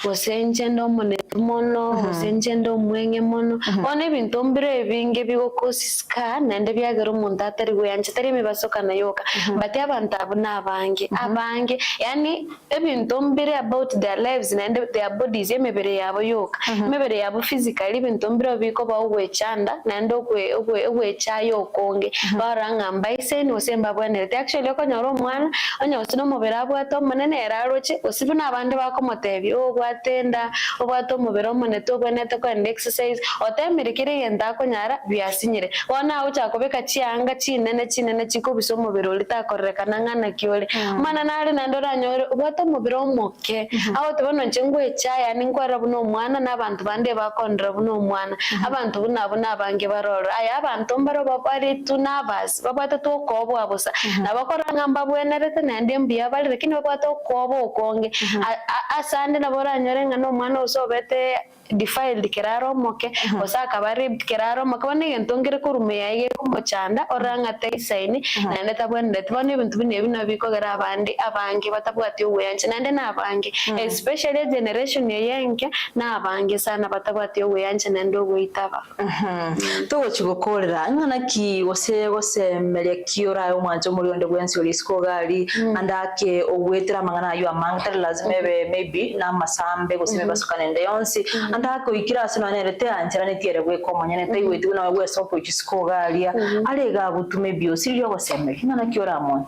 S4: osenchendo monetumono, osenchendo mwenge mono. One bintu mbire binge bigokosiska naende byagero umuntu atari guyanje tari mibasokana yoka. Bati abantu abuna abange yani ebintu mbire about their lives naende their bodies emebere yabo yoka. Emebere yabo physically bintu mbire biko bawechanda naende ogwecha yokonge baranga mbaise ni osemba bwanete actually okonyoro omwana onya osino mubera bwato munene eraroche osibuna abandi bakomotebyo bwatenda obwato mubera monete bwanete ko exercise otemirikire yenda konyara byasinyire ona ucha kobeka chianga chinene chiko biso mubera olitakoreka nangana kiole mana nari nandora nyore obwato mubera omoke aho tubona nchengwe chaya ninkwara buno omwana nabantu bande bakondra buno omwana abantu bunabona abange baroro aya abantu mbaro bapari tunabas babata to kobo abusa nabakoranga mbabwenerete nande mbiya bali lakini babata kobo konge asande naboranyorenga no mwana usobete defiled keraro moke osaka bari keraro makabane yentongere kurumeya ye kumochanda oranga teisaini nande tabwende tubone ibintu binebi nabiko gara abandi abange batabwati uweyanche nande nabange especially generation yenke nabange sana batabwati uweyanche nande ogwitaba
S6: to chigokorera ngana ki gose melekiora yo mwanzo muri onde bwensi olisko gali andake ogwetera mangana yo amangter lazime maybe na masambe gose basukane ndeyonsi andako ikira sino nerete anchira netiere gwe komonyene tayiwetu na gwe sopo chisko gali alega butume bio sirio gose ngana kiora mo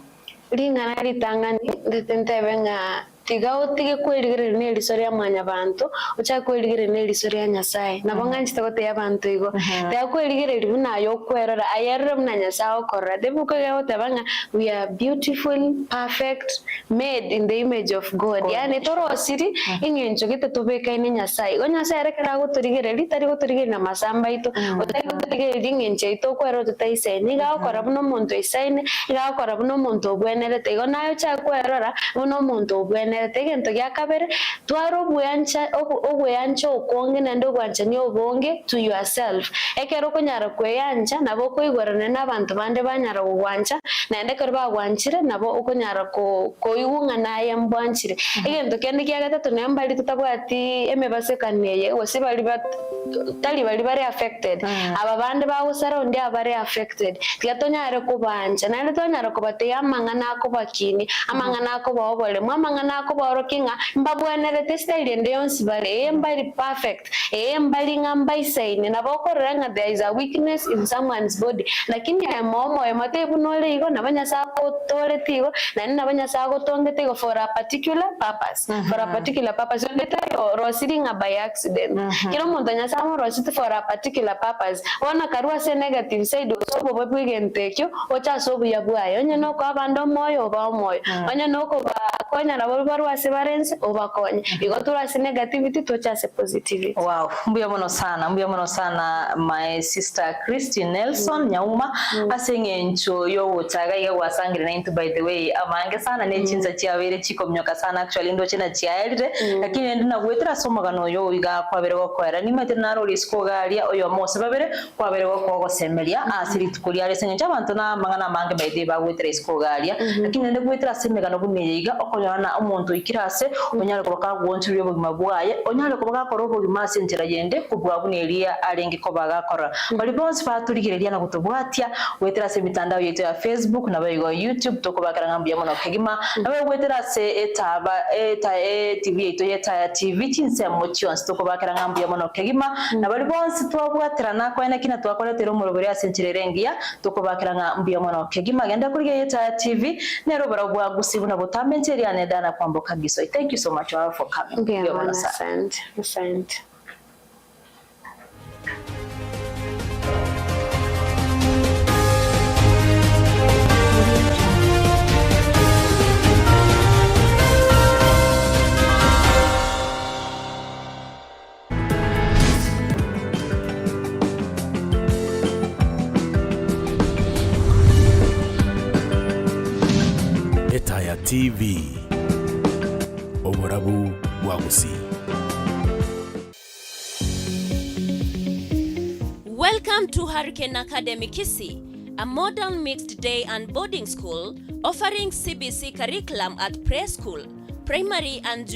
S4: lingana litangani nditentebenga tigao tige kwirigire ne lisoria mwanya bantu ucha kwirigire ne lisoria nyasaye nabonga nchitagote ya bantu igo ta kwirigire libuna yo kwerora ayarre mna nyasaye okora debuko yao tabanga we are beautiful perfect made in the image of God yani toro siri ingenjo gite tubeka ine nyasaye go nyasaye rekera go turigire litari go turigire na masamba ito otari go turigire lingenje ito kwero tutaise ni ga okora buno muntu isaine ga okora buno muntu obwenere tego nayo cha kwerora buno muntu obwenere tegento ya kabere twaro obweyancha okonge nando gwancha ni obonge to yourself ekero konyara kweyancha nabo koigorana nabantu bande banyara gwancha nande korba gwanchire nabo okonyara koigunga naye mbwanchire egento kende kya gatatu nembali tutabwati emebasekaniye wose bali bari affected aba bande bagusara undi abari affected gatonyare kubancha nande tonyara kubate amangana akobakini amangana akobobole mwamangana akoborokinga mbabwenerete style ndeyonsi bale mbali perfect mbali ngamba isaine nabokoranga there is a weakness in someone's body lakini momo ematebu nole igo nabanya sako tole tigo nabanya sako tongete igo for a particular purpose ndeta rosiringa by accident kilo muntu nyasamo rositi for a particular purpose ona karua se negative side so bobo bwigentekyo ocha sobu yabwayo nyeno ko abando moyo ba moyo onya noko ba konya na baru aseverance obakonya igo turasi negativity tochase positivity.
S6: Wow, mbuya mono sana my sister Christine Nelson Nyauma asengencho yo utaga ya wasangire 90 by the way amange sana ne chinza chiabere chikomnyoka sana actually ndo china chiaire lakini ndina gwetera somagano yo iga kwabere gokwera ni maternal risko galia oyo mose babere kwabere gokosemelia asiri tukuliare sengencha abantu na mangana mange by the way bagwetera risko galia lakini ndine gwetera semegano bumeyiga okonyo nyona umuntu ikirase onyale kubaka gwonchirwe bugima bwaye onyale kubaka koro bugima senjera yende kubwa buneria arengi ko bagakora bali bonse baturigireria na gutubwatia wetera se mitandao yetu ya Facebook na bayigo YouTube tokubakara ngambye mono kegima nawe wetera se etaba TV yetu yeta TV chinse mochons tokubakara ngambye mono kegima na bali bonse twabwatira nako ene kina twakoretera umurobere ya senjera rengia tokubakara ngambye mono kegima genda kuri yeta TV nero barabwa gusibu na butamenjeri anedana kwamboka giso. Thank you so much for coming.
S4: Asante.
S22: Etaya TV Oborabu Wagusi.
S1: Welcome to Hurricane Academy Kisii, a modern mixed day and boarding school offering CBC curriculum at preschool, primary and junior